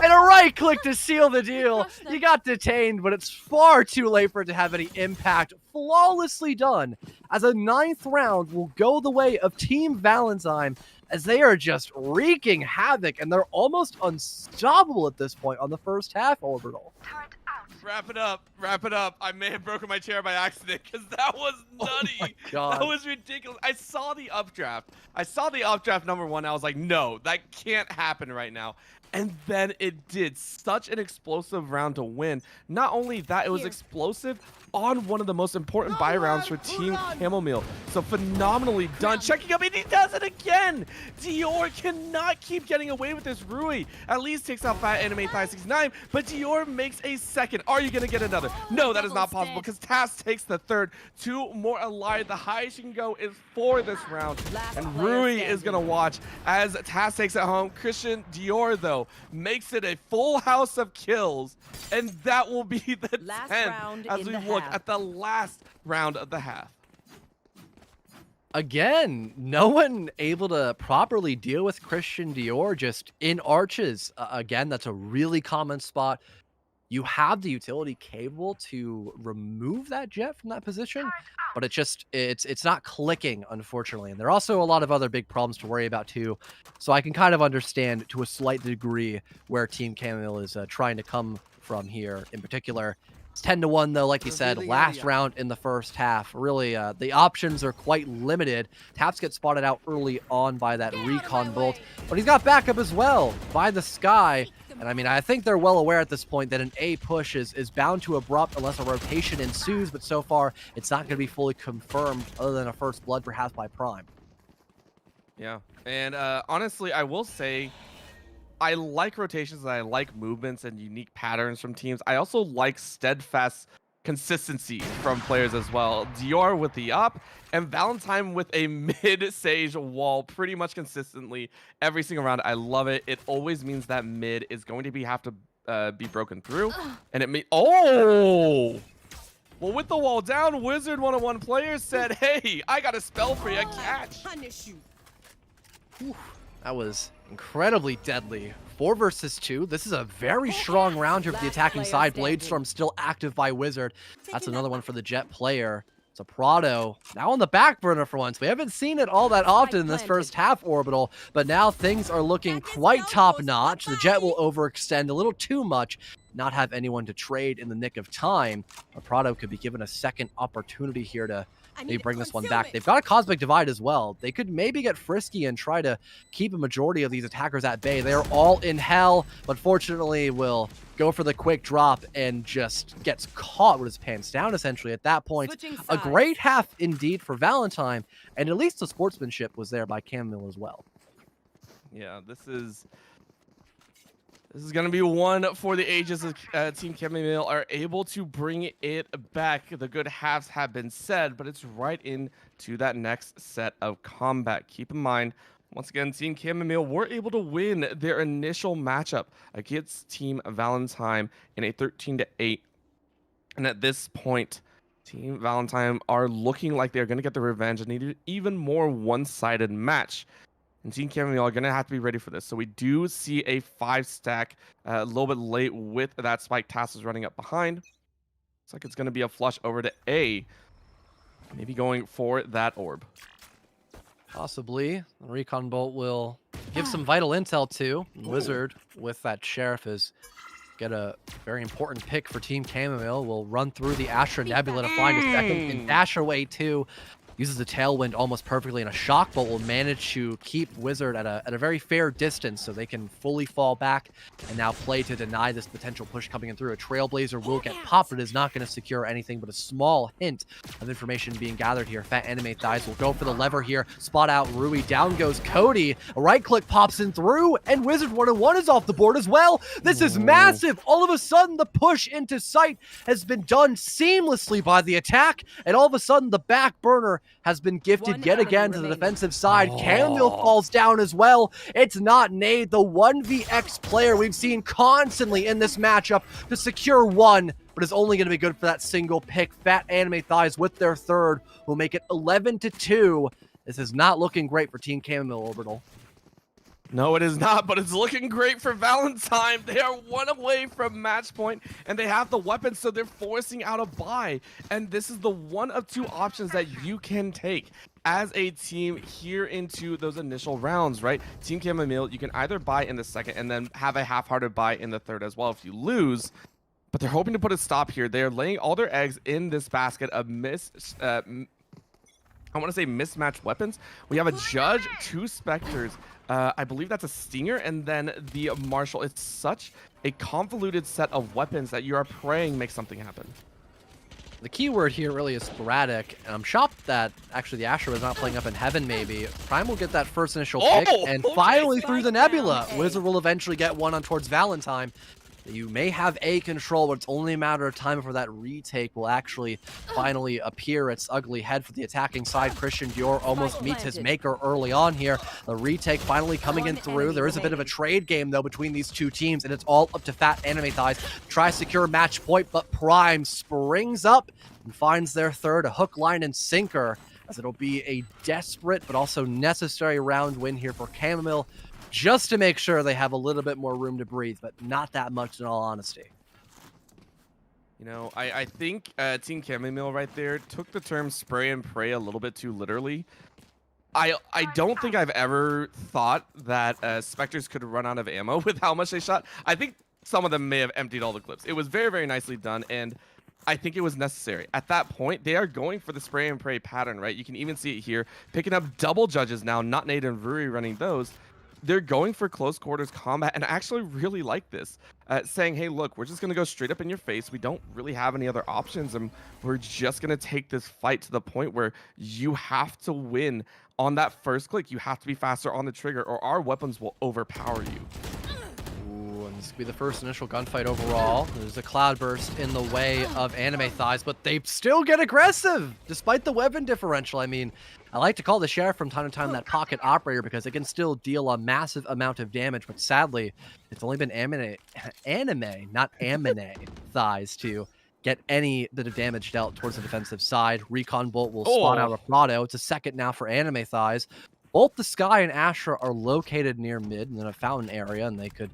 S9: and a right click to seal the deal. You got detained, but it's far too late for it to have any impact. Flawlessly done, as a 9th round will go the way of Team Valentine as they are just wreaking havoc and they're almost unstoppable at this point on the first half, Orbital.
S8: Wrap it up. Wrap it up. I may have broken my chair by accident because that was nutty.
S9: Oh my God.
S8: That was ridiculous. I saw the updraft. I saw the updraft number 1. I was like, no, that can't happen right now. And then it did. Such an explosive round to win. Not only that, it was explosive on one of the most important buy rounds for Team Chamomile. So phenomenally done. Checking up, and he does it again. Dior cannot keep getting away with this. Rui at least takes out Fat Anime Thigh 69, but Dior makes a second. Are you going to get another? No, that is not possible because Taz takes the 3rd. 2 more alive. The highest you can go is 4 this round. And Rui is going to watch as Taz takes it home. Christian Dior, though, makes it a full house of kills, and that will be the 10th as we look at the last round of the half.
S9: Again, no one able to properly deal with Christian Dior just in arches. Again, that's a really common spot. You have the utility capable to remove that Jet from that position, but it's not clicking, unfortunately. And there are also a lot of other big problems to worry about too. So I can kind of understand to a slight degree where Team Chamomile is trying to come from here in particular. It's 10-1 though, like you said, last round in the first half. Really, the options are quite limited. Taps gets spotted out early on by that recon bolt, but he's got backup as well by the Sky. And I mean, I think they're well aware at this point that an A push is bound to abrupt unless a rotation ensues, but so far it's not going to be fully confirmed other than a first blood perhaps by Prime.
S8: Yeah, and honestly, I will say I like rotations and I like movements and unique patterns from teams. I also like steadfast consistency from players as well. Dior with the up and Valentine with a mid-sage wall pretty much consistently every single round. I love it. It always means that mid is going to have to be broken through. And it may... Oh! Well, with the wall down, Wizard 101 players said, hey, I got a spell for you. Catch.
S9: Whew, that was incredibly deadly. 4 versus 2. This is a very strong round here for the attacking side. Bladestorm still active by Wizard. That's another one for the Jet player. So Prado now on the back burner for once. We haven't seen it all that often in this first half, Orbital, but now things are looking quite top-notch. The Jet will overextend a little too much, not have anyone to trade in the nick of time. But Prado could be given a second opportunity here to maybe bring this one back. They've got a Cosmic Divide as well. They could maybe get frisky and try to keep a majority of these attackers at bay. They're all in hell, but fortunately will go for the quick drop and just gets caught with his pants down, essentially, at that point. A great half indeed for Valentine, and at least the sportsmanship was there by Camille as well.
S8: Yeah, this is going to be one for the ages as Team Camille are able to bring it back. The good halves have been said, but it's right into that next set of combat. Keep in mind, once again, Team Camille were able to win their initial matchup against Team Valentine in a 13-8. And at this point, Team Valentine are looking like they're going to get the revenge and need an even more one-sided match. And Team Camille are going to have to be ready for this. So we do see a 5-stack a little bit late with that spike tassels running up behind. Looks like it's going to be a flush over to A. Maybe going for that orb.
S9: Possibly. The Recon Bolt will give some vital intel too. Wizard with that Sheriff is get a very important pick for Team Camille. Will run through the Astra Nebula to find a second and dash away too. Uses the Tailwind almost perfectly, and a Shock Bolt will manage to keep Wizard at a very fair distance so they can fully fall back and now play to deny this potential push coming in through. A Trailblazer will get popped, but is not going to secure anything but a small hint of information being gathered here. Fat Anime Thighs will go for the lever here, spot out Rui. Down goes Cody. A right click pops in through, and Wizard 1-1 is off the board as well. This is massive. All of a sudden, the push into sight has been done seamlessly by the attack, and all of a sudden, the back burner has been gifted yet again to the defensive side. Camille falls down as well. It's not Nade, the 1vx player we've seen constantly in this matchup to secure one, but is only going to be good for that single pick. Fat Anime Thighs with their third will make it 11-2. This is not looking great for Team Camille, Orbital.
S8: No, it is not, but it's looking great for Valentine. They are one away from match point, and they have the weapons, so they're forcing out a buy. And this is the one of two options that you can take as a team here into those initial rounds, right? Team Camille, you can either buy in the second and then have a half-hearted buy in the third as well if you lose. But they're hoping to put a stop here. They are laying all their eggs in this basket of I want to say mismatched weapons. We have a Judge, 2 Spectres. I believe that's a Stinger, and then the Marshal. It's such a convoluted set of weapons that you are praying makes something happen.
S9: The key word here really is sporadic, and I'm shocked that actually the Asher was not playing up in heaven maybe. Prime will get that first initial pick, and finally through the Nebula. Wizard will eventually get one on towards Valentine. You may have A control, but it's only a matter of time before that retake will actually finally appear its ugly head for the attacking side. Christian Dior almost meets his maker early on here. The retake finally coming in through. There is a bit of a trade game, though, between these two teams, and it's all up to Fat Anime Thighs. Try to secure match point, but Prime springs up and finds their third, a hook, line, and sinker, as it'll be a desperate but also necessary round win here for Camille, just to make sure they have a little bit more room to breathe, but not that much in all honesty.
S8: You know, I think Team Camille right there took the term spray and pray a little bit too literally. I don't think I've ever thought that Spectres could run out of ammo with how much they shot. I think some of them may have emptied all the clips. It was very, very nicely done, and I think it was necessary. At that point, they are going for the spray and pray pattern, right? You can even see it here, picking up double judges now, not Nate and Ruri running those. They're going for close quarters combat, and I actually really like this. Saying, hey, look, we're just going to go straight up in your face. We don't really have any other options, and we're just going to take this fight to the point where you have to win on that first click. You have to be faster on the trigger, or our weapons will overpower you.
S9: Ooh, and this could be the first initial gunfight overall. There's a cloudburst in the way of Anime Thighs, but they still get aggressive, despite the weapon differential. I mean, I like to call the Sheriff from time to time that pocket operator because it can still deal a massive amount of damage, but sadly, it's only been anime, not Amine Thighs to get any bit of damage dealt towards the defensive side. Recon Bolt will spot out a Prado. It's a second now for Anime Thighs. Both the Sky and Astra are located near mid and in a fountain area, and they could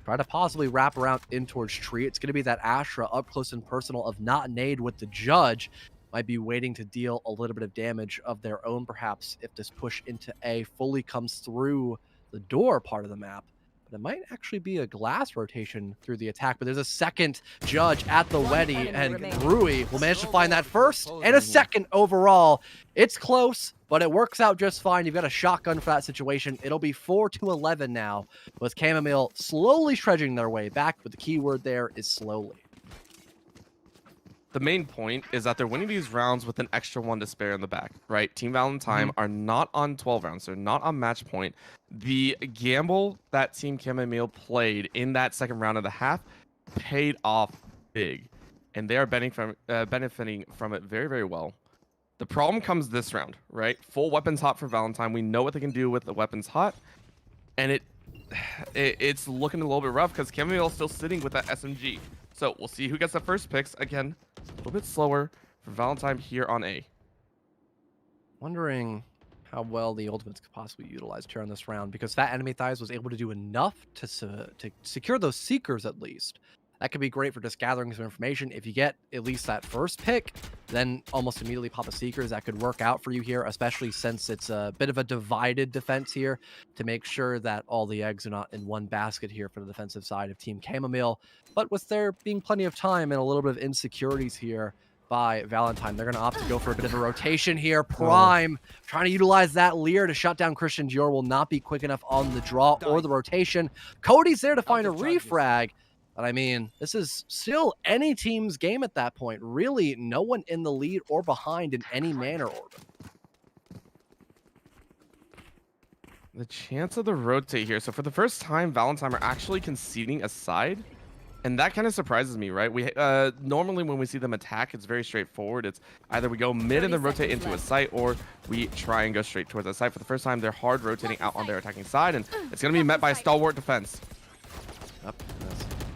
S9: try to possibly wrap around in towards tree. It's going to be that Astra up close and personal of not Nade with the Judge. might be waiting to deal a little bit of damage of their own, perhaps, if this push into A fully comes through the door part of the map. But it might actually be a glass rotation through the attack. But there's a second judge at the Weddy, and Rui will manage to find that first and a second overall. It's close, but it works out just fine. You've got a shotgun for that situation. It'll be 4-11 now, with Chamomile slowly trudging their way back, but the key word there is slowly.
S8: The main point is that they're winning these rounds with an extra one to spare in the back, right? Team Valentine are not on 12 rounds. They're not on match point. The gamble that Team Chamomile played in that second round of the half paid off big, and they are benefiting from it very, very well. The problem comes this round, right? Full weapons hot for Valentine. We know what they can do with the weapons hot, and it's looking a little bit rough because Chamomile is still sitting with that SMG. So we'll see who gets the first picks. Again, a little bit slower for Valentine here on A.
S9: Wondering how well the ultimates could possibly utilize here on this round, because that enemy thighs was able to do enough to secure those seekers at least. That could be great for just gathering some information. If you get at least that first pick, then almost immediately pop a seekers. That could work out for you here, especially since it's a bit of a divided defense here, to make sure that all the eggs are not in one basket here for the defensive side of Team Chamomile. But with there being plenty of time and a little bit of insecurities here by Valentine, they're going to opt to go for a bit of a rotation here. Prime trying to utilize that Lear to shut down Christian Dior will not be quick enough on the draw or the rotation. Cody's there to find a refrag. But I mean, this is still any team's game at that point. Really, no one in the lead or behind in any manner order.
S8: The chance of the rotate here. So for the first time, Valentine are actually conceding a side. And that kind of surprises me, right? We normally when we see them attack, it's very straightforward. It's either we go mid and then rotate into a site, or we try and go straight towards a site. For the first time, they're hard rotating out on their attacking side, and it's going to be met by stalwart defense.
S9: Yep.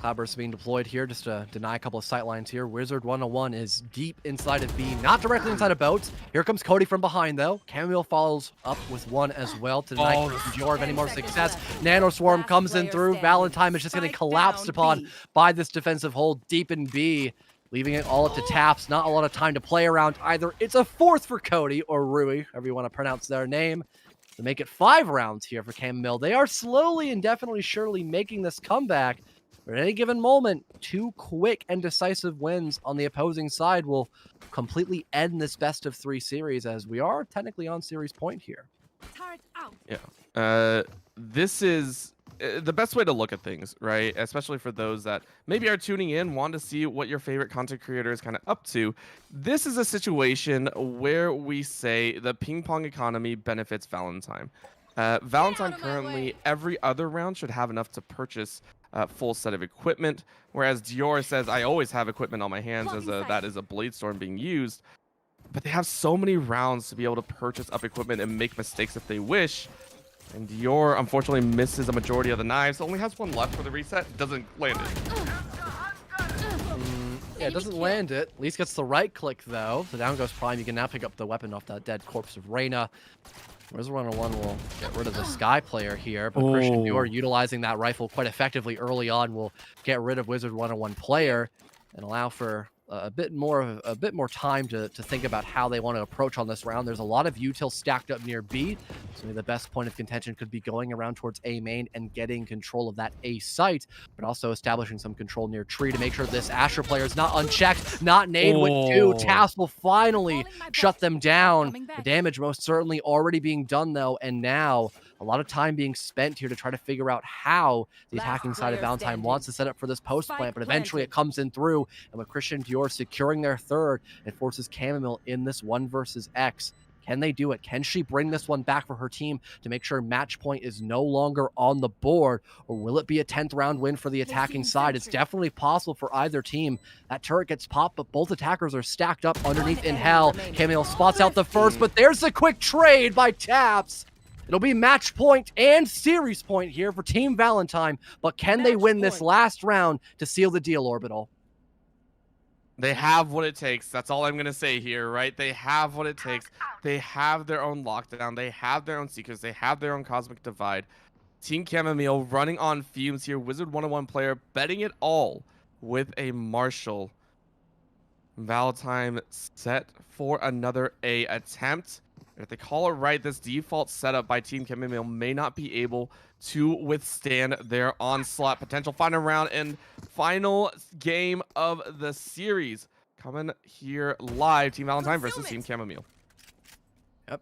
S9: Cloudburst being deployed here just to deny a couple of sight lines here. Wizard 101 is deep inside of B, not directly inside of boats. Here comes Cody from behind, though. Chamomile follows up with one as well to deny Dior of any more success. Nano Swarm comes in through. Valentine is just getting collapsed upon by this defensive hold deep in B, leaving it all up to taps. Not a lot of time to play around either. It's a fourth for Cody, or Rui, however you want to pronounce their name, to make it 5 rounds here for Chamomile. They are slowly and definitely surely making this comeback. But at any given moment, 2 quick and decisive wins on the opposing side will completely end this best-of-3 series, as we are technically on series point here.
S8: Yeah. This is the best way to look at things, right? Especially for those that maybe are tuning in, want to see what your favorite content creator is kind of up to. This is a situation where we say the ping pong economy benefits Valentine. Valentine currently, every other round, should have enough to purchase a full set of equipment, whereas Dior says, I always have equipment on my hands, as that is a Blade Storm being used. But they have so many rounds to be able to purchase up equipment and make mistakes if they wish. And Dior, unfortunately, misses a majority of the knives. Only has one left for the reset. Doesn't land it.
S9: Yeah, it doesn't land it. At least gets the right click, though. So down goes Prime. You can now pick up the weapon off that dead corpse of Reyna. Wizard 101 will get rid of the Sky player here, but Christian Dior, utilizing that rifle quite effectively early on, will get rid of Wizard 101 player and allow for a bit more time to think about how they want to approach on this round. There's a lot of util stacked up near B, so maybe the best point of contention could be going around towards A main and getting control of that A site, but also establishing some control near tree to make sure this Asher player is not unchecked, not nade with 2. Taps will finally shut them down. The damage most certainly already being done, though, and now a lot of time being spent here to try to figure out how the attacking side of Valentine wants to set up for this post plant, but eventually it comes in through, and with Christian Dior securing their third, it forces Chamomile in this 1 versus X. Can they do it? Can she bring this one back for her team to make sure match point is no longer on the board, or will it be a 10th round win for the attacking side? It's definitely possible for either team. That turret gets popped, but both attackers are stacked up underneath in hell. Chamomile spots out the first, but there's a quick trade by Taps. It'll be match point and series point here for Team Valentine, but can they win this last round to seal the deal, Orbital?
S8: They have what it takes. That's all I'm going to say here, right? They have what it takes. They have their own lockdown. They have their own seekers. They have their own cosmic divide. Team Chamomile running on fumes here. Wizard 101 player betting it all with a Marshall. Valentine set for another A attempt. And if they call it right, this default setup by Team Chamomile may not be able to withstand their onslaught. Potential final round and final game of the series. Coming here live, Team Valentine versus Team Chamomile.
S9: Yep.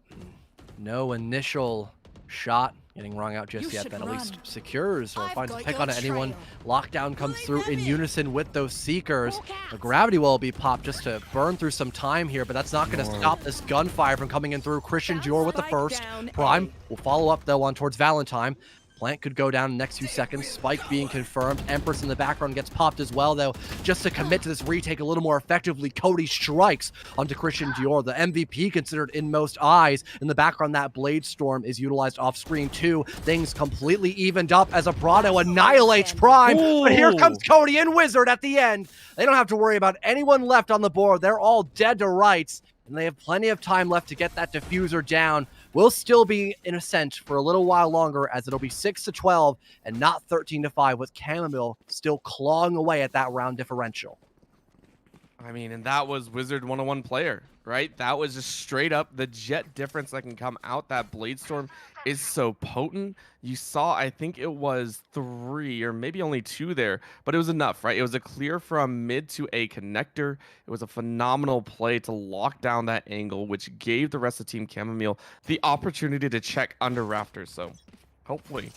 S9: No initial shot getting rung out just yet. That at least secures or finds a pick on anyone. Lockdown comes through in unison with those Seekers. The gravity well will be popped just to burn through some time here, but that's not going to stop this gunfire from coming in through. Christian Dior with the first. Prime will follow up though on towards Valentine. Plant could go down in the next few seconds. Spike being confirmed. Empress in the background gets popped as well, though. Just to commit to this retake a little more effectively, Cody strikes onto Christian Dior, the MVP considered in most eyes. In the background, that Blade Storm is utilized off screen too. Things completely evened up as a Prado annihilates Prime. Ooh. But here comes Cody and Wizard at the end. They don't have to worry about anyone left on the board. They're all dead to rights, and they have plenty of time left to get that diffuser down. Will still be in ascent for a little while longer, as it'll be 6-12 and not 13-5, with Chamomile still clawing away at that round differential.
S8: I mean, and that was Wizard 101 player, right? That was just straight up the jet difference that can come out. That Blade Storm is so potent. You saw, I think it was 3 or maybe only 2 there, but it was enough, right? It was a clear from mid to a connector. It was a phenomenal play to lock down that angle, which gave the rest of Team Chamomile the opportunity to check under rafters. So hopefully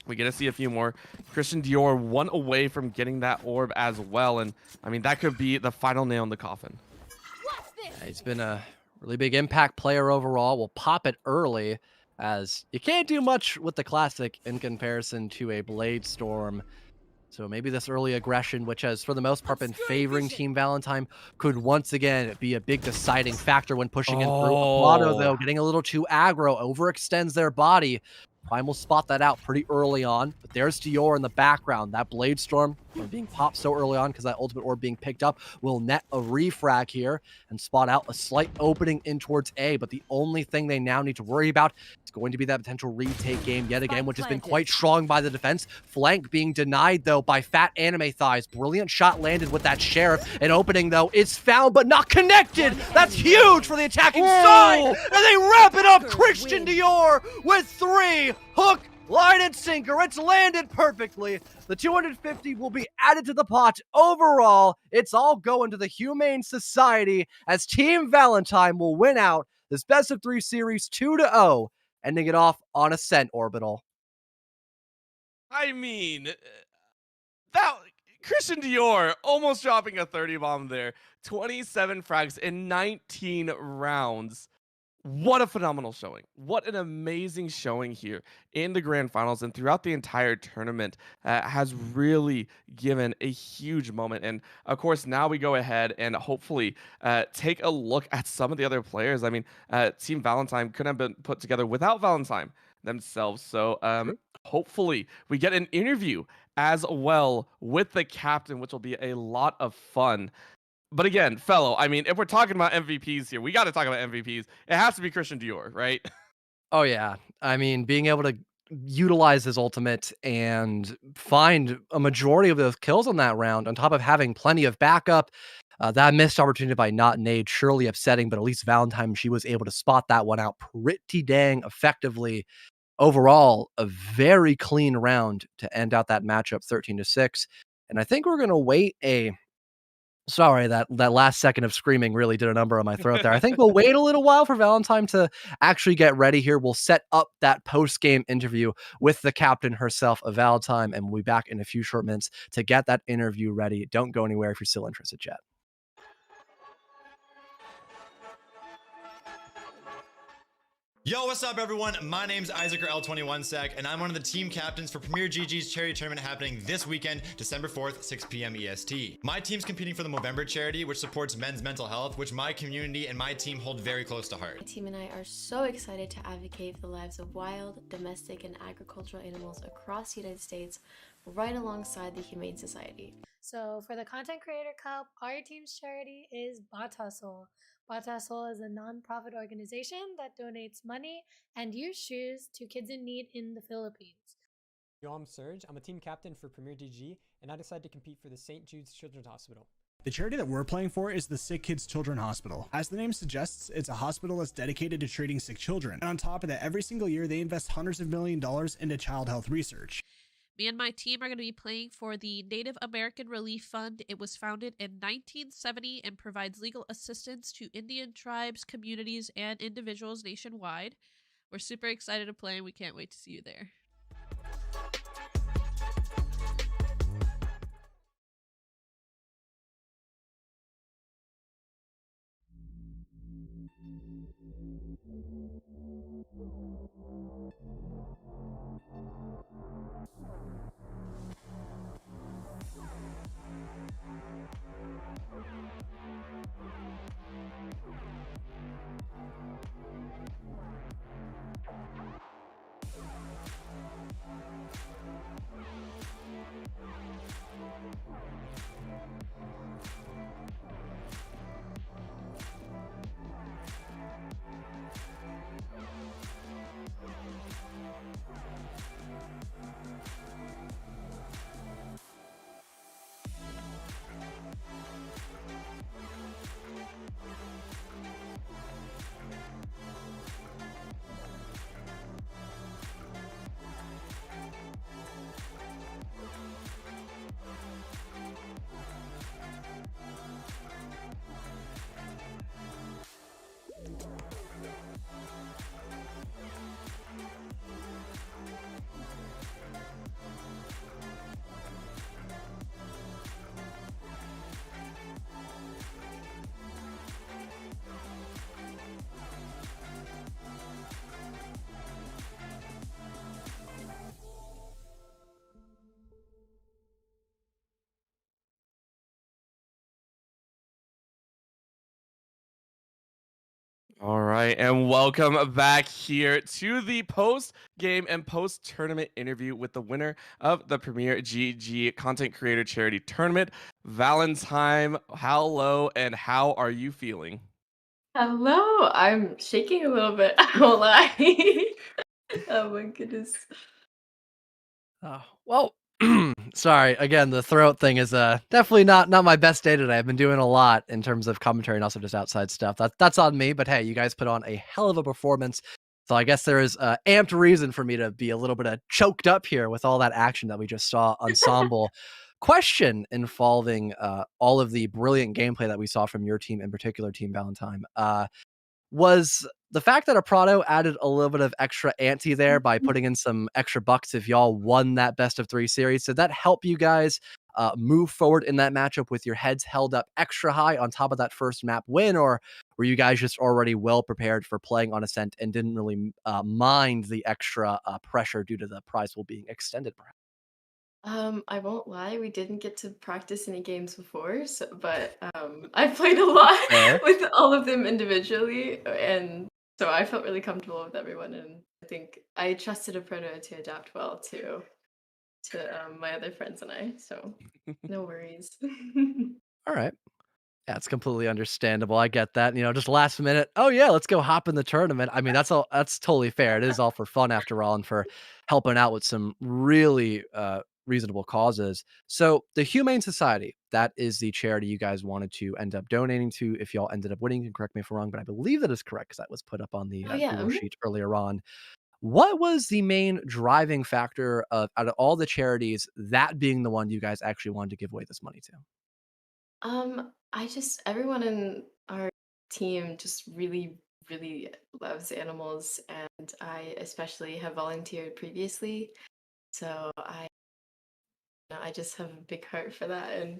S8: we get to see a few more. Christian Dior 1 away from getting that orb as well. And I mean, that could be the final nail in the coffin.
S9: Yeah, he's been a really big impact player overall. We'll pop it early, as you can't do much with the classic in comparison to a Blade Storm. So maybe this early aggression, which has for the most part been favoring Team Valentine, could once again be a big deciding factor when pushing in through. Apollo, though, getting a little too aggro, overextends their body. Prime will spot that out pretty early on, but there's Dior in the background. That Blade Storm being popped so early on because that ultimate orb being picked up will net a refrag here and spot out a slight opening in towards A, but the only thing they now need to worry about is going to be that potential retake game yet again, which has been quite strong by the defense. Flank being denied, though, by Fat Anime Thighs. Brilliant shot landed with that Sheriff. An opening, though, is found but not connected. That's huge for the attacking side, and they wrap it up. Christian Dior with 3. Hook, line, and sinker. It's landed perfectly. The 250 will be added to the pot. Overall, it's all going to the Humane Society, as Team Valentine will win out this best of 3 series 2-0, ending it off on Ascent Orbital.
S8: I mean, that Christian Dior almost dropping a 30 bomb there. 27 frags in 19 rounds. What a phenomenal showing. What an amazing showing here in the grand finals and throughout the entire tournament. Has really given a huge moment. And of course, now we go ahead and hopefully take a look at some of the other players. I mean, Team Valentine couldn't have been put together without Valentine themselves. So hopefully we get an interview as well with the captain, which will be a lot of fun. But again, fellow, I mean, if we're talking about MVPs here, we got to talk about MVPs. It has to be Christian Dior, right?
S9: Oh, yeah. I mean, being able to utilize his ultimate and find a majority of those kills on that round, on top of having plenty of backup. That missed opportunity by not Nade, surely upsetting, but at least Valentine, she was able to spot that one out pretty dang effectively. Overall, a very clean round to end out that matchup 13-6. And I think we're going to wait a... Sorry, that last second of screaming really did a number on my throat there. I think we'll wait a little while for Valentine to actually get ready here. We'll set up that post-game interview with the captain herself of Valentine, and we'll be back in a few short minutes to get that interview ready. Don't go anywhere if you're still interested yet.
S2: Yo, what's up, everyone? My name's L21Sec, and I'm one of the team captains for Premier GG's charity tournament happening this weekend, December 4th, 6 p.m. EST. My team's competing for the Movember charity, which supports men's mental health, which my community and my team hold very close to heart.
S3: My team and I are so excited to advocate for the lives of wild, domestic, and agricultural animals across the United States, right alongside the Humane Society.
S4: So for the Content Creator Cup, our team's charity is Bot Hustle. Bot Hustle is a non-profit organization that donates money and used shoes to kids in need in the Philippines.
S5: Yo, I'm Serge. I'm a team captain for Premier GG, and I decided to compete for the St. Jude's Children's Hospital.
S6: The charity that we're playing for is the Sick Kids Children Hospital. As the name suggests, it's a hospital that's dedicated to treating sick children. And on top of that, every single year they invest hundreds of $millions into child health research.
S7: Me and my team are going to be playing for the Native American Relief Fund. It was founded in 1970 and provides legal assistance to Indian tribes, communities, and individuals nationwide. We're super excited to play and we can't wait to see you there.
S8: All right, and welcome back here to the post-game and post-tournament interview with the winner of the Premier GG Content Creator Charity Tournament, Valentine. Hello, and how are you feeling?
S3: Hello, I'm shaking a little bit. I won't lie. Oh my goodness.
S9: Well, sorry again. The throat thing is definitely not my best day today. I've been doing a lot in terms of commentary and also just outside stuff. That's on me. But hey, you guys put on a hell of a performance. So I guess there is amped reason for me to be a little bit choked up here with all that action that we just saw. Ensemble question involving all of the brilliant gameplay that we saw from your team, in particular, Team Valentine. Was the fact that a Prado added a little bit of extra ante there by putting in some extra bucks if y'all won that best of 3 series, did that help you guys move forward in that matchup with your heads held up extra high on top of that first map win, or were you guys just already well prepared for playing on Ascent and didn't really mind the extra pressure due to the prize pool being extended, perhaps?
S3: I won't lie, we didn't get to practice any games before, but I played a lot
S9: Fair.
S3: with all of them individually, and so I felt really comfortable with everyone, and I think I trusted a proto to adapt well to my other friends and I, so no worries.
S9: All right. Yeah, it's completely understandable. I get that. Just last minute. Oh yeah, let's go hop in the tournament. I mean, that's all. That's totally fair. It is all for fun after all, and for helping out with some really reasonable causes. So, the Humane Society, that is the charity you guys wanted to end up donating to. If y'all ended up winning, you can correct me if I'm wrong, but I believe that is correct because that was put up on the
S3: Oh yeah,
S9: Google sheet earlier on. What was the main driving factor of out of all the charities, that being the one you guys actually wanted to give away this money to?
S3: I just everyone in our team just really, really loves animals, and I especially have volunteered previously, so I just have a big heart for that, and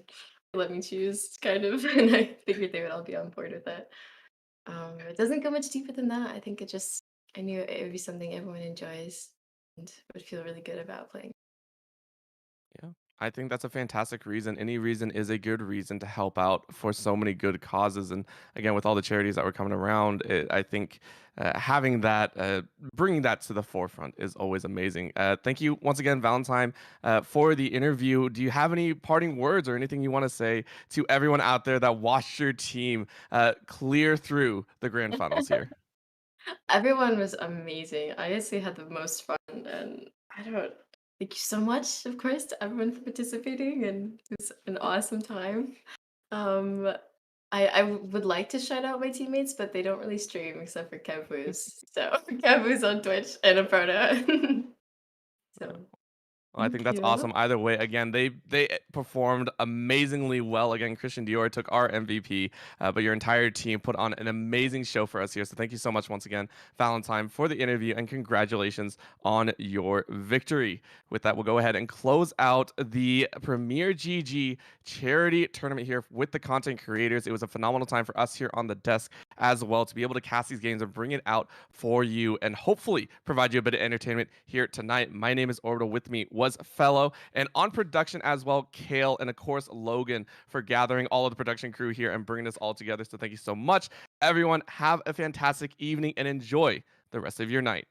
S3: they let me choose kind of, and I figured they would all be on board with it. It doesn't go much deeper than that. I think I knew it would be something everyone enjoys and would feel really good about playing.
S8: Yeah, I think that's a fantastic reason. Any reason is a good reason to help out for so many good causes. And again, with all the charities that were coming around, I think having that, bringing that to the forefront is always amazing. Thank you once again, Valentine, for the interview. Do you have any parting words or anything you want to say to everyone out there that watched your team clear through the grand finals here?
S3: Everyone was amazing. I honestly had the most fun, and I don't. Thank you so much, of course, to everyone for participating, and it was an awesome time. Um, I would like to shout out my teammates, but they don't really stream except for Kevboo's. So Kevboo's on Twitch and Aperta. So
S8: Well, I think that's
S3: you.
S8: awesome. Either way, again, they performed amazingly well. Again, Christian Dior took our MVP, but your entire team put on an amazing show for us here. So thank you so much once again, Valentine, for the interview, and congratulations on your victory. With that, we'll go ahead and close out the Premier GG charity tournament here with the content creators. It was a phenomenal time for us here on the desk as well to be able to cast these games and bring it out for you and hopefully provide you a bit of entertainment here tonight. My name is Orbital. With me was Fellow, and on production as well, Kale, and of course Logan, for gathering all of the production crew here and bringing this all together. So thank you so much, everyone. Have a fantastic evening and enjoy the rest of your night.